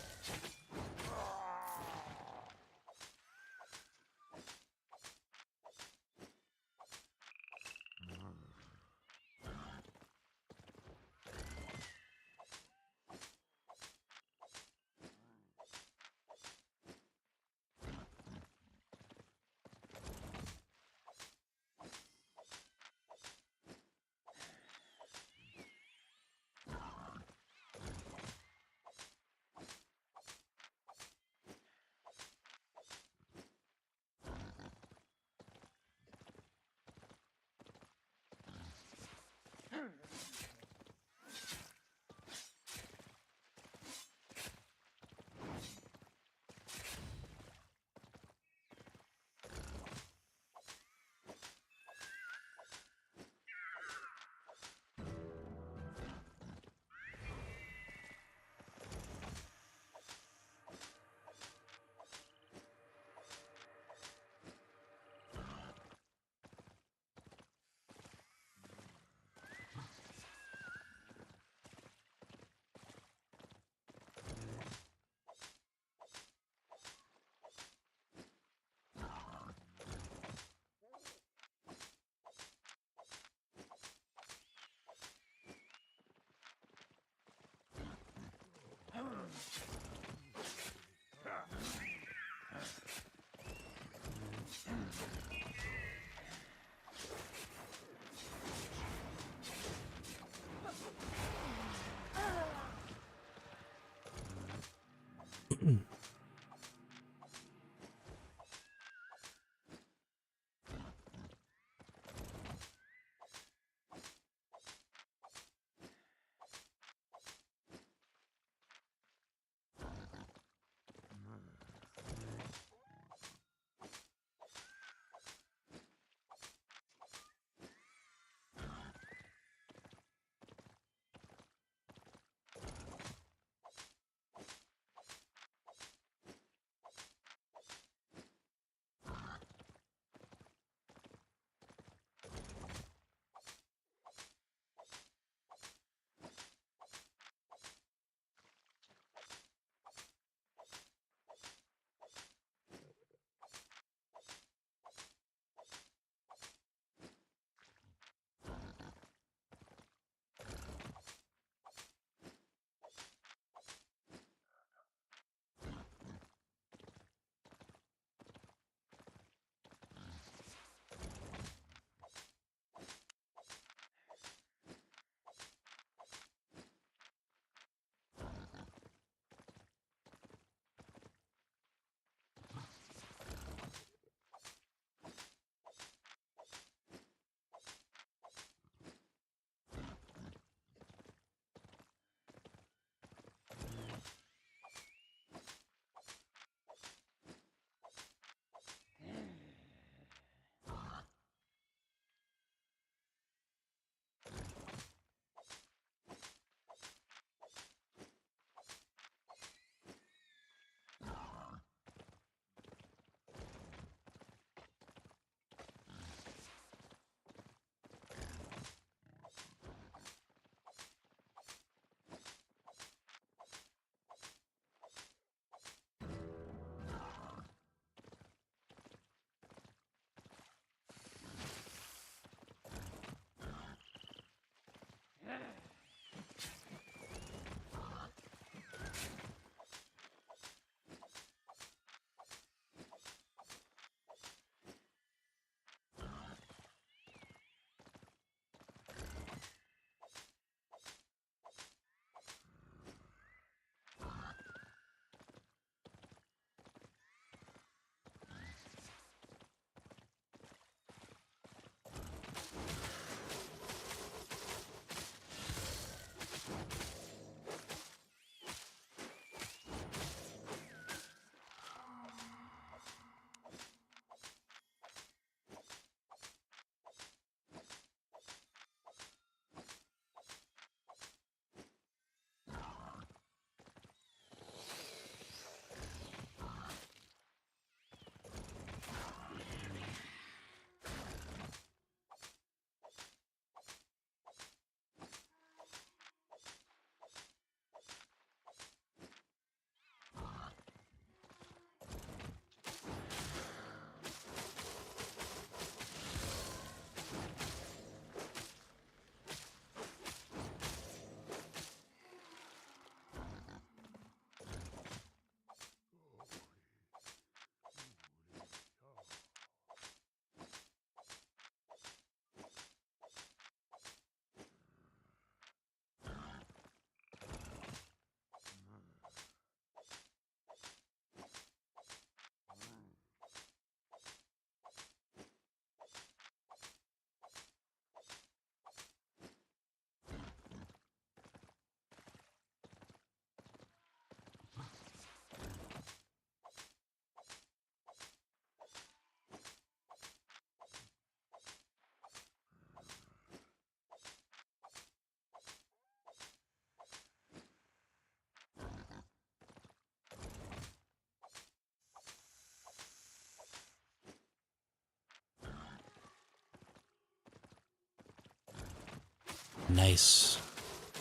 Nice.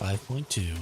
5.2.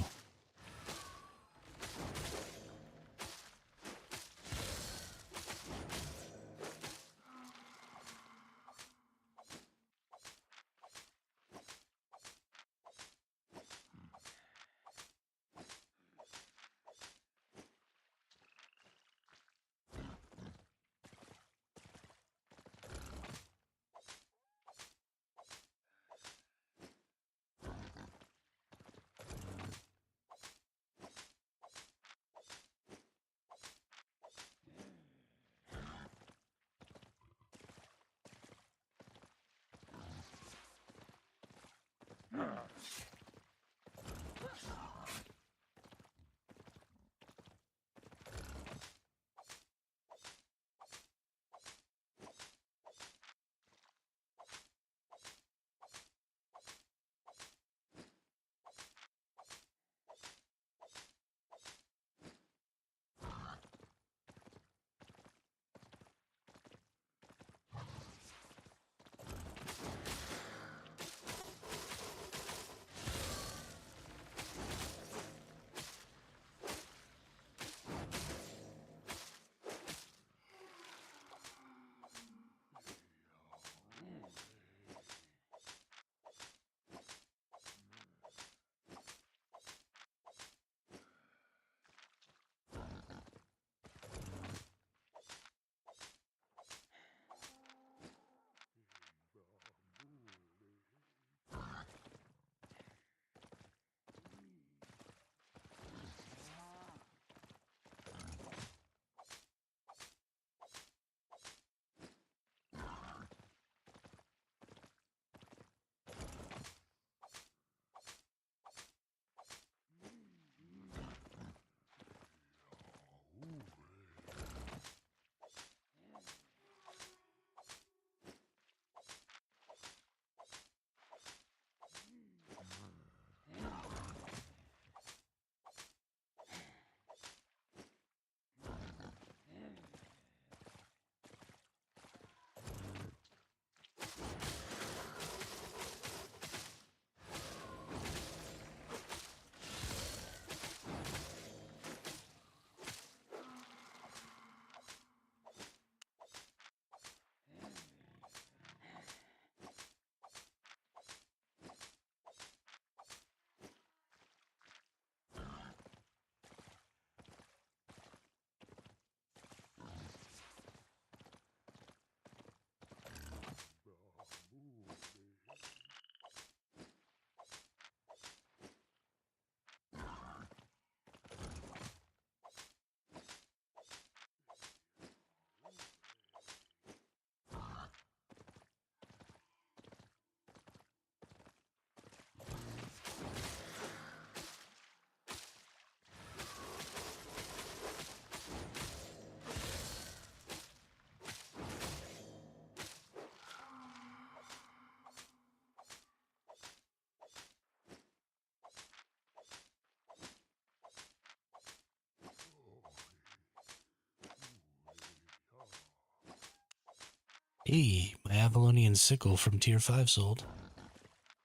Hey, my Avalonian sickle from tier 5 sold.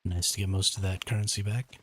Nice to get most of that currency back.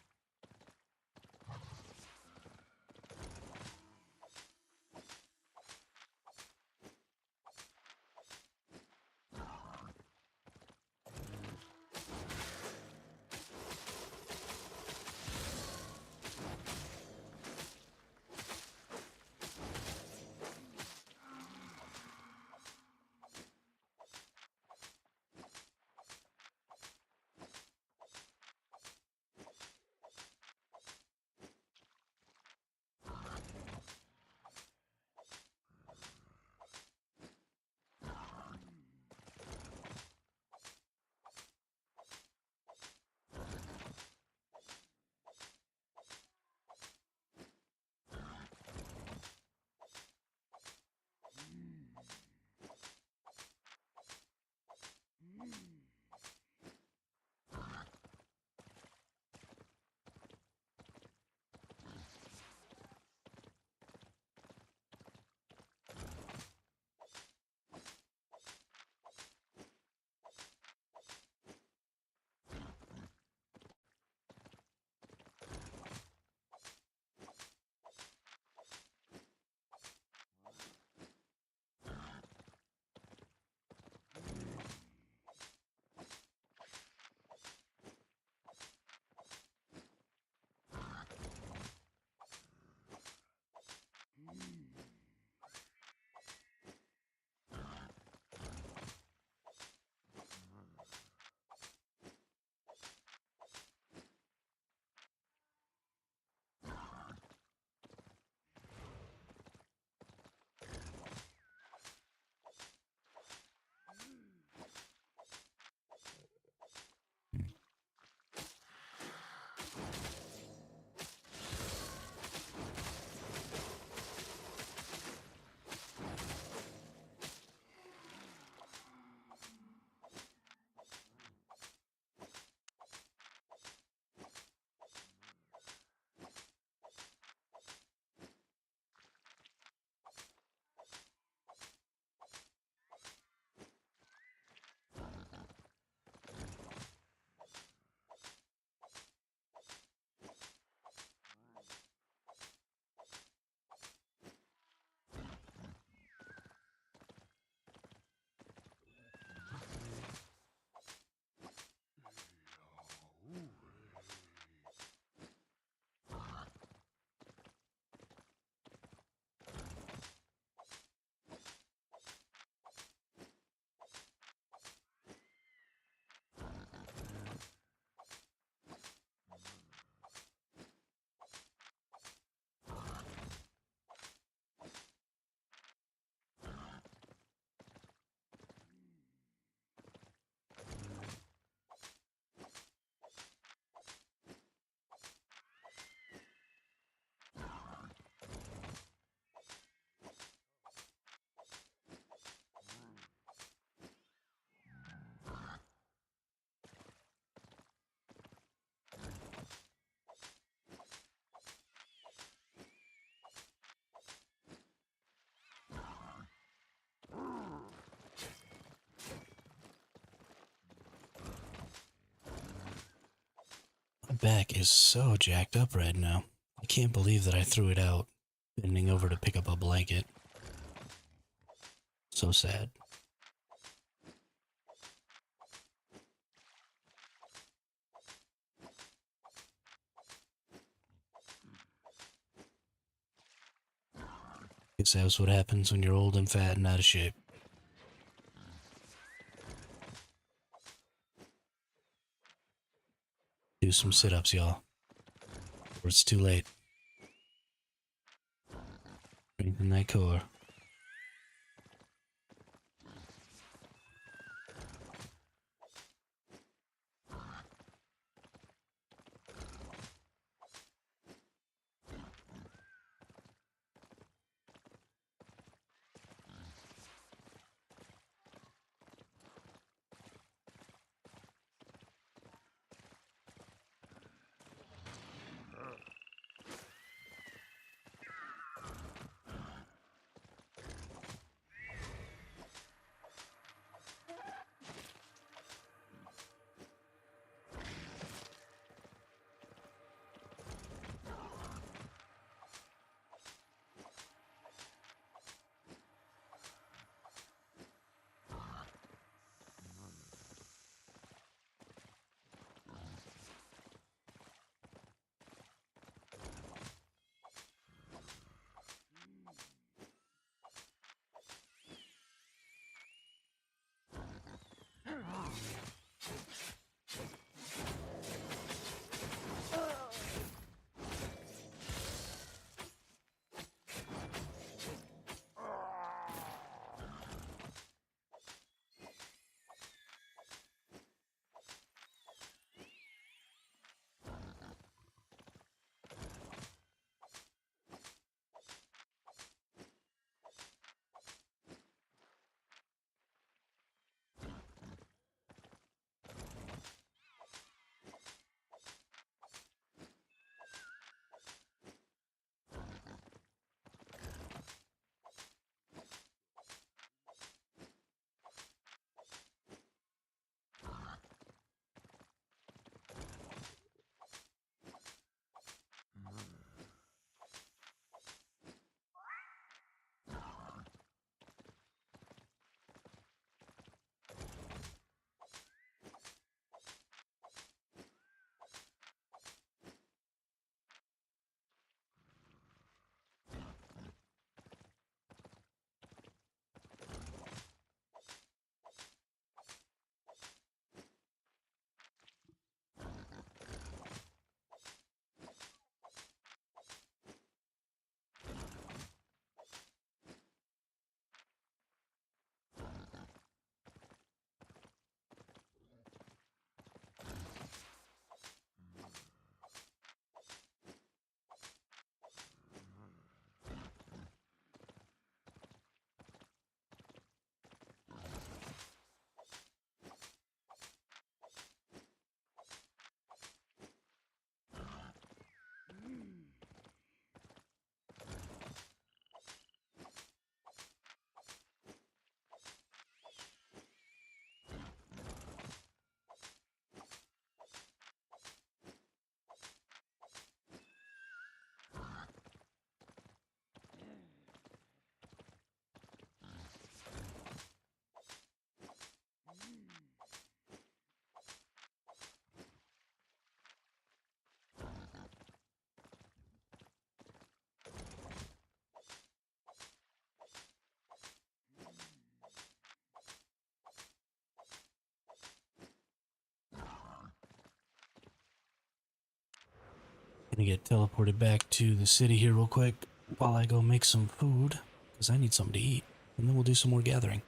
back is so jacked up right now. I can't believe that I threw it out, bending over to pick up a blanket. So sad. Guess that's what happens when you're old and fat and out of shape. Do some sit-ups, y'all. Or it's too late. Strengthen that core. Gonna get teleported back to the city here real quick while I go make some food, because I need something to eat, and then we'll do some more gathering.